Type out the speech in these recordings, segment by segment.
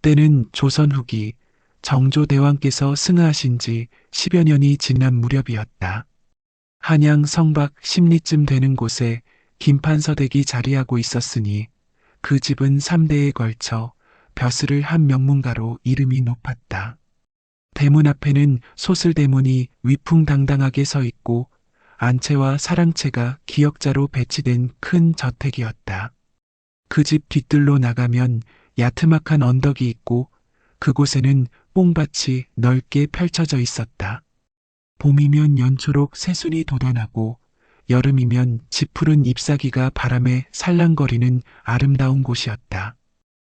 때는 조선 후기 정조대왕께서 승하하신 지 10여 년이 지난 무렵이었다. 한양 성박 10리쯤 되는 곳에 김판서댁이 자리하고 있었으니 그 집은 3대에 걸쳐 벼슬을 한 명문가로 이름이 높았다. 대문 앞에는 소슬대문이 위풍당당하게 서 있고 안채와 사랑채가 기역자로 배치된 큰 저택이었다. 그 집 뒤뜰로 나가면 야트막한 언덕이 있고 그곳에는 뽕밭이 넓게 펼쳐져 있었다. 봄이면 연초록 새순이 돋아나고 여름이면 지푸른 잎사귀가 바람에 살랑거리는 아름다운 곳이었다.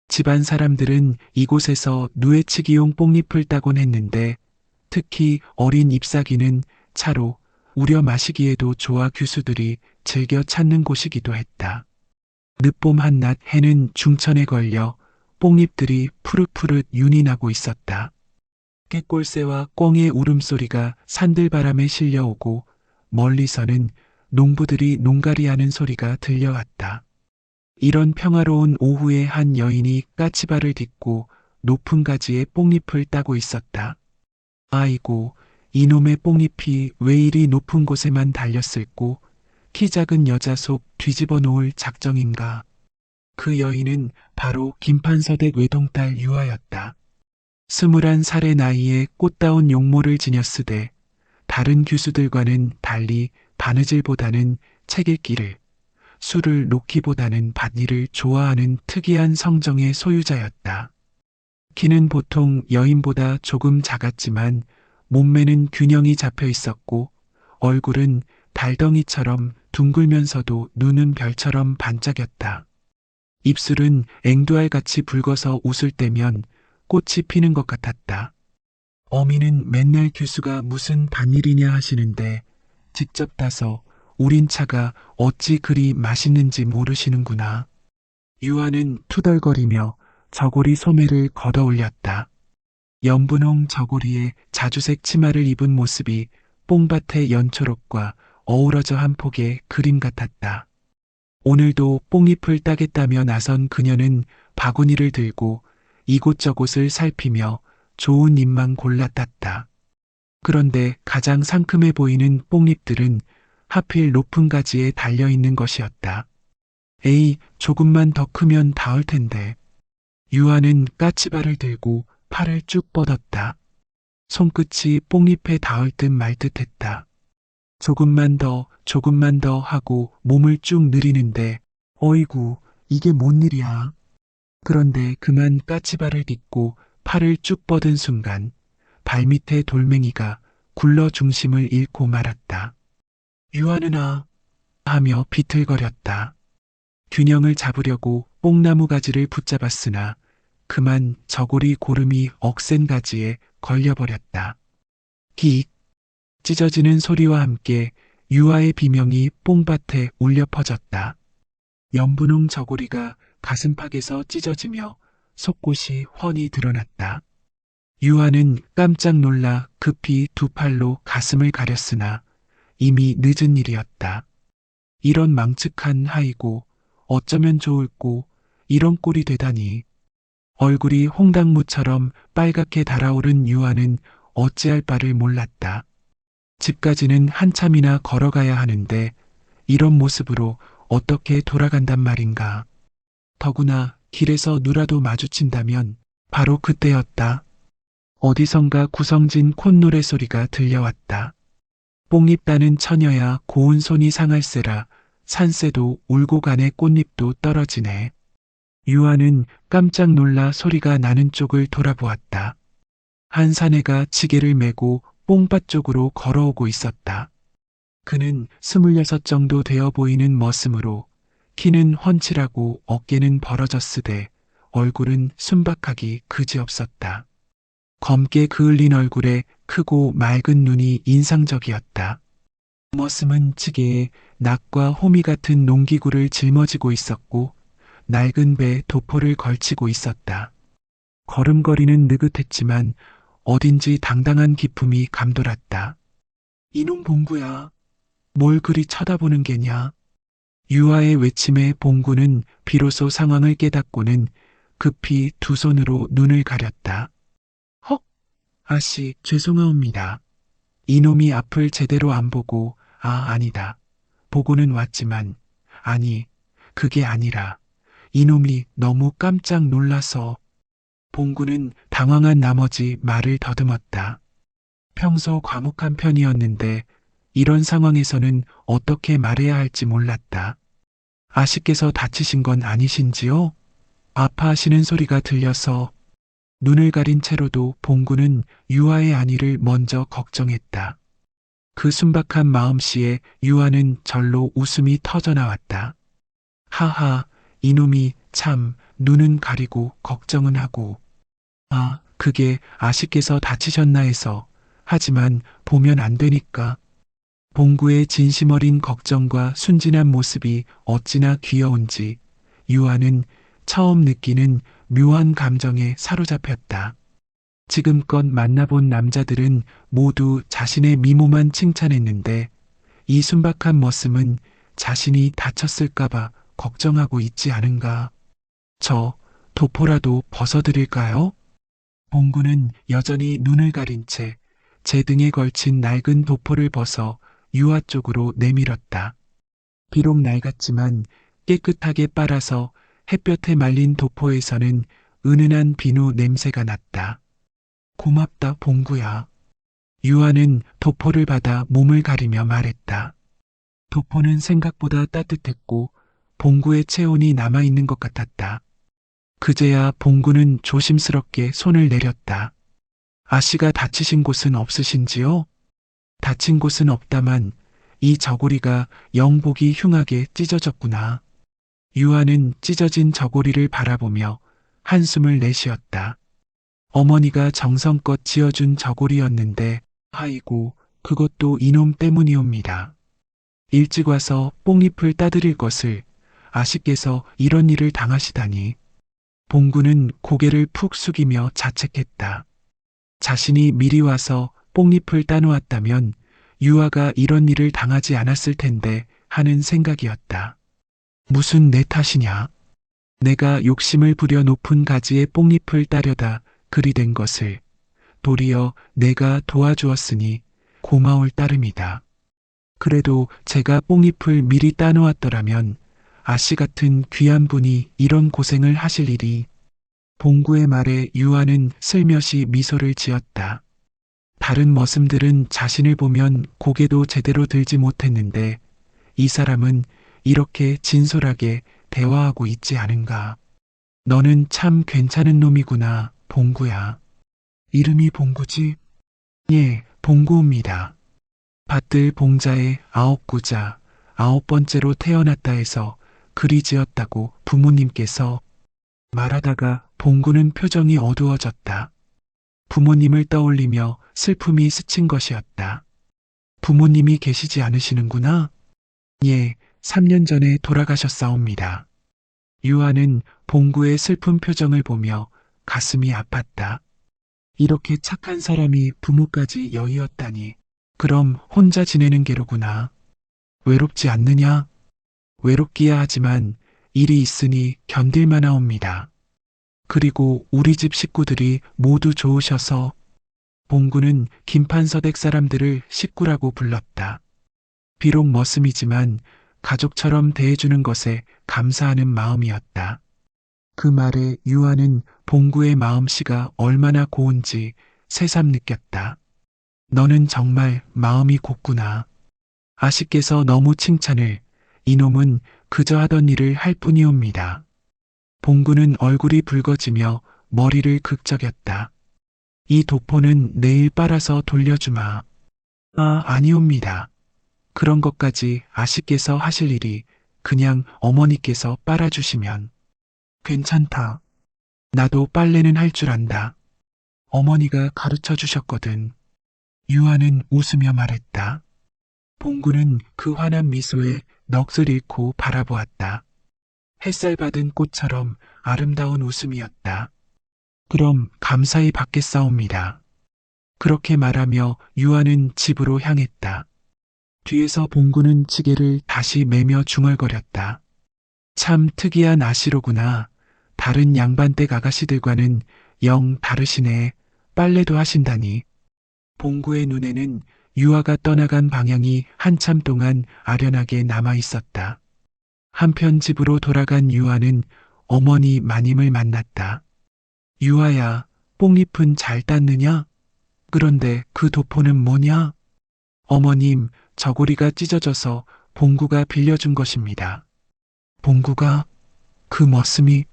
집안 사람들은 이곳에서 누에치기용 뽕잎을 따곤 했는데 특히 어린 잎사귀는 차로 우려 마시기에도 좋아 규수들이 즐겨 찾는 곳이기도 했다. 늦봄 한낮 해는 중천에 걸려 뽕잎들이 푸릇푸릇 윤이 나고 있었다. 꾀꼴새와 꿩의 울음소리가 산들바람에 실려오고 멀리서는 농부들이 농가리하는 소리가 들려왔다. 이런 평화로운 오후에 한 여인이 까치발을 딛고 높은 가지에 뽕잎을 따고 있었다. 아이고, 이놈의 뽕잎이 왜 이리 높은 곳에만 달렸을꼬? 키 작은 여자 속 뒤집어 놓을 작정인가? 그 여인은 바로 김판서댁 외동딸 유아였다. 21살의 나이에 꽃다운 용모를 지녔으되 다른 교수들과는 달리 바느질보다는 책 읽기를, 술을 놓기보다는 밭일을 좋아하는 특이한 성정의 소유자였다. 키는 보통 여인보다 조금 작았지만 몸매는 균형이 잡혀 있었고 얼굴은 달덩이처럼 둥글면서도 눈은 별처럼 반짝였다. 입술은 앵두알같이 붉어서 웃을 때면 꽃이 피는 것 같았다. 어미는 맨날 교수가 무슨 밭일이냐 하시는데 직접 따서 우린 차가 어찌 그리 맛있는지 모르시는구나. 유아는 투덜거리며 저고리 소매를 걷어 올렸다. 연분홍 저고리에 자주색 치마를 입은 모습이 뽕밭의 연초록과 어우러져 한 폭의 그림 같았다. 오늘도 뽕잎을 따겠다며 나선 그녀는 바구니를 들고 이곳저곳을 살피며 좋은 잎만 골라 땄다. 그런데 가장 상큼해 보이는 뽕잎들은 하필 높은 가지에 달려있는 것이었다. 에이, 조금만 더 크면 닿을 텐데. 유아는 까치발을 들고 팔을 쭉 뻗었다. 손끝이 뽕잎에 닿을 듯 말 듯했다. 조금만 더 하고 몸을 쭉 늘리는데 어이구, 이게 뭔 일이야. 그런데 그만 까치발을 딛고 팔을 쭉 뻗은 순간 발밑에 돌멩이가 굴러 중심을 잃고 말았다. 유아는아 하며 비틀거렸다. 균형을 잡으려고 뽕나무 가지를 붙잡았으나 그만 저고리 고름이 억센 가지에 걸려버렸다. 기 찢어지는 소리와 함께 유아의 비명이 뽕밭에 울려 퍼졌다. 연분홍 저고리가 가슴팍에서 찢어지며 속곳이 훤히 드러났다. 유아는 깜짝 놀라 급히 두 팔로 가슴을 가렸으나 이미 늦은 일이었다. 이런 망측한 하이고 어쩌면 좋을꼬, 이런 꼴이 되다니. 얼굴이 홍당무처럼 빨갛게 달아오른 유아는 어찌할 바를 몰랐다. 집까지는 한참이나 걸어가야 하는데 이런 모습으로 어떻게 돌아간단 말인가. 더구나 길에서 누라도 마주친다면 바로 그때였다. 어디선가 구성진 콧노래 소리가 들려왔다. 뽕잎 따는 처녀야 고운 손이 상할세라 산새도 울고 가네 꽃잎도 떨어지네. 유아는 깜짝 놀라 소리가 나는 쪽을 돌아보았다. 한 사내가 지게를 메고 뽕밭 쪽으로 걸어오고 있었다. 그는 26 정도 되어 보이는 머슴으로 키는 훤칠하고 어깨는 벌어졌으되 얼굴은 순박하기 그지없었다. 검게 그을린 얼굴에 크고 맑은 눈이 인상적이었다. 머슴은 지게에 낙과 호미 같은 농기구를 짊어지고 있었고 낡은 배에 도포를 걸치고 있었다. 걸음걸이는 느긋했지만 어딘지 당당한 기품이 감돌았다. 이놈 봉구야, 뭘 그리 쳐다보는 게냐. 유아의 외침에 봉구는 비로소 상황을 깨닫고는 급히 두 손으로 눈을 가렸다. 헉! 아씨, 죄송하옵니다. 이놈이 앞을 제대로 안 보고, 아니다. 보고는 왔지만, 아니, 그게 아니라, 이놈이 너무 깜짝 놀라서. 봉구는 당황한 나머지 말을 더듬었다. 평소 과묵한 편이었는데, 이런 상황에서는 어떻게 말해야 할지 몰랐다. 아씨께서 다치신 건 아니신지요? 아파하시는 소리가 들려서 눈을 가린 채로도 봉구는 유아의 안위를 먼저 걱정했다. 그 순박한 마음씨에 유아는 절로 웃음이 터져나왔다. 하하, 이놈이 참 눈은 가리고 걱정은 하고. 그게 아씨께서 다치셨나 해서. 하지만 보면 안 되니까. 봉구의 진심 어린 걱정과 순진한 모습이 어찌나 귀여운지 유아는 처음 느끼는 묘한 감정에 사로잡혔다. 지금껏 만나본 남자들은 모두 자신의 미모만 칭찬했는데 이 순박한 머슴은 자신이 다쳤을까봐 걱정하고 있지 않은가. 저 도포라도 벗어드릴까요? 봉구는 여전히 눈을 가린 채 제 등에 걸친 낡은 도포를 벗어 유아 쪽으로 내밀었다. 비록 낡았지만 깨끗하게 빨아서 햇볕에 말린 도포에서는 은은한 비누 냄새가 났다. 고맙다, 봉구야. 유아는 도포를 받아 몸을 가리며 말했다. 도포는 생각보다 따뜻했고 봉구의 체온이 남아있는 것 같았다. 그제야 봉구는 조심스럽게 손을 내렸다. 아씨가 다치신 곳은 없으신지요? 다친 곳은 없다만 이 저고리가 영 보기 흉하게 찢어졌구나. 유아는 찢어진 저고리를 바라보며 한숨을 내쉬었다. 어머니가 정성껏 지어준 저고리였는데 아이고, 그것도 이놈 때문이옵니다. 일찍 와서 뽕잎을 따드릴 것을 아씨께서 이런 일을 당하시다니. 봉구는 고개를 푹 숙이며 자책했다. 자신이 미리 와서 뽕잎을 따놓았다면 유아가 이런 일을 당하지 않았을 텐데 하는 생각이었다. 무슨 내 탓이냐? 내가 욕심을 부려 높은 가지에 뽕잎을 따려다 그리 된 것을 도리어 내가 도와주었으니 고마울 따름이다. 그래도 제가 뽕잎을 미리 따놓았더라면 아씨 같은 귀한 분이 이런 고생을 하실 일이. 봉구의 말에 유아는 슬며시 미소를 지었다. 다른 머슴들은 자신을 보면 고개도 제대로 들지 못했는데 이 사람은 이렇게 진솔하게 대화하고 있지 않은가. 너는 참 괜찮은 놈이구나, 봉구야. 이름이 봉구지? 예, 봉구입니다. 밭들 봉자에 9구자, 9번째로 태어났다 해서 그리 지었다고 부모님께서. 말하다가 봉구는 표정이 어두워졌다. 부모님을 떠올리며 슬픔이 스친 것이었다. 부모님이 계시지 않으시는구나? 예, 3년 전에 돌아가셨사옵니다. 유아는 봉구의 슬픈 표정을 보며 가슴이 아팠다. 이렇게 착한 사람이 부모까지 여의었다니. 그럼 혼자 지내는 게로구나. 외롭지 않느냐? 외롭기야 하지만 일이 있으니 견딜만하옵니다. 그리고 우리 집 식구들이 모두 좋으셔서. 봉구는 김판서댁 사람들을 식구라고 불렀다. 비록 머슴이지만 가족처럼 대해주는 것에 감사하는 마음이었다. 그 말에 유아는 봉구의 마음씨가 얼마나 고운지 새삼 느꼈다. 너는 정말 마음이 곱구나. 아씨께서 너무 칭찬을. 이놈은 그저 하던 일을 할 뿐이옵니다. 봉구는 얼굴이 붉어지며 머리를 극적였다. 이 도포는 내일 빨아서 돌려주마. 아니옵니다. 그런 것까지 아씨께서 하실 일이 그냥 어머니께서 빨아주시면. 괜찮다. 나도 빨래는 할 줄 안다. 어머니가 가르쳐 주셨거든. 유아는 웃으며 말했다. 봉구는 그 환한 미소에 넋을 잃고 바라보았다. 햇살 받은 꽃처럼 아름다운 웃음이었다. 그럼 감사히 받겠사옵니다. 그렇게 말하며 유아는 집으로 향했다. 뒤에서 봉구는 지게를 다시 매며 중얼거렸다. 참 특이한 아씨로구나. 다른 양반댁 아가씨들과는 영 다르시네. 빨래도 하신다니. 봉구의 눈에는 유아가 떠나간 방향이 한참 동안 아련하게 남아 있었다. 한편 집으로 돌아간 유아는 어머니 마님을 만났다. 유아야, 뽕잎은 잘 땄느냐? 그런데 그 도포는 뭐냐? 어머님, 저고리가 찢어져서 봉구가 빌려준 것입니다. 봉구가? 그 머슴이?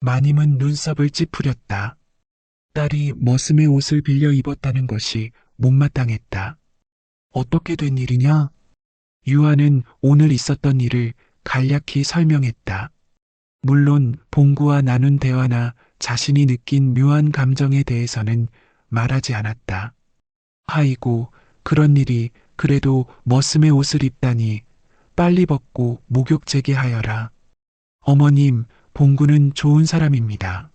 마님은 눈썹을 찌푸렸다. 딸이 머슴의 옷을 빌려 입었다는 것이 못마땅했다. 어떻게 된 일이냐? 유아는 오늘 있었던 일을 간략히 설명했다. 물론 봉구와 나눈 대화나 자신이 느낀 묘한 감정에 대해서는 말하지 않았다. 아이고, 그런 일이 그래도 머슴의 옷을 입다니 빨리 벗고 목욕 재개하여라. 어머님, 봉구는 좋은 사람입니다.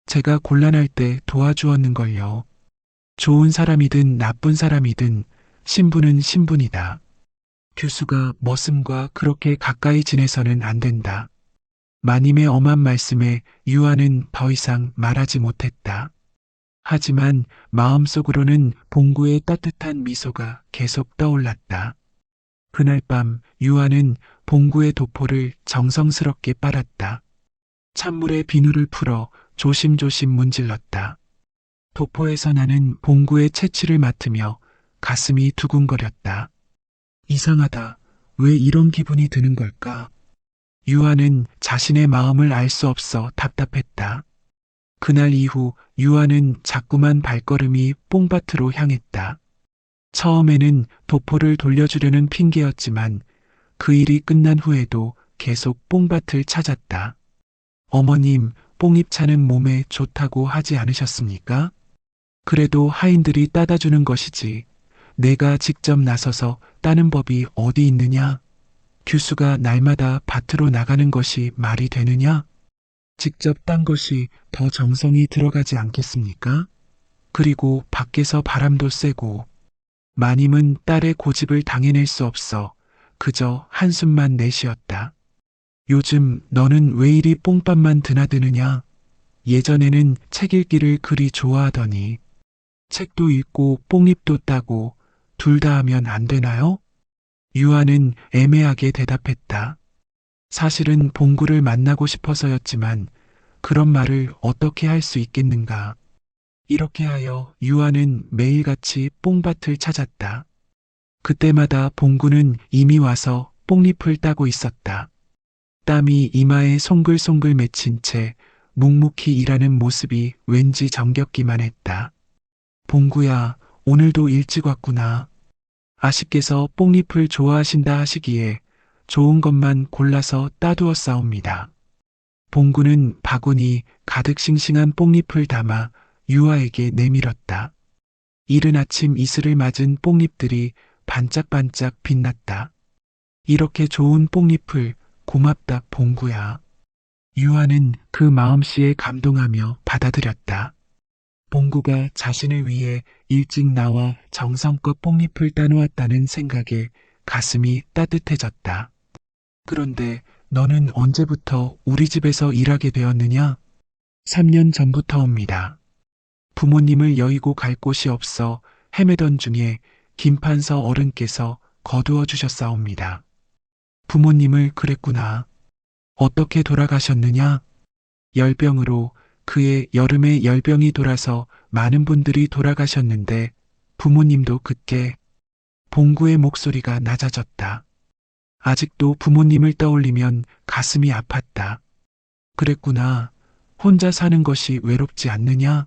제가 곤란할 때 도와주었는걸요. 좋은 사람이든 나쁜 사람이든 신부는 신분이다. 교수가 머슴과 그렇게 가까이 지내서는 안 된다. 마님의 엄한 말씀에 유아는 더 이상 말하지 못했다. 하지만 마음속으로는 봉구의 따뜻한 미소가 계속 떠올랐다. 그날 밤 유아는 봉구의 도포를 정성스럽게 빨았다. 찬물에 비누를 풀어 조심조심 문질렀다. 도포에서 나는 봉구의 채취를 맡으며 가슴이 두근거렸다. 이상하다. 왜 이런 기분이 드는 걸까? 유아는 자신의 마음을 알 수 없어 답답했다. 그날 이후 유아는 자꾸만 발걸음이 뽕밭으로 향했다. 처음에는 도포를 돌려주려는 핑계였지만 그 일이 끝난 후에도 계속 뽕밭을 찾았다. 어머님, 뽕잎 차는 몸에 좋다고 하지 않으셨습니까? 그래도 하인들이 따다 주는 것이지. 내가 직접 나서서 따는 법이 어디 있느냐? 규수가 날마다 밭으로 나가는 것이 말이 되느냐? 직접 딴 것이 더 정성이 들어가지 않겠습니까? 그리고 밖에서 바람도 쐬고. 마님은 딸의 고집을 당해낼 수 없어 그저 한숨만 내쉬었다. 요즘 너는 왜 이리 뽕밥만 드나드느냐? 예전에는 책 읽기를 그리 좋아하더니 책도 읽고 뽕잎도 따고 둘 다 하면 안 되나요? 유아는 애매하게 대답했다. 사실은 봉구를 만나고 싶어서였지만 그런 말을 어떻게 할 수 있겠는가. 이렇게 하여 유아는 매일같이 뽕밭을 찾았다. 그때마다 봉구는 이미 와서 뽕잎을 따고 있었다. 땀이 이마에 송글송글 맺힌 채 묵묵히 일하는 모습이 왠지 정겹기만 했다. 봉구야, 오늘도 일찍 왔구나. 아씨께서 뽕잎을 좋아하신다 하시기에 좋은 것만 골라서 따두었사옵니다. 봉구는 바구니 가득 싱싱한 뽕잎을 담아 유아에게 내밀었다. 이른 아침 이슬을 맞은 뽕잎들이 반짝반짝 빛났다. 이렇게 좋은 뽕잎을 고맙다, 봉구야. 유아는 그 마음씨에 감동하며 받아들였다. 봉구가 자신을 위해 일찍 나와 정성껏 뽕잎을 따놓았다는 생각에 가슴이 따뜻해졌다. 그런데 너는 언제부터 우리 집에서 일하게 되었느냐? 3년 전부터입니다. 부모님을 여의고 갈 곳이 없어 헤매던 중에 김판서 어른께서 거두어 주셨사옵니다. 부모님을 그랬구나. 어떻게 돌아가셨느냐? 열병으로. 그해 여름에 열병이 돌아서 많은 분들이 돌아가셨는데 부모님도 그때. 봉구의 목소리가 낮아졌다. 아직도 부모님을 떠올리면 가슴이 아팠다. 그랬구나. 혼자 사는 것이 외롭지 않느냐?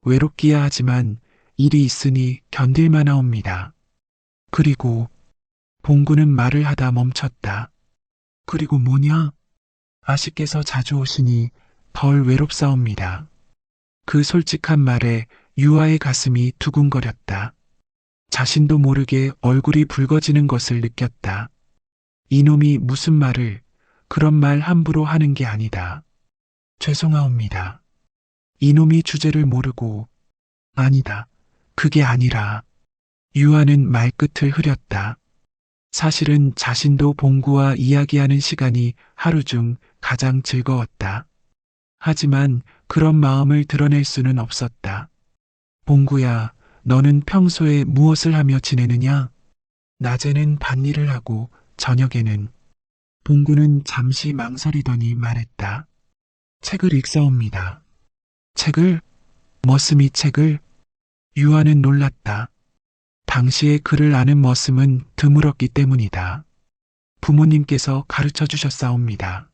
외롭기야 하지만 일이 있으니 견딜만하옵니다. 그리고 봉구는 말을 하다 멈췄다. 그리고 뭐냐? 아씨께서 자주 오시니 덜 외롭사옵니다. 그 솔직한 말에 유아의 가슴이 두근거렸다. 자신도 모르게 얼굴이 붉어지는 것을 느꼈다. 이놈이 무슨 말을, 그런 말 함부로 하는 게 아니다. 죄송하옵니다. 이놈이 주제를 모르고. 아니다. 그게 아니라. 유아는 말끝을 흐렸다. 사실은 자신도 봉구와 이야기하는 시간이 하루 중 가장 즐거웠다. 하지만 그런 마음을 드러낼 수는 없었다. 봉구야, 너는 평소에 무엇을 하며 지내느냐? 낮에는 밭일을 하고 저녁에는. 봉구는 잠시 망설이더니 말했다. 책을 읽사옵니다. 책을? 머슴이 책을? 유아는 놀랐다. 당시에 글을 아는 머슴은 드물었기 때문이다. 부모님께서 가르쳐 주셨사옵니다.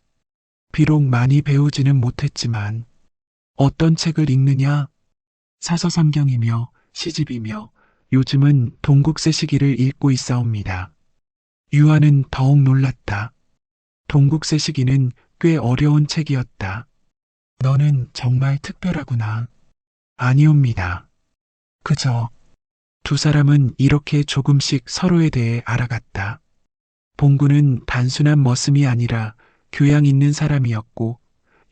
비록 많이 배우지는 못했지만 어떤 책을 읽느냐? 사서삼경이며 시집이며 요즘은 동국세 시기를 읽고 있사옵니다. 유아는 더욱 놀랐다. 동국세 시기는 꽤 어려운 책이었다. 너는 정말 특별하구나. 아니옵니다. 그저 두 사람은 이렇게 조금씩 서로에 대해 알아갔다. 봉구는 단순한 머슴이 아니라 교양 있는 사람이었고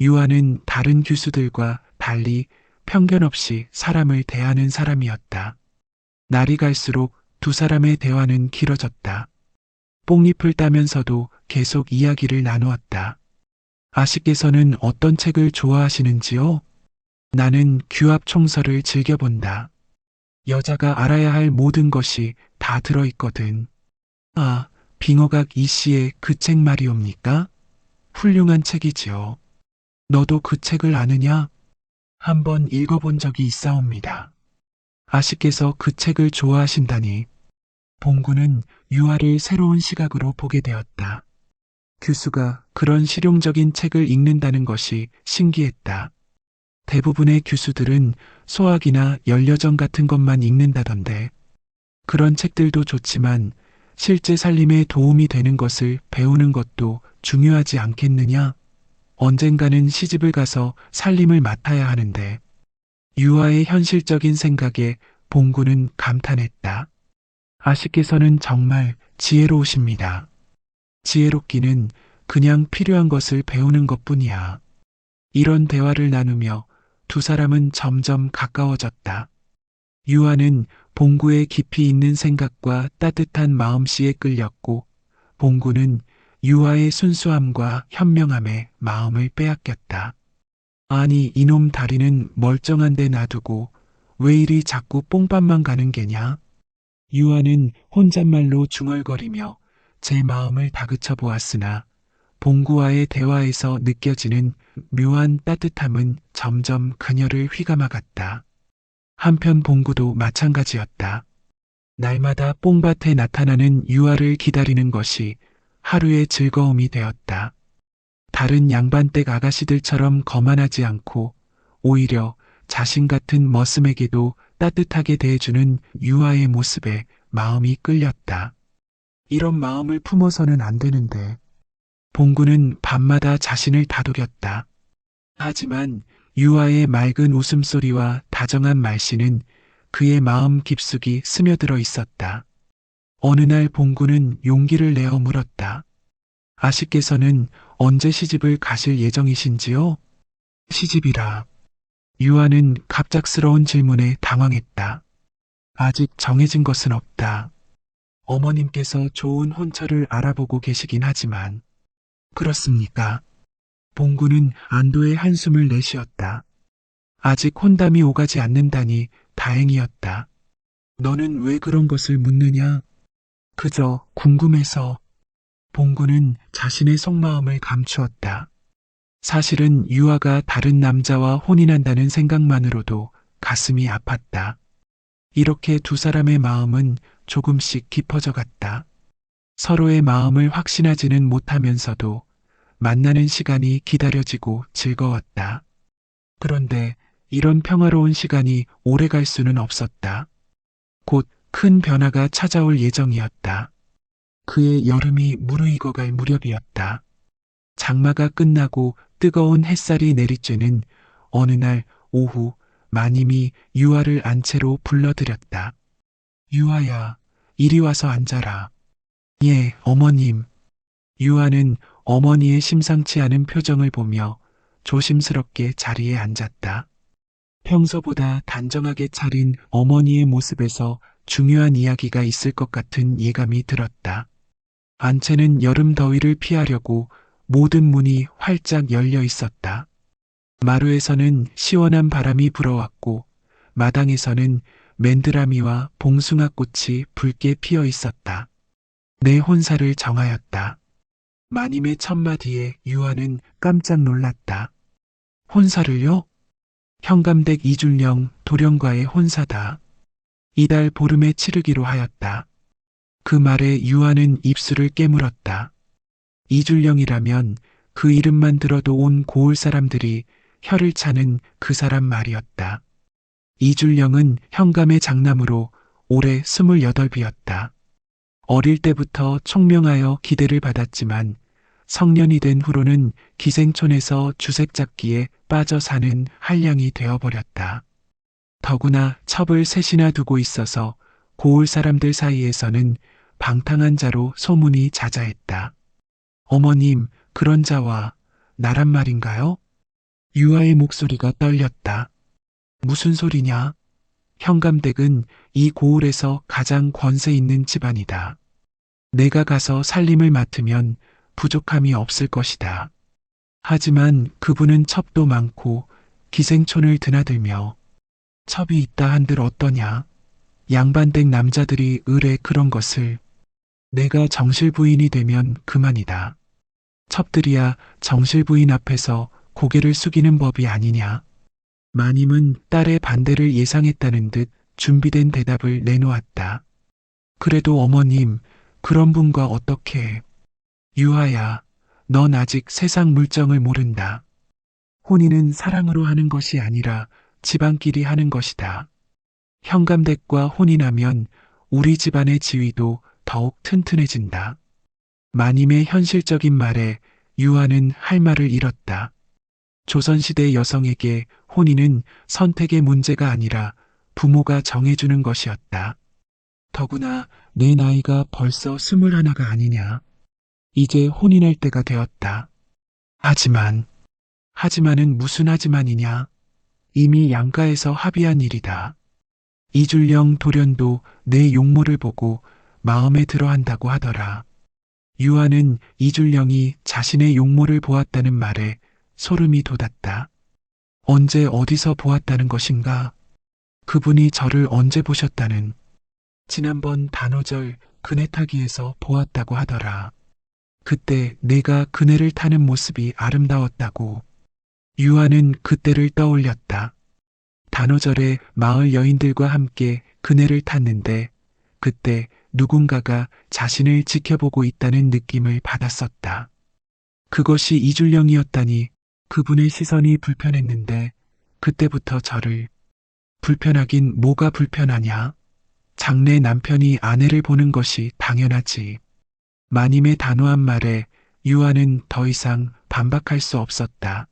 유아는 다른 교수들과 달리 편견 없이 사람을 대하는 사람이었다. 날이 갈수록 두 사람의 대화는 길어졌다. 뽕잎을 따면서도 계속 이야기를 나누었다. 아씨께서는 어떤 책을 좋아하시는지요? 나는 규합 총서를 즐겨본다. 여자가 알아야 할 모든 것이 다 들어있거든. 아, 빙어각 이씨의 그 책 말이옵니까? 훌륭한 책이지요. 너도 그 책을 아느냐? 한번 읽어본 적이 있사옵니다. 아씨께서 그 책을 좋아하신다니. 봉구는 유아를 새로운 시각으로 보게 되었다. 규수가 그런 실용적인 책을 읽는다는 것이 신기했다. 대부분의 규수들은 소학이나 연려전 같은 것만 읽는다던데. 그런 책들도 좋지만 실제 살림에 도움이 되는 것을 배우는 것도 중요하지 않겠느냐? 언젠가는 시집을 가서 살림을 맡아야 하는데. 유아의 현실적인 생각에 봉구는 감탄했다. 아씨께서는 정말 지혜로우십니다. 지혜롭기는 그냥 필요한 것을 배우는 것뿐이야. 이런 대화를 나누며 두 사람은 점점 가까워졌다. 유아는 봉구의 깊이 있는 생각과 따뜻한 마음씨에 끌렸고 봉구는 유아의 순수함과 현명함에 마음을 빼앗겼다. 아니 이놈 다리는 멀쩡한데 놔두고 왜 이리 자꾸 뽕밥만 가는 게냐? 유아는 혼잣말로 중얼거리며 제 마음을 다그쳐 보았으나 봉구와의 대화에서 느껴지는 묘한 따뜻함은 점점 그녀를 휘감아갔다. 한편 봉구도 마찬가지였다. 날마다 뽕밭에 나타나는 유아를 기다리는 것이 하루의 즐거움이 되었다. 다른 양반댁 아가씨들처럼 거만하지 않고 오히려 자신 같은 머슴에게도 따뜻하게 대해주는 유아의 모습에 마음이 끌렸다. 이런 마음을 품어서는 안 되는데. 봉구는 밤마다 자신을 다독였다. 하지만 유아의 맑은 웃음소리와 다정한 말씨는 그의 마음 깊숙이 스며들어 있었다. 어느 날 봉구는 용기를 내어 물었다. 아씨께서는 언제 시집을 가실 예정이신지요? 시집이라. 유아는 갑작스러운 질문에 당황했다. 아직 정해진 것은 없다. 어머님께서 좋은 혼처를 알아보고 계시긴 하지만. 그렇습니까? 봉구는 안도의 한숨을 내쉬었다. 아직 혼담이 오가지 않는다니 다행이었다. 너는 왜 그런 것을 묻느냐? 그저 궁금해서. 봉구는 자신의 속마음을 감추었다. 사실은 유아가 다른 남자와 혼인한다는 생각만으로도 가슴이 아팠다. 이렇게 두 사람의 마음은 조금씩 깊어져 갔다. 서로의 마음을 확신하지는 못하면서도 만나는 시간이 기다려지고 즐거웠다. 그런데 이런 평화로운 시간이 오래 갈 수는 없었다. 곧 큰 변화가 찾아올 예정이었다. 그의 여름이 무르익어갈 무렵이었다. 장마가 끝나고 뜨거운 햇살이 내리쬐는 어느 날 오후 마님이 유아를 안채로 불러들였다. 유아야, 이리 와서 앉아라. 예, 어머님. 유아는 어머니의 심상치 않은 표정을 보며 조심스럽게 자리에 앉았다. 평소보다 단정하게 차린 어머니의 모습에서 중요한 이야기가 있을 것 같은 예감이 들었다. 안채는 여름 더위를 피하려고 모든 문이 활짝 열려 있었다. 마루에서는 시원한 바람이 불어왔고 마당에서는 맨드라미와 봉숭아꽃이 붉게 피어 있었다. 내 혼사를 정하였다. 마님의 첫마디에 유아는 깜짝 놀랐다. 혼사를요? 현감댁 이준령 도령과의 혼사다. 이달 보름에 치르기로 하였다. 그 말에 유아는 입술을 깨물었다. 이준령이라면 그 이름만 들어도 온 고을 사람들이 혀를 차는 그 사람 말이었다. 이준령은 현감의 장남으로 올해 28이었다. 어릴 때부터 총명하여 기대를 받았지만 성년이 된 후로는 기생촌에서 주색잡기에 빠져 사는 한량이 되어버렸다. 더구나 첩을 셋이나 두고 있어서 고을 사람들 사이에서는 방탕한 자로 소문이 자자했다. 어머님, 그런 자와 나란 말인가요? 유아의 목소리가 떨렸다. 무슨 소리냐? 현감댁은 이 고을에서 가장 권세 있는 집안이다. 내가 가서 살림을 맡으면 부족함이 없을 것이다. 하지만 그분은 첩도 많고 기생촌을 드나들며 첩이 있다 한들 어떠냐? 양반댁 남자들이 의뢰 그런 것을 내가 정실부인이 되면 그만이다. 첩들이야 정실부인 앞에서 고개를 숙이는 법이 아니냐. 마님은 딸의 반대를 예상했다는 듯 준비된 대답을 내놓았다. 그래도 어머님, 그런 분과 어떻게. 유아야, 넌 아직 세상 물정을 모른다. 혼인은 사랑으로 하는 것이 아니라 집안끼리 하는 것이다. 현감댁과 혼인하면 우리 집안의 지위도 더욱 튼튼해진다. 마님의 현실적인 말에 유아는 할 말을 잃었다. 조선시대 여성에게 혼인은 선택의 문제가 아니라 부모가 정해주는 것이었다. 더구나 내 나이가 벌써 21가 아니냐. 이제 혼인할 때가 되었다. 하지만은 무슨 하지만이냐. 이미 양가에서 합의한 일이다. 이준령 도련도 내 용모를 보고 마음에 들어 한다고 하더라. 유아는 이준령이 자신의 용모를 보았다는 말에 소름이 돋았다. 언제 어디서 보았다는 것인가? 그분이 저를 언제 보셨다는? 지난번 단오절 그네 타기에서 보았다고 하더라. 그때 내가 그네를 타는 모습이 아름다웠다고. 유아는 그때를 떠올렸다. 단오절에 마을 여인들과 함께 그네를 탔는데 그때 누군가가 자신을 지켜보고 있다는 느낌을 받았었다. 그것이 이준령이었다니 그분의 시선이 불편했는데 그때부터 저를. 불편하긴 뭐가 불편하냐? 장래 남편이 아내를 보는 것이 당연하지. 마님의 단호한 말에 유아는 더 이상 반박할 수 없었다.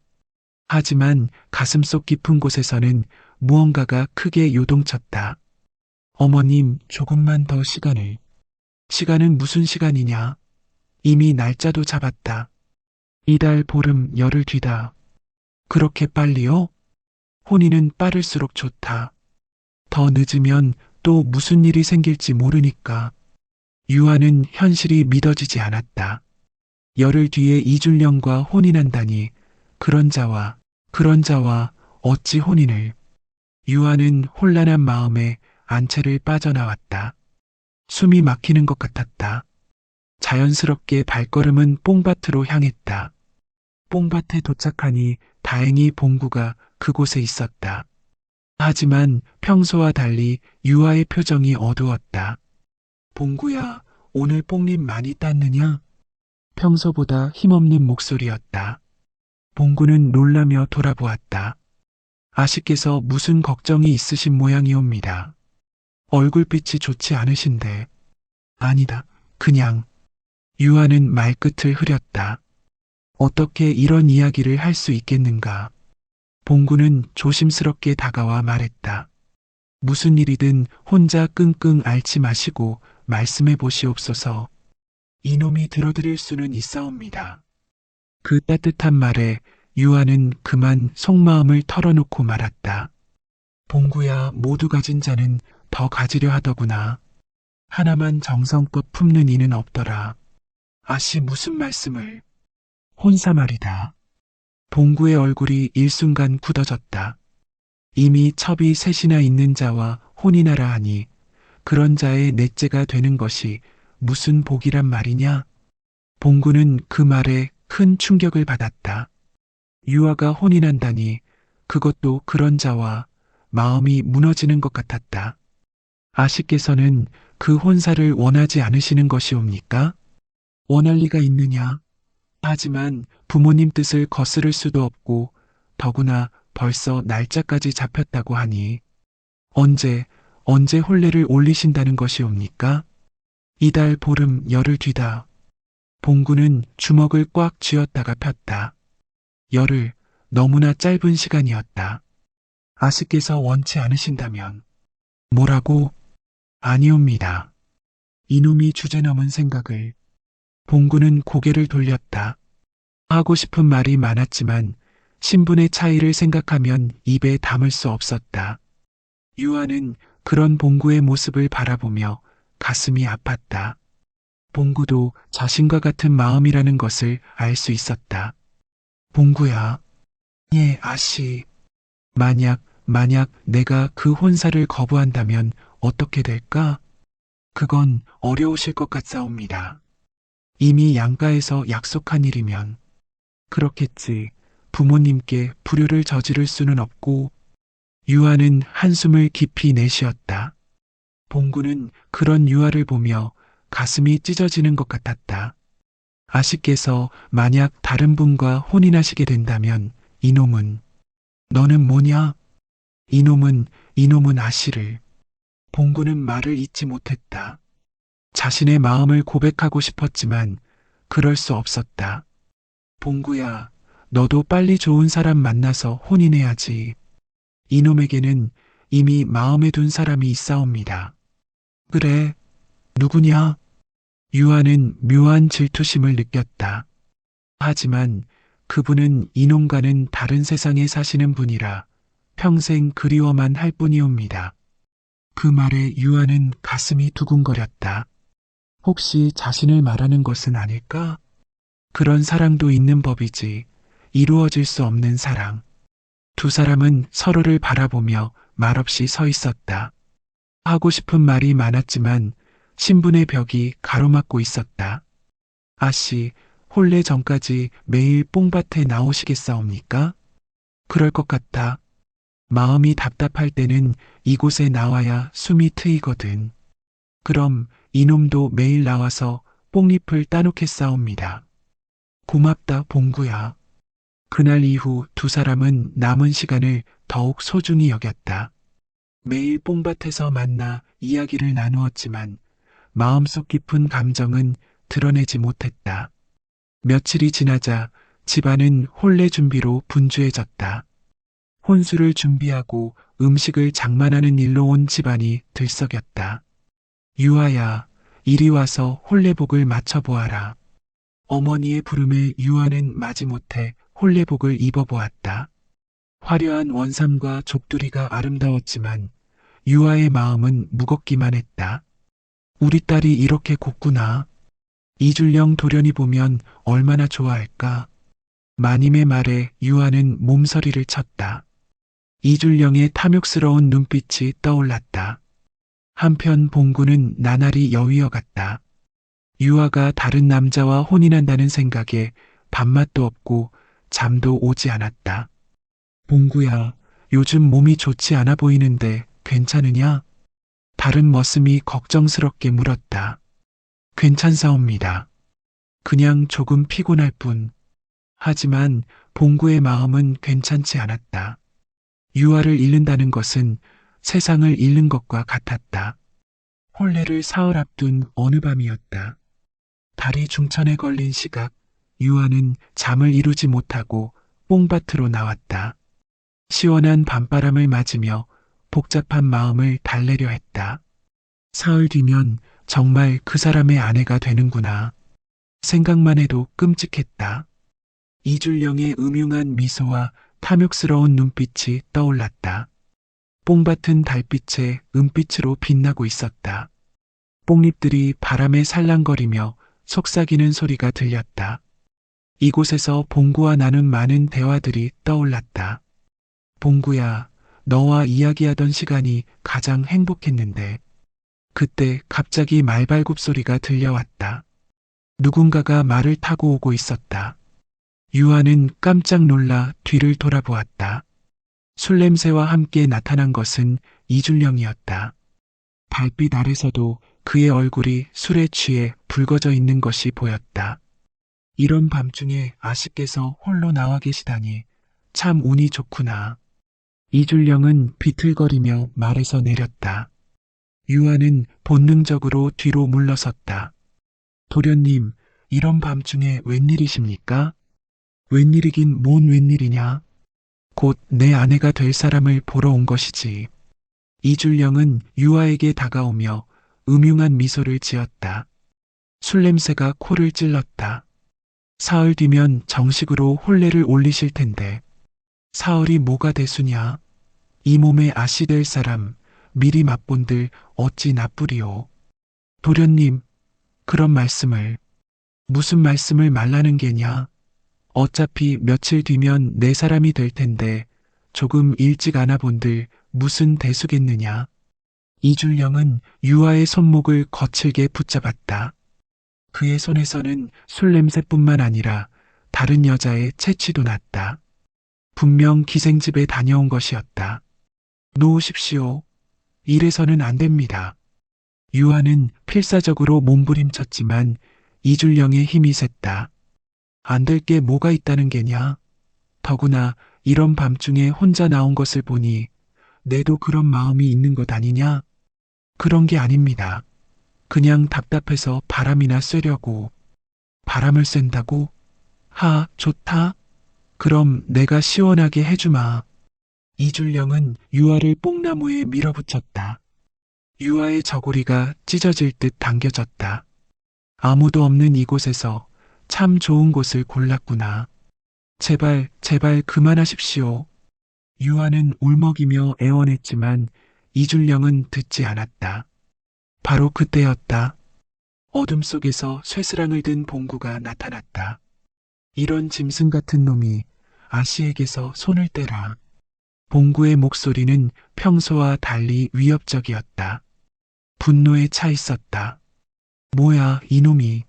하지만 가슴속 깊은 곳에서는 무언가가 크게 요동쳤다. 어머님, 조금만 더 시간을. 시간은 무슨 시간이냐? 이미 날짜도 잡았다. 이달 보름 열흘 뒤다. 그렇게 빨리요? 혼인은 빠를수록 좋다. 더 늦으면 또 무슨 일이 생길지 모르니까. 유아는 현실이 믿어지지 않았다. 열흘 뒤에 이준령과 혼인한다니 그런 자와 어찌 혼인을. 유아는 혼란한 마음에 안채를 빠져나왔다. 숨이 막히는 것 같았다. 자연스럽게 발걸음은 뽕밭으로 향했다. 뽕밭에 도착하니 다행히 봉구가 그곳에 있었다. 하지만 평소와 달리 유아의 표정이 어두웠다. 봉구야, 오늘 뽕잎 많이 땄느냐? 평소보다 힘없는 목소리였다. 봉구는 놀라며 돌아보았다. 아씨께서 무슨 걱정이 있으신 모양이옵니다. 얼굴빛이 좋지 않으신데. 아니다, 그냥. 유아는 말끝을 흐렸다. 어떻게 이런 이야기를 할 수 있겠는가. 봉구는 조심스럽게 다가와 말했다. 무슨 일이든 혼자 끙끙 앓지 마시고 말씀해 보시옵소서. 이놈이 들어드릴 수는 있사옵니다. 그 따뜻한 말에 유아는 그만 속마음을 털어놓고 말았다. 봉구야, 모두 가진 자는 더 가지려 하더구나. 하나만 정성껏 품는 이는 없더라. 아씨 무슨 말씀을. 혼사 말이다. 봉구의 얼굴이 일순간 굳어졌다. 이미 첩이 셋이나 있는 자와 혼인하라 하니 그런 자의 넷째가 되는 것이 무슨 복이란 말이냐? 봉구는 그 말에 큰 충격을 받았다. 유아가 혼인한다니 그것도 그런 자와 마음이 무너지는 것 같았다. 아씨께서는 그 혼사를 원하지 않으시는 것이옵니까? 원할 리가 있느냐? 하지만 부모님 뜻을 거스를 수도 없고 더구나 벌써 날짜까지 잡혔다고 하니 언제 혼례를 올리신다는 것이옵니까? 이달 보름 열흘 뒤다. 봉구는 주먹을 꽉 쥐었다가 폈다. 열흘, 너무나 짧은 시간이었다. 아씨께서 원치 않으신다면 뭐라고? 아니옵니다. 이놈이 주제넘은 생각을. 봉구는 고개를 돌렸다. 하고 싶은 말이 많았지만 신분의 차이를 생각하면 입에 담을 수 없었다. 유아는 그런 봉구의 모습을 바라보며 가슴이 아팠다. 봉구도 자신과 같은 마음이라는 것을 알 수 있었다. 봉구야. 예, 아씨. 만약 내가 그 혼사를 거부한다면 어떻게 될까? 그건 어려우실 것 같사옵니다. 이미 양가에서 약속한 일이면 그렇겠지. 부모님께 불효를 저지를 수는 없고. 유아는 한숨을 깊이 내쉬었다. 봉구는 그런 유아를 보며 가슴이 찢어지는 것 같았다. 아씨께서 만약 다른 분과 혼인하시게 된다면 너는 뭐냐? 이놈은 아씨를. 봉구는 말을 잇지 못했다. 자신의 마음을 고백하고 싶었지만 그럴 수 없었다. 봉구야, 너도 빨리 좋은 사람 만나서 혼인해야지. 이놈에게는 이미 마음에 둔 사람이 있사옵니다. 그래, 누구냐? 유아는 묘한 질투심을 느꼈다. 하지만 그분은 이놈과는 다른 세상에 사시는 분이라 평생 그리워만 할 뿐이옵니다. 그 말에 유아는 가슴이 두근거렸다. 혹시 자신을 말하는 것은 아닐까? 그런 사랑도 있는 법이지. 이루어질 수 없는 사랑. 두 사람은 서로를 바라보며 말없이 서 있었다. 하고 싶은 말이 많았지만 신분의 벽이 가로막고 있었다. 아씨, 혼례 전까지 매일 뽕밭에 나오시겠사옵니까? 그럴 것 같다. 마음이 답답할 때는 이곳에 나와야 숨이 트이거든. 그럼 이놈도 매일 나와서 뽕잎을 따놓겠사옵니다. 고맙다, 봉구야. 그날 이후 두 사람은 남은 시간을 더욱 소중히 여겼다. 매일 뽕밭에서 만나 이야기를 나누었지만 마음속 깊은 감정은 드러내지 못했다. 며칠이 지나자 집안은 혼례 준비로 분주해졌다. 혼수를 준비하고 음식을 장만하는 일로 온 집안이 들썩였다. 유아야, 이리 와서 혼례복을 맞춰보아라. 어머니의 부름에 유아는 마지못해 혼례복을 입어보았다. 화려한 원삼과 족두리가 아름다웠지만 유아의 마음은 무겁기만 했다. 우리 딸이 이렇게 곱구나. 이줄령 도련이 보면 얼마나 좋아할까. 마님의 말에 유아는 몸서리를 쳤다. 이줄령의 탐욕스러운 눈빛이 떠올랐다. 한편 봉구는 나날이 여위어갔다. 유아가 다른 남자와 혼인한다는 생각에 밥맛도 없고 잠도 오지 않았다. 봉구야, 요즘 몸이 좋지 않아 보이는데 괜찮으냐? 다른 머슴이 걱정스럽게 물었다. 괜찮사옵니다. 그냥 조금 피곤할 뿐. 하지만 봉구의 마음은 괜찮지 않았다. 유아를 잃는다는 것은 세상을 잃는 것과 같았다. 혼례를 사흘 앞둔 어느 밤이었다. 달이 중천에 걸린 시각, 유아는 잠을 이루지 못하고 뽕밭으로 나왔다. 시원한 밤바람을 맞으며 복잡한 마음을 달래려 했다. 사흘 뒤면 정말 그 사람의 아내가 되는구나. 생각만 해도 끔찍했다. 이줄령의 음흉한 미소와 탐욕스러운 눈빛이 떠올랐다. 뽕밭은 달빛에 은빛으로 빛나고 있었다. 뽕잎들이 바람에 살랑거리며 속삭이는 소리가 들렸다. 이곳에서 봉구와 나눈 많은 대화들이 떠올랐다. 봉구야, 너와 이야기하던 시간이 가장 행복했는데. 그때 갑자기 말발굽 소리가 들려왔다. 누군가가 말을 타고 오고 있었다. 유아는 깜짝 놀라 뒤를 돌아보았다. 술 냄새와 함께 나타난 것은 이준령이었다. 달빛 아래서도 그의 얼굴이 술에 취해 붉어져 있는 것이 보였다. 이런 밤중에 아씨께서 홀로 나와 계시다니 참 운이 좋구나. 이준령은 비틀거리며 말에서 내렸다. 유아는 본능적으로 뒤로 물러섰다. 도련님, 이런 밤중에 웬일이십니까? 웬일이긴 뭔 웬일이냐? 곧 내 아내가 될 사람을 보러 온 것이지. 이준령은 유아에게 다가오며 음흉한 미소를 지었다. 술 냄새가 코를 찔렀다. 사흘 뒤면 정식으로 혼례를 올리실 텐데. 사흘이 뭐가 대수냐? 이 몸에 아씨 될 사람 미리 맛본들 어찌 나쁘리오. 도련님, 그런 말씀을. 무슨 말씀을 말라는 게냐? 어차피 며칠 뒤면 내 사람이 될 텐데 조금 일찍 안아본들 무슨 대수겠느냐. 이준령은 유아의 손목을 거칠게 붙잡았다. 그의 손에서는 술 냄새뿐만 아니라 다른 여자의 체취도 났다. 분명 기생집에 다녀온 것이었다. 놓으십시오. 이래서는 안 됩니다. 유아는 필사적으로 몸부림쳤지만 이준령의 힘이 셌다. 안 될 게 뭐가 있다는 게냐? 더구나 이런 밤중에 혼자 나온 것을 보니 내도 그런 마음이 있는 것 아니냐? 그런 게 아닙니다. 그냥 답답해서 바람이나 쐬려고. 바람을 쐰다고? 하, 좋다. 그럼 내가 시원하게 해주마. 이준령은 유아를 뽕나무에 밀어붙였다. 유아의 저고리가 찢어질 듯 당겨졌다. 아무도 없는 이곳에서 참 좋은 곳을 골랐구나. 제발, 제발 그만하십시오. 유아는 울먹이며 애원했지만 이준령은 듣지 않았다. 바로 그때였다. 어둠 속에서 쇠스랑을 든 봉구가 나타났다. 이런 짐승 같은 놈이 아씨에게서 손을 떼라. 봉구의 목소리는 평소와 달리 위협적이었다. 분노에 차 있었다. 뭐야, 이놈이.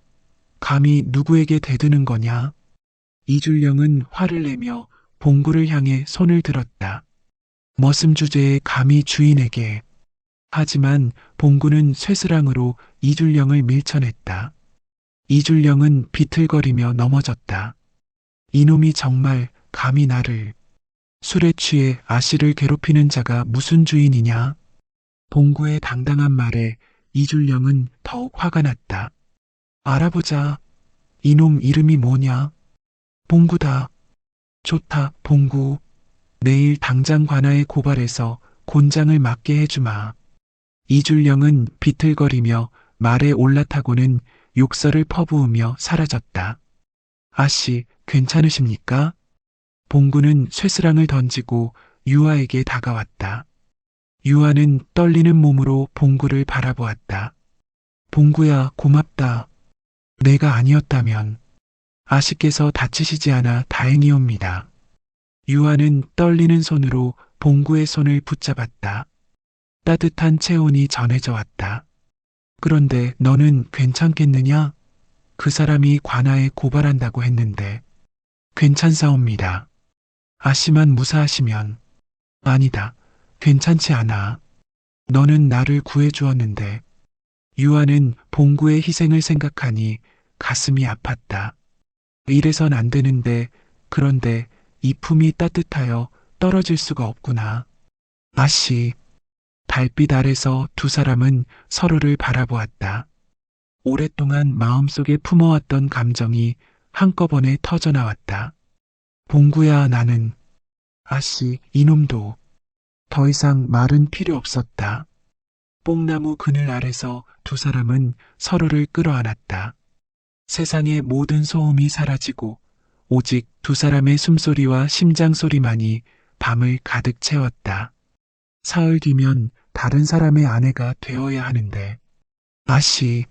감히 누구에게 대드는 거냐? 이준령은 화를 내며 봉구를 향해 손을 들었다. 머슴 주제에 감히 주인에게. 하지만 봉구는 쇠스랑으로 이준령을 밀쳐냈다. 이준령은 비틀거리며 넘어졌다. 이놈이 정말 감히 나를. 술에 취해 아씨를 괴롭히는 자가 무슨 주인이냐? 봉구의 당당한 말에 이준령은 더욱 화가 났다. 알아보자. 이놈 이름이 뭐냐? 봉구다. 좋다, 봉구. 내일 당장 관아에 고발해서 곤장을 맞게 해주마. 이준령은 비틀거리며 말에 올라타고는 욕설을 퍼부으며 사라졌다. 아씨, 괜찮으십니까? 봉구는 쇠스랑을 던지고 유아에게 다가왔다. 유아는 떨리는 몸으로 봉구를 바라보았다. 봉구야, 고맙다. 내가 아니었다면. 아씨께서 다치시지 않아 다행이옵니다. 유아는 떨리는 손으로 봉구의 손을 붙잡았다. 따뜻한 체온이 전해져 왔다. 그런데 너는 괜찮겠느냐? 그 사람이 관아에 고발한다고 했는데. 괜찮사옵니다. 아씨만 무사하시면. 아니다. 괜찮지 않아. 너는 나를 구해주었는데. 유아는 봉구의 희생을 생각하니 가슴이 아팠다. 이래선 안 되는데, 그런데 이 품이 따뜻하여 떨어질 수가 없구나. 아씨. 달빛 아래서 두 사람은 서로를 바라보았다. 오랫동안 마음속에 품어왔던 감정이 한꺼번에 터져나왔다. 봉구야, 나는. 아씨, 이놈도. 더 이상 말은 필요 없었다. 뽕나무 그늘 아래서 두 사람은 서로를 끌어안았다. 세상의 모든 소음이 사라지고 오직 두 사람의 숨소리와 심장소리만이 밤을 가득 채웠다. 사흘 뒤면 다른 사람의 아내가 되어야 하는데. 아씨,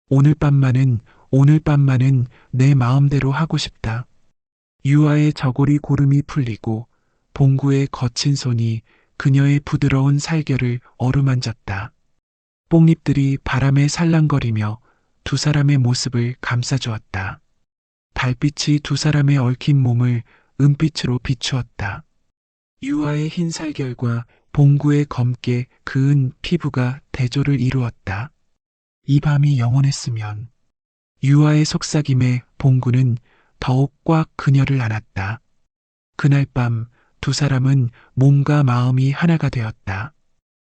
오늘 밤만은 오늘 밤만은 내 마음대로 하고 싶다. 유아의 저고리 고름이 풀리고 봉구의 거친 손이 그녀의 부드러운 살결을 어루만졌다. 뽕잎들이 바람에 살랑거리며 두 사람의 모습을 감싸주었다. 달빛이 두 사람의 얽힌 몸을 은빛으로 비추었다. 유아의 흰 살결과 봉구의 검게 그은 피부가 대조를 이루었다. 이 밤이 영원했으면. 유아의 속삭임에 봉구는 더욱 꽉 그녀를 안았다. 그날 밤 두 사람은 몸과 마음이 하나가 되었다.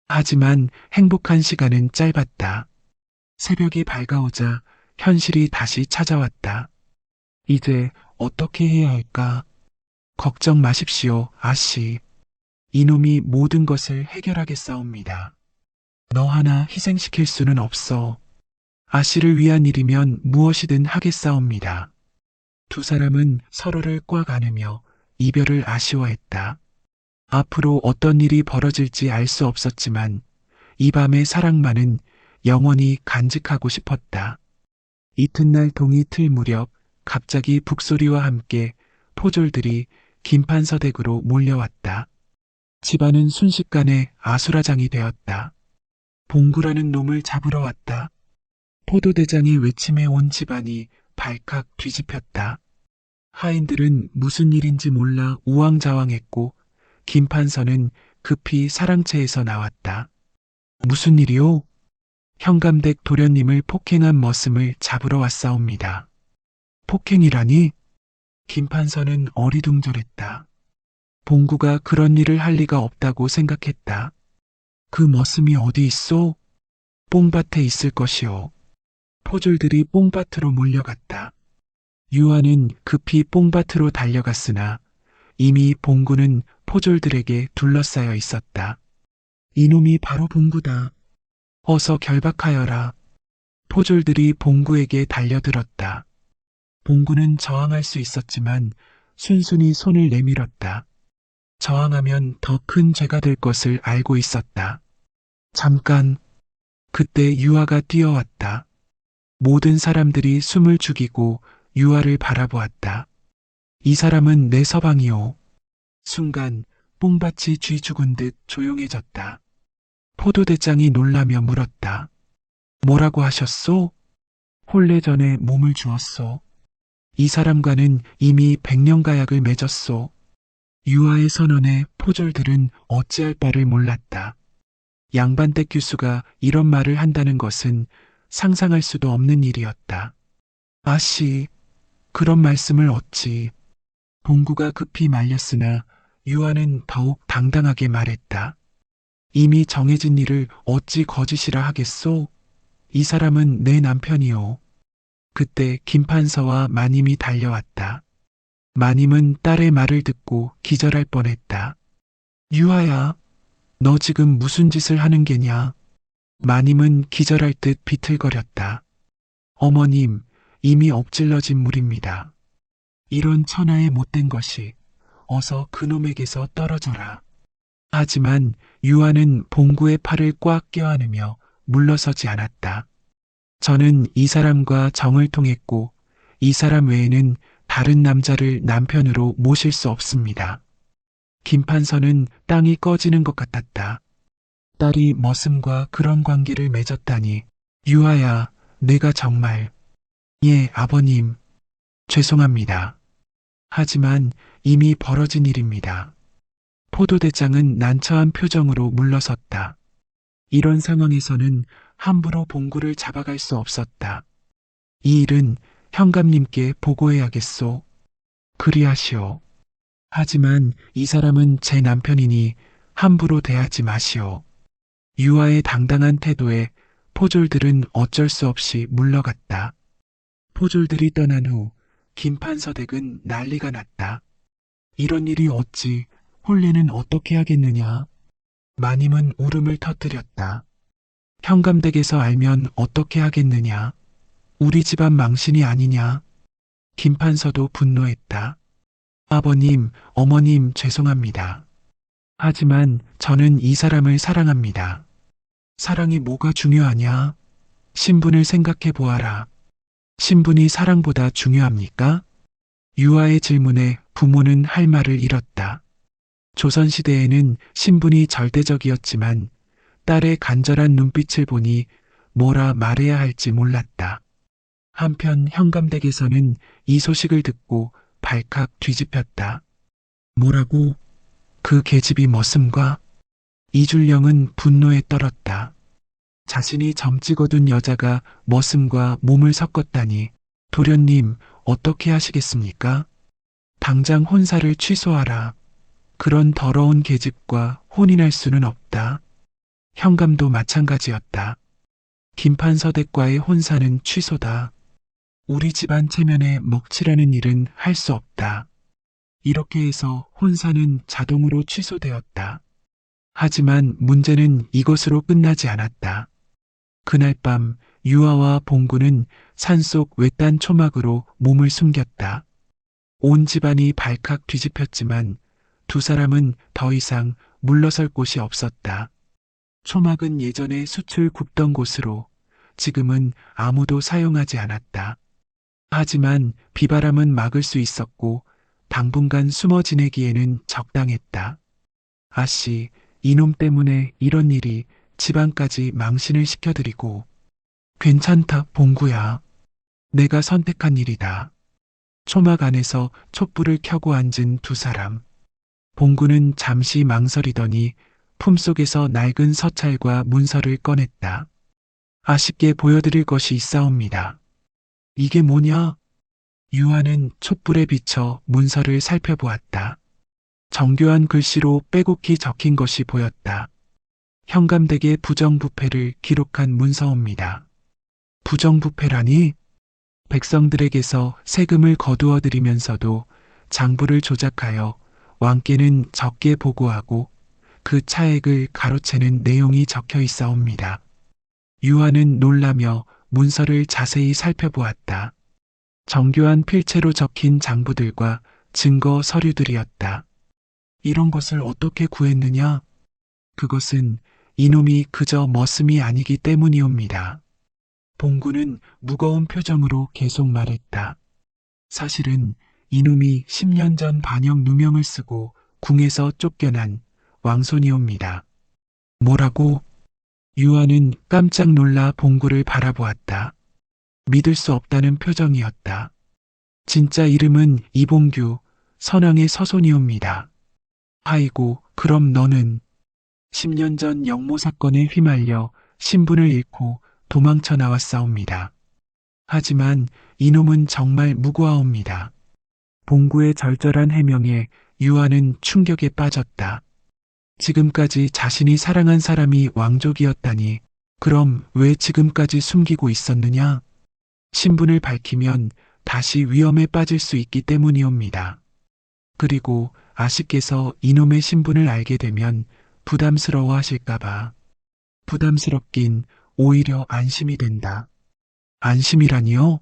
하지만 행복한 시간은 짧았다. 새벽이 밝아오자 현실이 다시 찾아왔다. 이제 어떻게 해야 할까? 걱정 마십시오, 아씨. 이놈이 모든 것을 해결하겠사옵니다. 너 하나 희생시킬 수는 없어. 아씨를 위한 일이면 무엇이든 하겠사옵니다. 두 사람은 서로를 꽉 안으며 이별을 아쉬워했다. 앞으로 어떤 일이 벌어질지 알 수 없었지만 이 밤의 사랑만은 영원히 간직하고 싶었다. 이튿날 동이 틀 무렵 갑자기 북소리와 함께 포졸들이 김판서댁으로 몰려왔다. 집안은 순식간에 아수라장이 되었다. 봉구라는 놈을 잡으러 왔다. 포도대장의 외침에 온 집안이 발칵 뒤집혔다. 하인들은 무슨 일인지 몰라 우왕좌왕했고 김판서는 급히 사랑채에서 나왔다. 무슨 일이오? 현감댁 도련님을 폭행한 머슴을 잡으러 왔사옵니다. 폭행이라니? 김판서는 어리둥절했다. 봉구가 그런 일을 할 리가 없다고 생각했다. 그 머슴이 어디 있소? 뽕밭에 있을 것이오. 포졸들이 뽕밭으로 몰려갔다. 유아는 급히 뽕밭으로 달려갔으나 이미 봉구는 포졸들에게 둘러싸여 있었다. 이놈이 바로 봉구다. 어서 결박하여라. 포졸들이 봉구에게 달려들었다. 봉구는 저항할 수 있었지만 순순히 손을 내밀었다. 저항하면 더 큰 죄가 될 것을 알고 있었다. 잠깐. 그때 유아가 뛰어왔다. 모든 사람들이 숨을 죽이고 유아를 바라보았다. 이 사람은 내 서방이오. 순간 뽕밭이 쥐 죽은 듯 조용해졌다. 포도대장이 놀라며 물었다. 뭐라고 하셨소? 혼례 전에 몸을 주었소. 이 사람과는 이미 백년가약을 맺었소. 유아의 선언에 포졸들은 어찌할 바를 몰랐다. 양반댁 교수가 이런 말을 한다는 것은 상상할 수도 없는 일이었다. 아씨, 그런 말씀을 어찌. 봉구가 급히 말렸으나 유아는 더욱 당당하게 말했다. 이미 정해진 일을 어찌 거짓이라 하겠소? 이 사람은 내 남편이오. 그때 김판서와 마님이 달려왔다. 마님은 딸의 말을 듣고 기절할 뻔했다. 유아야, 너 지금 무슨 짓을 하는 게냐? 마님은 기절할 듯 비틀거렸다. 어머님, 이미 엎질러진 물입니다. 이런 천하의 못된 것이 어서 그놈에게서 떨어져라. 하지만 유아는 봉구의 팔을 꽉 껴안으며 물러서지 않았다. 저는 이 사람과 정을 통했고 이 사람 외에는 다른 남자를 남편으로 모실 수 없습니다. 김판서는 땅이 꺼지는 것 같았다. 딸이 머슴과 그런 관계를 맺었다니. 유아야, 내가 정말. 예, 아버님. 죄송합니다. 하지만 이미 벌어진 일입니다. 포도대장은 난처한 표정으로 물러섰다. 이런 상황에서는 함부로 봉구를 잡아갈 수 없었다. 이 일은 현감님께 보고해야겠소. 그리하시오. 하지만 이 사람은 제 남편이니 함부로 대하지 마시오. 유아의 당당한 태도에 포졸들은 어쩔 수 없이 물러갔다. 포졸들이 떠난 후 김판서댁은 난리가 났다. 이런 일이 어찌, 혼례는 어떻게 하겠느냐. 마님은 울음을 터뜨렸다. 현감댁에서 알면 어떻게 하겠느냐. 우리 집안 망신이 아니냐. 김판서도 분노했다. 아버님, 어머님 죄송합니다. 하지만 저는 이 사람을 사랑합니다. 사랑이 뭐가 중요하냐? 신분을 생각해 보아라. 신분이 사랑보다 중요합니까? 유아의 질문에 부모는 할 말을 잃었다. 조선시대에는 신분이 절대적이었지만 딸의 간절한 눈빛을 보니 뭐라 말해야 할지 몰랐다. 한편 현감댁에서는 이 소식을 듣고 발칵 뒤집혔다. 뭐라고? 그 계집이 머슴과? 이줄령은 분노에 떨었다. 자신이 점찍어둔 여자가 머슴과 몸을 섞었다니. 도련님, 어떻게 하시겠습니까? 당장 혼사를 취소하라. 그런 더러운 계집과 혼인할 수는 없다. 현감도 마찬가지였다. 김판서댁과의 혼사는 취소다. 우리 집안 체면에 먹칠하는 일은 할 수 없다. 이렇게 해서 혼사는 자동으로 취소되었다. 하지만 문제는 이것으로 끝나지 않았다. 그날 밤 유아와 봉구는 산속 외딴 초막으로 몸을 숨겼다. 온 집안이 발칵 뒤집혔지만 두 사람은 더 이상 물러설 곳이 없었다. 초막은 예전에 숯을 굽던 곳으로, 지금은 아무도 사용하지 않았다. 하지만 비바람은 막을 수 있었고 당분간 숨어 지내기에는 적당했다. 아씨, 이놈 때문에 이런 일이 집안까지 망신을 시켜드리고. 괜찮다, 봉구야. 내가 선택한 일이다. 초막 안에서 촛불을 켜고 앉은 두 사람. 봉구는 잠시 망설이더니 품속에서 낡은 서찰과 문서를 꺼냈다. 아쉽게 보여드릴 것이 있사옵니다. 이게 뭐냐? 유아는 촛불에 비춰 문서를 살펴보았다. 정교한 글씨로 빼곡히 적힌 것이 보였다. 현감댁의 부정부패를 기록한 문서입니다. 부정부패라니? 백성들에게서 세금을 거두어 들이면서도 장부를 조작하여 왕께는 적게 보고하고 그 차액을 가로채는 내용이 적혀 있사옵니다. 유아는 놀라며 문서를 자세히 살펴보았다. 정교한 필체로 적힌 장부들과 증거 서류들이었다. 이런 것을 어떻게 구했느냐? 그것은 이놈이 그저 머슴이 아니기 때문이옵니다. 봉구는 무거운 표정으로 계속 말했다. 사실은 이놈이 10년 전 반역 누명을 쓰고 궁에서 쫓겨난 왕손이옵니다. 뭐라고? 유아는 깜짝 놀라 봉구를 바라보았다. 믿을 수 없다는 표정이었다. 진짜 이름은 이봉규, 선왕의 서손이옵니다. 아이고, 그럼 너는 10년 전 영모 사건에 휘말려 신분을 잃고 도망쳐 나왔사옵니다. 하지만 이놈은 정말 무고하옵니다. 봉구의 절절한 해명에 유아는 충격에 빠졌다. 지금까지 자신이 사랑한 사람이 왕족이었다니, 그럼 왜 지금까지 숨기고 있었느냐? 신분을 밝히면 다시 위험에 빠질 수 있기 때문이옵니다. 그리고 아씨께서 이놈의 신분을 알게 되면 부담스러워 하실까봐. 부담스럽긴 오히려 안심이 된다. 안심이라니요?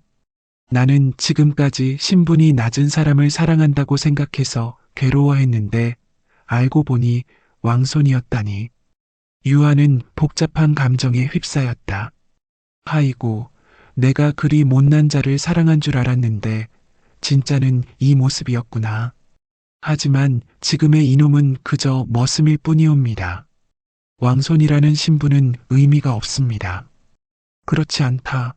나는 지금까지 신분이 낮은 사람을 사랑한다고 생각해서 괴로워했는데 알고 보니 왕손이었다니. 유아는 복잡한 감정에 휩싸였다. 아이고, 내가 그리 못난 자를 사랑한 줄 알았는데 진짜는 이 모습이었구나. 하지만 지금의 이놈은 그저 머슴일 뿐이옵니다. 왕손이라는 신분은 의미가 없습니다. 그렇지 않다.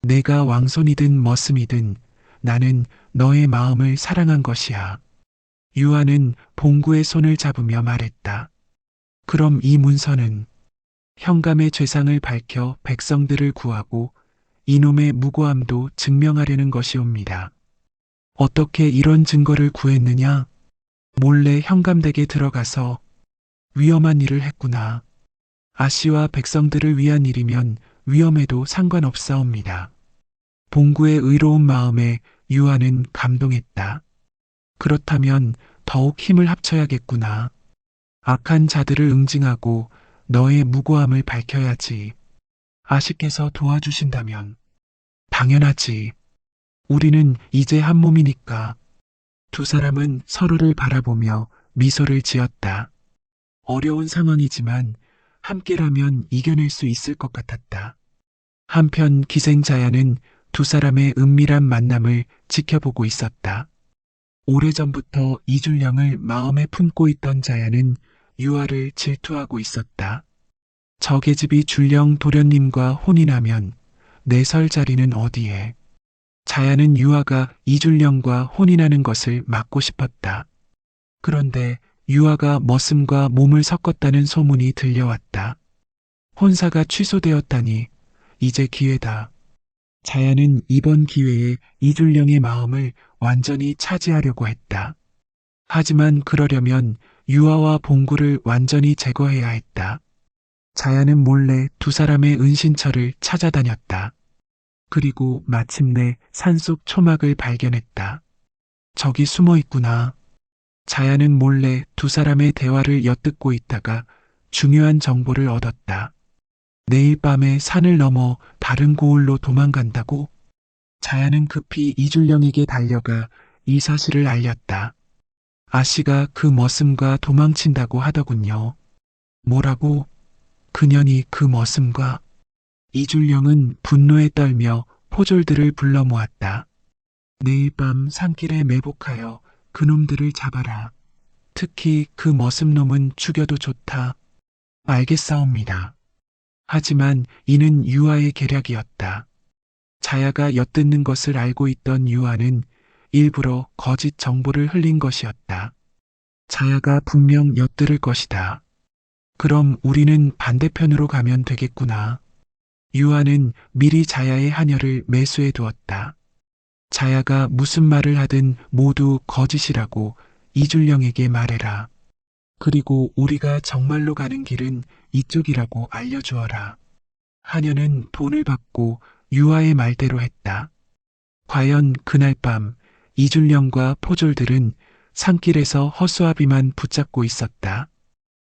내가 왕손이든 머슴이든 나는 너의 마음을 사랑한 것이야. 유아는 봉구의 손을 잡으며 말했다. 그럼 이 문서는 현감의 죄상을 밝혀 백성들을 구하고 이놈의 무고함도 증명하려는 것이옵니다. 어떻게 이런 증거를 구했느냐? 몰래 현감댁에 들어가서 위험한 일을 했구나. 아씨와 백성들을 위한 일이면 위험해도 상관없사옵니다. 봉구의 의로운 마음에 유아는 감동했다. 그렇다면 더욱 힘을 합쳐야겠구나. 악한 자들을 응징하고 너의 무고함을 밝혀야지. 아씨께서 도와주신다면. 당연하지. 우리는 이제 한 몸이니까. 두 사람은 서로를 바라보며 미소를 지었다. 어려운 상황이지만 함께라면 이겨낼 수 있을 것 같았다. 한편 기생자야는 두 사람의 은밀한 만남을 지켜보고 있었다. 오래전부터 이준령을 마음에 품고 있던 자야는 유아를 질투하고 있었다. 저 계집이 준령 도련님과 혼인하면 내 설 자리는 어디에. 자야는 유아가 이준령과 혼인하는 것을 막고 싶었다. 그런데 유아가 머슴과 몸을 섞었다는 소문이 들려왔다. 혼사가 취소되었다니 이제 기회다. 자야는 이번 기회에 이준령의 마음을 완전히 차지하려고 했다. 하지만 그러려면 유아와 봉구를 완전히 제거해야 했다. 자야는 몰래 두 사람의 은신처를 찾아다녔다. 그리고 마침내 산속 초막을 발견했다. 저기 숨어 있구나. 자야는 몰래 두 사람의 대화를 엿듣고 있다가 중요한 정보를 얻었다. 내일 밤에 산을 넘어 다른 고을로 도망간다고? 자야는 급히 이준령에게 달려가 이 사실을 알렸다. 아씨가 그 머슴과 도망친다고 하더군요. 뭐라고? 그년이 그 머슴과? 이준령은 분노에 떨며 포졸들을 불러 모았다. 내일 밤 산길에 매복하여 그놈들을 잡아라. 특히 그 머슴놈은 죽여도 좋다. 알겠사옵니다. 하지만 이는 유아의 계략이었다. 자야가 엿듣는 것을 알고 있던 유아는 일부러 거짓 정보를 흘린 것이었다. 자야가 분명 엿들을 것이다. 그럼 우리는 반대편으로 가면 되겠구나. 유아는 미리 자야의 하녀를 매수해 두었다. 자야가 무슨 말을 하든 모두 거짓이라고 이준령에게 말해라. 그리고 우리가 정말로 가는 길은 이쪽이라고 알려주어라. 하녀는 돈을 받고 유아의 말대로 했다. 과연 그날 밤 이준령과 포졸들은 산길에서 허수아비만 붙잡고 있었다.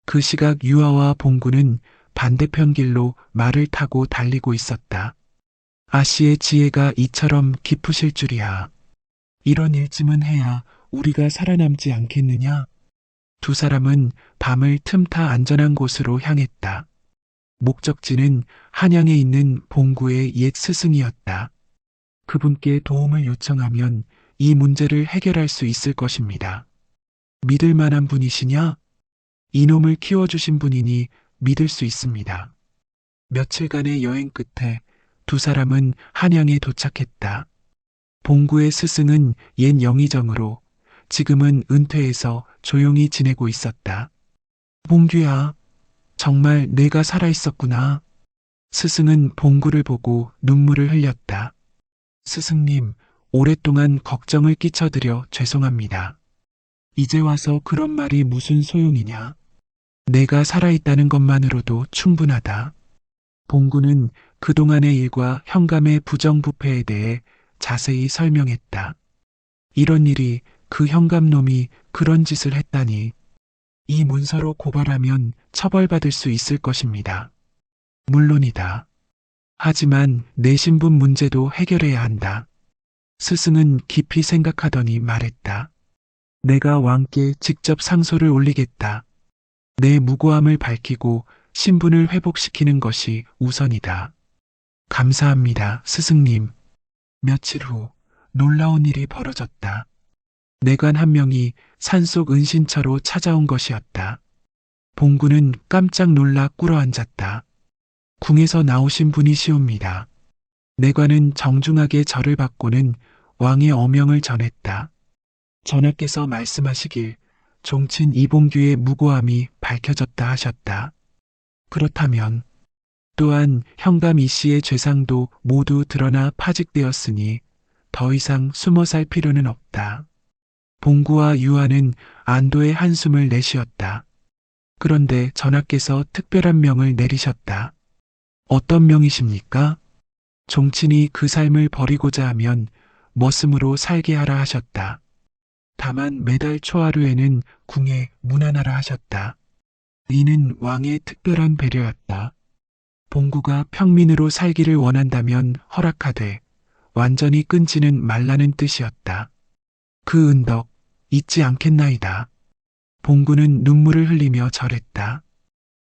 그 시각 유아와 봉구는 반대편 길로 말을 타고 달리고 있었다. 아씨의 지혜가 이처럼 깊으실 줄이야. 이런 일쯤은 해야 우리가 살아남지 않겠느냐? 두 사람은 밤을 틈타 안전한 곳으로 향했다. 목적지는 한양에 있는 봉구의 옛 스승이었다. 그분께 도움을 요청하면 이 문제를 해결할 수 있을 것입니다. 믿을 만한 분이시냐? 이놈을 키워주신 분이니 믿을 수 있습니다. 며칠간의 여행 끝에 두 사람은 한양에 도착했다. 봉구의 스승은 옛 영의정으로 지금은 은퇴해서 조용히 지내고 있었다. 봉규야, 정말 내가 살아있었구나. 스승은 봉구를 보고 눈물을 흘렸다. 스승님, 오랫동안 걱정을 끼쳐드려 죄송합니다. 이제 와서 그런 말이 무슨 소용이냐. 내가 살아있다는 것만으로도 충분하다. 봉구는 그동안의 일과 현감의 부정부패에 대해 자세히 설명했다. 이런 일이 그 현감놈이 그런 짓을 했다니 이 문서로 고발하면 처벌받을 수 있을 것입니다. 물론이다. 하지만 내 신분 문제도 해결해야 한다. 스승은 깊이 생각하더니 말했다. 내가 왕께 직접 상소를 올리겠다. 내 무고함을 밝히고 신분을 회복시키는 것이 우선이다. 감사합니다, 스승님. 며칠 후 놀라운 일이 벌어졌다. 내관 한 명이 산속 은신처로 찾아온 것이었다. 봉구는 깜짝 놀라 꿇어앉았다. 궁에서 나오신 분이시옵니다. 내관은 정중하게 절을 받고는 왕의 어명을 전했다. 전하께서 말씀하시길 종친 이봉규의 무고함이 밝혀졌다 하셨다. 그렇다면 또한 현감 이 씨의 죄상도 모두 드러나 파직되었으니 더 이상 숨어 살 필요는 없다. 봉구와 유아는 안도의 한숨을 내쉬었다. 그런데 전하께서 특별한 명을 내리셨다. 어떤 명이십니까? 종친이 그 삶을 버리고자 하면 머슴으로 살게 하라 하셨다. 다만 매달 초하루에는 궁에 문안하라 하셨다. 이는 왕의 특별한 배려였다. 봉구가 평민으로 살기를 원한다면 허락하되 완전히 끊지는 말라는 뜻이었다. 그 은덕 잊지 않겠나이다. 봉구는 눈물을 흘리며 절했다.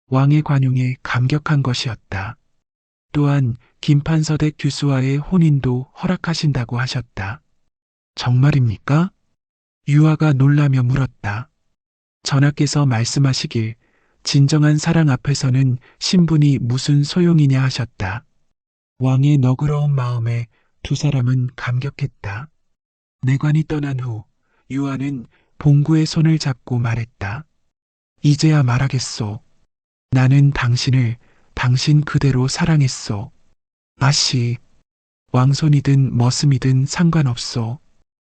왕의 관용에 감격한 것이었다. 또한 김판서대 교수와의 혼인도 허락하신다고 하셨다. 정말입니까? 유아가 놀라며 물었다. 전하께서 말씀하시길 진정한 사랑 앞에서는 신분이 무슨 소용이냐 하셨다. 왕의 너그러운 마음에 두 사람은 감격했다. 내관이 떠난 후 유아는 봉구의 손을 잡고 말했다. 이제야 말하겠소. 나는 당신을 당신 그대로 사랑했소. 아씨, 왕손이든 머슴이든 상관없소.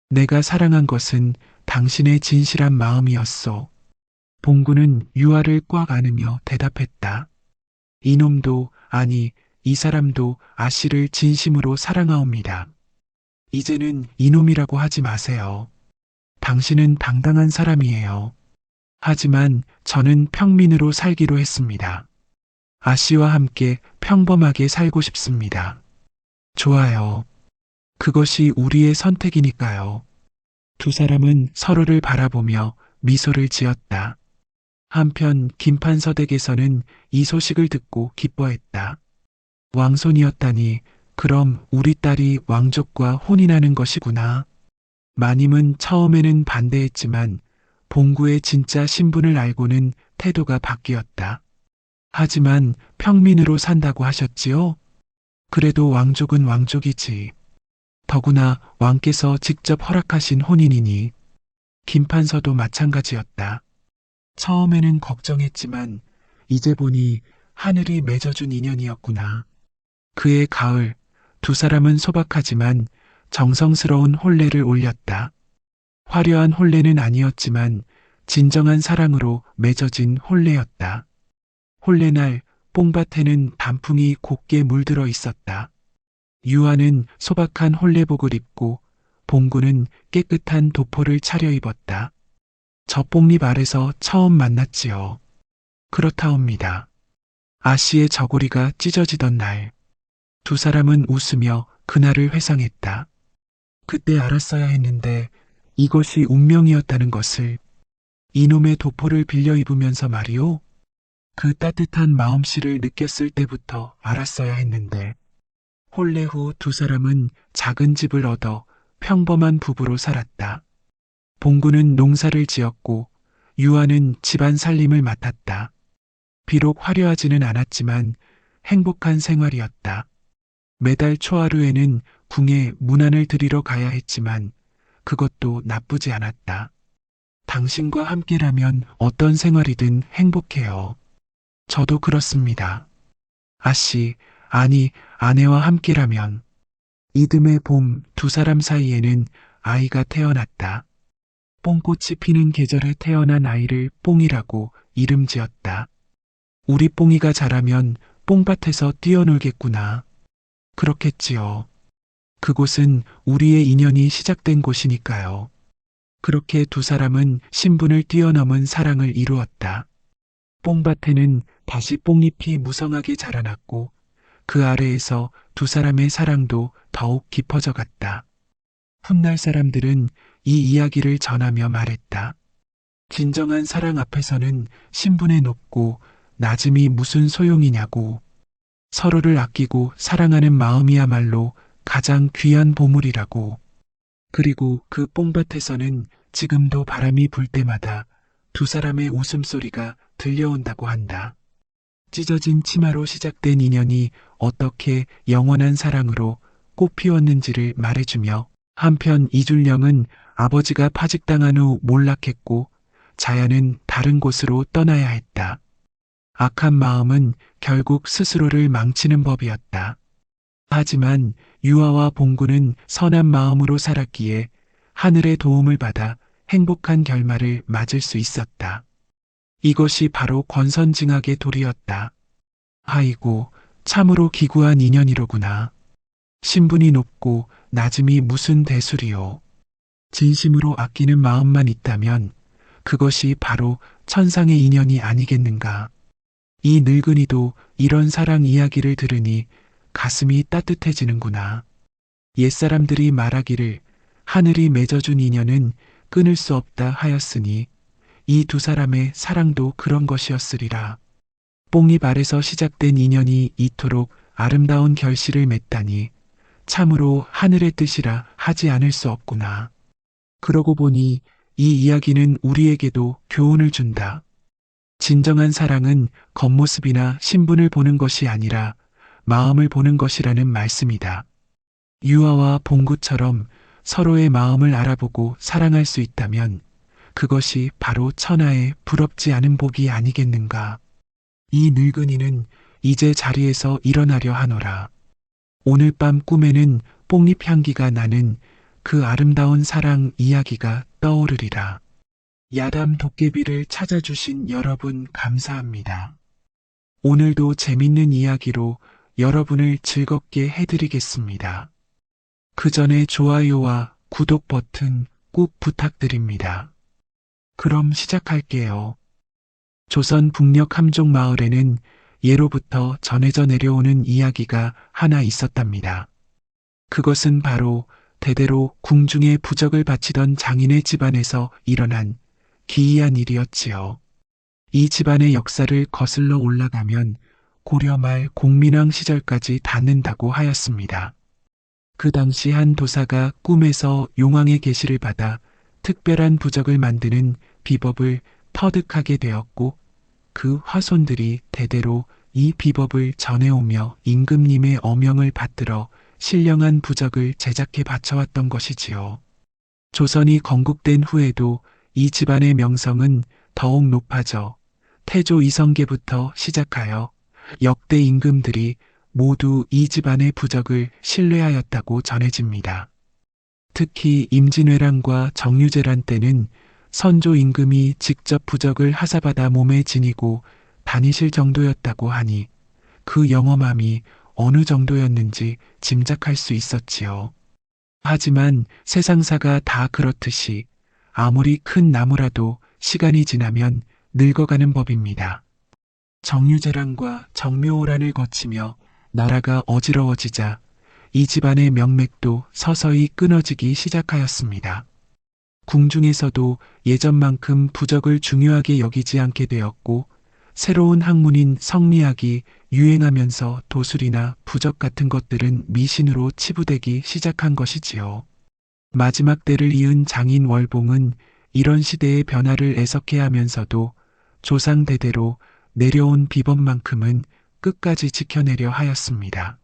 내가 사랑한 것은 당신의 진실한 마음이었소. 봉구는 유아를 꽉 안으며 대답했다. 이놈도 아니 이 사람도 아씨를 진심으로 사랑하옵니다. 이제는 이놈이라고 하지 마세요. 당신은 당당한 사람이에요. 하지만 저는 평민으로 살기로 했습니다. 아씨와 함께 평범하게 살고 싶습니다. 좋아요. 그것이 우리의 선택이니까요. 두 사람은 서로를 바라보며 미소를 지었다. 한편 김판서댁에서는 이 소식을 듣고 기뻐했다. 왕손이었다니 그럼 우리 딸이 왕족과 혼인하는 것이구나. 마님은 처음에는 반대했지만 봉구의 진짜 신분을 알고는 태도가 바뀌었다. 하지만 평민으로 산다고 하셨지요? 그래도 왕족은 왕족이지. 더구나 왕께서 직접 허락하신 혼인이니. 김판서도 마찬가지였다. 처음에는 걱정했지만 이제 보니 하늘이 맺어준 인연이었구나. 그해 가을 두 사람은 소박하지만 정성스러운 혼례를 올렸다. 화려한 혼례는 아니었지만 진정한 사랑으로 맺어진 혼례였다. 혼례날 뽕밭에는 단풍이 곱게 물들어 있었다. 유아는 소박한 혼례복을 입고 봉구는 깨끗한 도포를 차려입었다. 저 뽕잎 아래서 처음 만났지요. 그렇다옵니다. 아씨의 저고리가 찢어지던 날, 두 사람은 웃으며 그날을 회상했다. 그때 알았어야 했는데 이것이 운명이었다는 것을. 이놈의 도포를 빌려 입으면서 말이오. 그 따뜻한 마음씨를 느꼈을 때부터 알았어야 했는데. 혼례 후 두 사람은 작은 집을 얻어 평범한 부부로 살았다. 봉구는 농사를 지었고 유아는 집안 살림을 맡았다. 비록 화려하지는 않았지만 행복한 생활이었다. 매달 초하루에는 궁에 문안을 드리러 가야 했지만 그것도 나쁘지 않았다. 당신과 함께라면 어떤 생활이든 행복해요. 저도 그렇습니다. 아씨, 아니 아내와 함께라면. 이듬해 봄 두 사람 사이에는 아이가 태어났다. 뽕꽃이 피는 계절에 태어난 아이를 뽕이라고 이름 지었다. 우리 뽕이가 자라면 뽕밭에서 뛰어놀겠구나. 그렇겠지요. 그곳은 우리의 인연이 시작된 곳이니까요. 그렇게 두 사람은 신분을 뛰어넘은 사랑을 이루었다. 뽕밭에는 다시 뽕잎이 무성하게 자라났고 그 아래에서 두 사람의 사랑도 더욱 깊어져 갔다. 훗날 사람들은 이 이야기를 전하며 말했다. 진정한 사랑 앞에서는 신분의 높고 낮음이 무슨 소용이냐고. 서로를 아끼고 사랑하는 마음이야말로 가장 귀한 보물이라고. 그리고 그 뽕밭에서는 지금도 바람이 불 때마다 두 사람의 웃음소리가 들려온다고 한다. 찢어진 치마로 시작된 인연이 어떻게 영원한 사랑으로 꽃피웠는지를 말해주며 한편 이준령은 아버지가 파직당한 후 몰락했고 자야는 다른 곳으로 떠나야 했다. 악한 마음은 결국 스스로를 망치는 법이었다. 하지만 유아와 봉구는 선한 마음으로 살았기에 하늘의 도움을 받아 행복한 결말을 맞을 수 있었다. 이것이 바로 권선징악의 도리였다. 아이고, 참으로 기구한 인연이로구나. 신분이 높고 낮음이 무슨 대수리요. 진심으로 아끼는 마음만 있다면 그것이 바로 천상의 인연이 아니겠는가. 이 늙은이도 이런 사랑 이야기를 들으니 가슴이 따뜻해지는구나. 옛사람들이 말하기를 하늘이 맺어준 인연은 끊을 수 없다 하였으니 이 두 사람의 사랑도 그런 것이었으리라. 뽕잎 아래서 시작된 인연이 이토록 아름다운 결실을 맺다니 참으로 하늘의 뜻이라 하지 않을 수 없구나. 그러고 보니 이 이야기는 우리에게도 교훈을 준다. 진정한 사랑은 겉모습이나 신분을 보는 것이 아니라 마음을 보는 것이라는 말씀이다. 유아와 봉구처럼 서로의 마음을 알아보고 사랑할 수 있다면 그것이 바로 천하의 부럽지 않은 복이 아니겠는가. 이 늙은이는 이제 자리에서 일어나려 하노라. 오늘 밤 꿈에는 뽕잎 향기가 나는 그 아름다운 사랑 이야기가 떠오르리라. 야담 도깨비를 찾아주신 여러분 감사합니다. 오늘도 재밌는 이야기로 여러분을 즐겁게 해드리겠습니다. 그 전에 좋아요와 구독 버튼 꼭 부탁드립니다. 그럼 시작할게요. 조선 북녘 함종 마을에는 예로부터 전해져 내려오는 이야기가 하나 있었답니다. 그것은 바로 대대로 궁중에 부적을 바치던 장인의 집안에서 일어난 기이한 일이었지요. 이 집안의 역사를 거슬러 올라가면 고려 말 공민왕 시절까지 닿는다고 하였습니다. 그 당시 한 도사가 꿈에서 용왕의 계시를 받아 특별한 부적을 만드는 비법을 터득하게 되었고 그 화손들이 대대로 이 비법을 전해오며 임금님의 어명을 받들어 신령한 부적을 제작해 바쳐왔던 것이지요. 조선이 건국된 후에도 이 집안의 명성은 더욱 높아져 태조 이성계부터 시작하여 역대 임금들이 모두 이 집안의 부적을 신뢰하였다고 전해집니다. 특히 임진왜란과 정유재란 때는 선조 임금이 직접 부적을 하사받아 몸에 지니고 다니실 정도였다고 하니 그 영험함이 어느 정도였는지 짐작할 수 있었지요. 하지만 세상사가 다 그렇듯이 아무리 큰 나무라도 시간이 지나면 늙어가는 법입니다. 정유재란과 정묘호란을 거치며 나라가 어지러워지자 이 집안의 명맥도 서서히 끊어지기 시작하였습니다. 궁중에서도 예전만큼 부적을 중요하게 여기지 않게 되었고 새로운 학문인 성리학이 유행하면서 도술이나 부적 같은 것들은 미신으로 치부되기 시작한 것이지요. 마지막 때를 이은 장인 월봉은 이런 시대의 변화를 애석해 하면서도 조상대대로 내려온 비법만큼은 끝까지 지켜내려 하였습니다.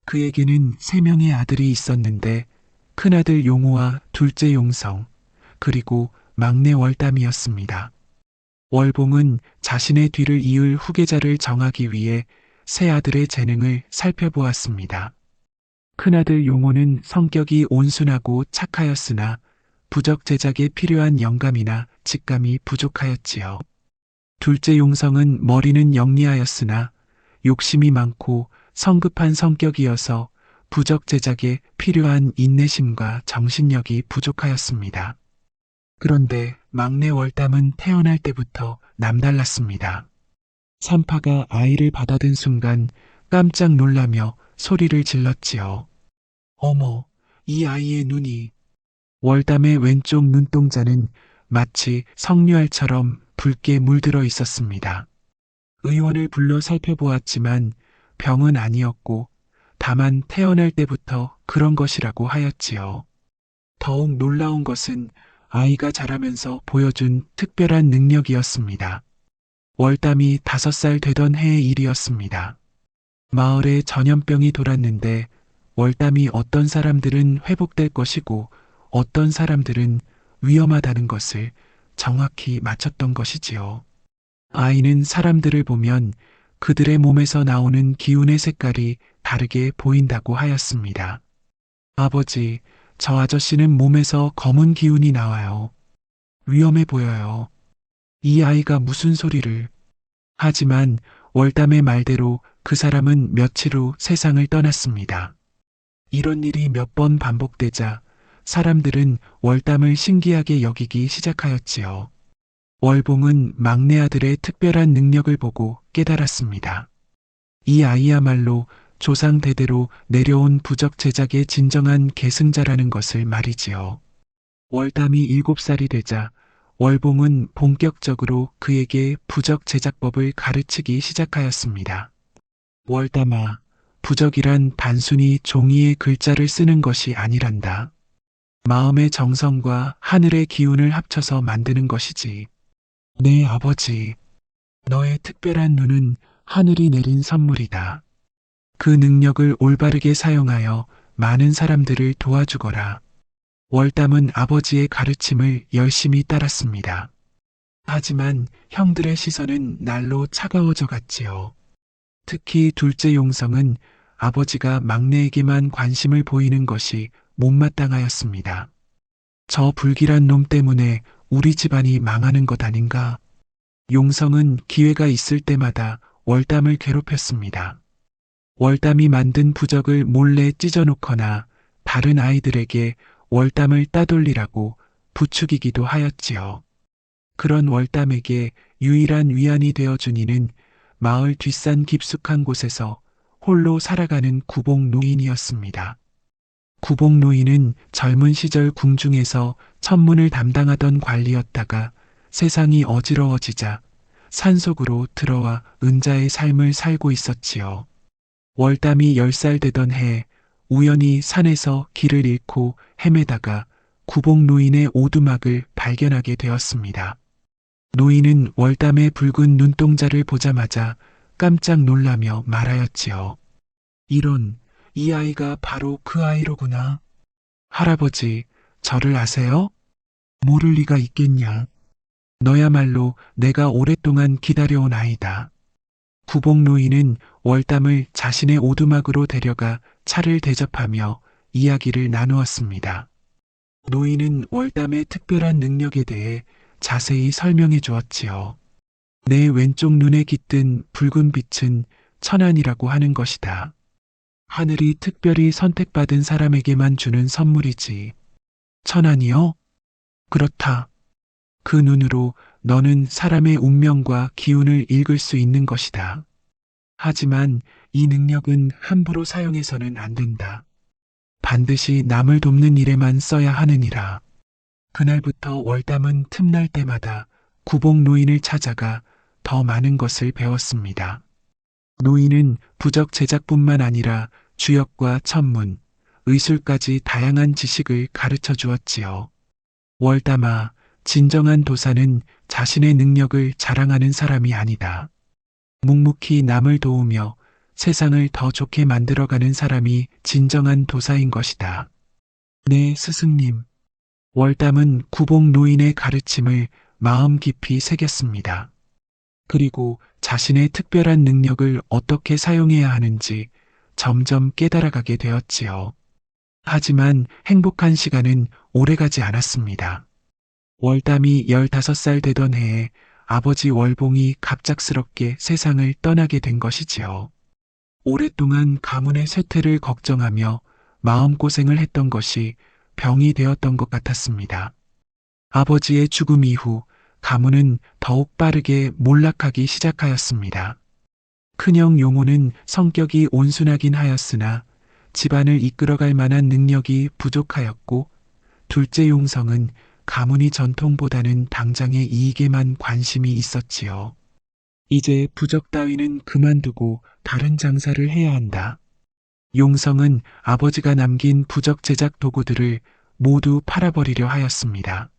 그에게는 3명의 아들이 있었는데 큰아들 용호와 둘째 용성, 그리고 막내 월담이었습니다. 월봉은 자신의 뒤를 이을 후계자를 정하기 위해 세 아들의 재능을 살펴보았습니다. 큰아들 용호는 성격이 온순하고 착하였으나 부적 제작에 필요한 영감이나 직감이 부족하였지요. 둘째 용성은 머리는 영리하였으나 욕심이 많고 성급한 성격이어서 부적 제작에 필요한 인내심과 정신력이 부족하였습니다. 그런데 막내 월담은 태어날 때부터 남달랐습니다. 산파가 아이를 받아든 순간 깜짝 놀라며 소리를 질렀지요. 어머, 이 아이의 눈이. 월담의 왼쪽 눈동자는 마치 석류알처럼 붉게 물들어 있었습니다. 의원을 불러 살펴보았지만 병은 아니었고 다만 태어날 때부터 그런 것이라고 하였지요. 더욱 놀라운 것은 아이가 자라면서 보여준 특별한 능력이었습니다. 월담이 5살 되던 해의 일이었습니다. 마을에 전염병이 돌았는데 월담이 어떤 사람들은 회복될 것이고 어떤 사람들은 위험하다는 것을 정확히 맞췄던 것이지요. 아이는 사람들을 보면 그들의 몸에서 나오는 기운의 색깔이 다르게 보인다고 하였습니다. 아버지, 저 아저씨는 몸에서 검은 기운이 나와요. 위험해 보여요. 이 아이가 무슨 소리를. 하지만 월담의 말대로 그 사람은 며칠 후 세상을 떠났습니다. 이런 일이 몇 번 반복되자 사람들은 월담을 신기하게 여기기 시작하였지요. 월봉은 막내 아들의 특별한 능력을 보고 깨달았습니다. 이 아이야말로 조상 대대로 내려온 부적 제작의 진정한 계승자라는 것을 말이지요. 월담이 7살이 되자 월봉은 본격적으로 그에게 부적 제작법을 가르치기 시작하였습니다. 월담아, 부적이란 단순히 종이에 글자를 쓰는 것이 아니란다. 마음의 정성과 하늘의 기운을 합쳐서 만드는 것이지. 내 아버지, 너의 특별한 눈은 하늘이 내린 선물이다. 그 능력을 올바르게 사용하여 많은 사람들을 도와주거라. 월담은 아버지의 가르침을 열심히 따랐습니다. 하지만 형들의 시선은 날로 차가워져 갔지요. 특히 둘째 용성은 아버지가 막내에게만 관심을 보이는 것이 못마땅하였습니다. 저 불길한 놈 때문에 우리 집안이 망하는 것 아닌가? 용성은 기회가 있을 때마다 월담을 괴롭혔습니다. 월담이 만든 부적을 몰래 찢어놓거나 다른 아이들에게 월담을 따돌리라고 부추기기도 하였지요. 그런 월담에게 유일한 위안이 되어준 이는 마을 뒷산 깊숙한 곳에서 홀로 살아가는 구복 노인이었습니다. 구복 노인은 젊은 시절 궁중에서 천문을 담당하던 관리였다가 세상이 어지러워지자 산속으로 들어와 은자의 삶을 살고 있었지요. 월담이 10살 되던 해 우연히 산에서 길을 잃고 헤매다가 구복 노인의 오두막을 발견하게 되었습니다. 노인은 월담의 붉은 눈동자를 보자마자 깜짝 놀라며 말하였지요. 이런, 이 아이가 바로 그 아이로구나. 할아버지, 저를 아세요? 모를 리가 있겠냐. 너야말로 내가 오랫동안 기다려온 아이다. 구복 노인은 월담을 자신의 오두막으로 데려가 차를 대접하며 이야기를 나누었습니다. 노인은 월담의 특별한 능력에 대해 자세히 설명해 주었지요. 내 왼쪽 눈에 깃든 붉은 빛은 천안이라고 하는 것이다. 하늘이 특별히 선택받은 사람에게만 주는 선물이지. 천안이요? 그렇다. 그 눈으로 너는 사람의 운명과 기운을 읽을 수 있는 것이다. 하지만 이 능력은 함부로 사용해서는 안 된다. 반드시 남을 돕는 일에만 써야 하느니라. 그날부터 월담은 틈날 때마다 구복 노인을 찾아가 더 많은 것을 배웠습니다. 노인은 부적 제작뿐만 아니라 주역과 천문, 의술까지 다양한 지식을 가르쳐 주었지요. 월담아, 진정한 도사는 자신의 능력을 자랑하는 사람이 아니다. 묵묵히 남을 도우며 세상을 더 좋게 만들어가는 사람이 진정한 도사인 것이다. 네, 스승님. 월담은 구복 노인의 가르침을 마음 깊이 새겼습니다. 그리고 자신의 특별한 능력을 어떻게 사용해야 하는지 점점 깨달아가게 되었지요. 하지만 행복한 시간은 오래가지 않았습니다. 월담이 15살 되던 해에 아버지 월봉이 갑작스럽게 세상을 떠나게 된 것이지요. 오랫동안 가문의 쇠퇴를 걱정하며 마음고생을 했던 것이 병이 되었던 것 같았습니다. 아버지의 죽음 이후 가문은 더욱 빠르게 몰락하기 시작하였습니다. 큰형 용호는 성격이 온순하긴 하였으나 집안을 이끌어갈 만한 능력이 부족하였고, 둘째 용성은 가문이 전통보다는 당장의 이익에만 관심이 있었지요. 이제 부적 따위는 그만두고 다른 장사를 해야 한다. 용성은 아버지가 남긴 부적 제작 도구들을 모두 팔아버리려 하였습니다.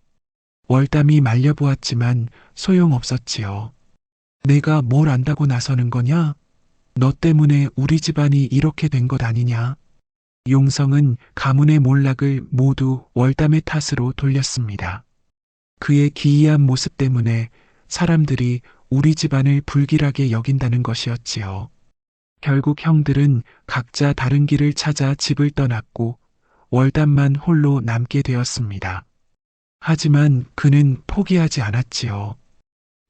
월담이 말려보았지만 소용없었지요. 내가 뭘 안다고 나서는 거냐? 너 때문에 우리 집안이 이렇게 된 것 아니냐? 용성은 가문의 몰락을 모두 월담의 탓으로 돌렸습니다. 그의 기이한 모습 때문에 사람들이 우리 집안을 불길하게 여긴다는 것이었지요. 결국 형들은 각자 다른 길을 찾아 집을 떠났고 월담만 홀로 남게 되었습니다. 하지만 그는 포기하지 않았지요.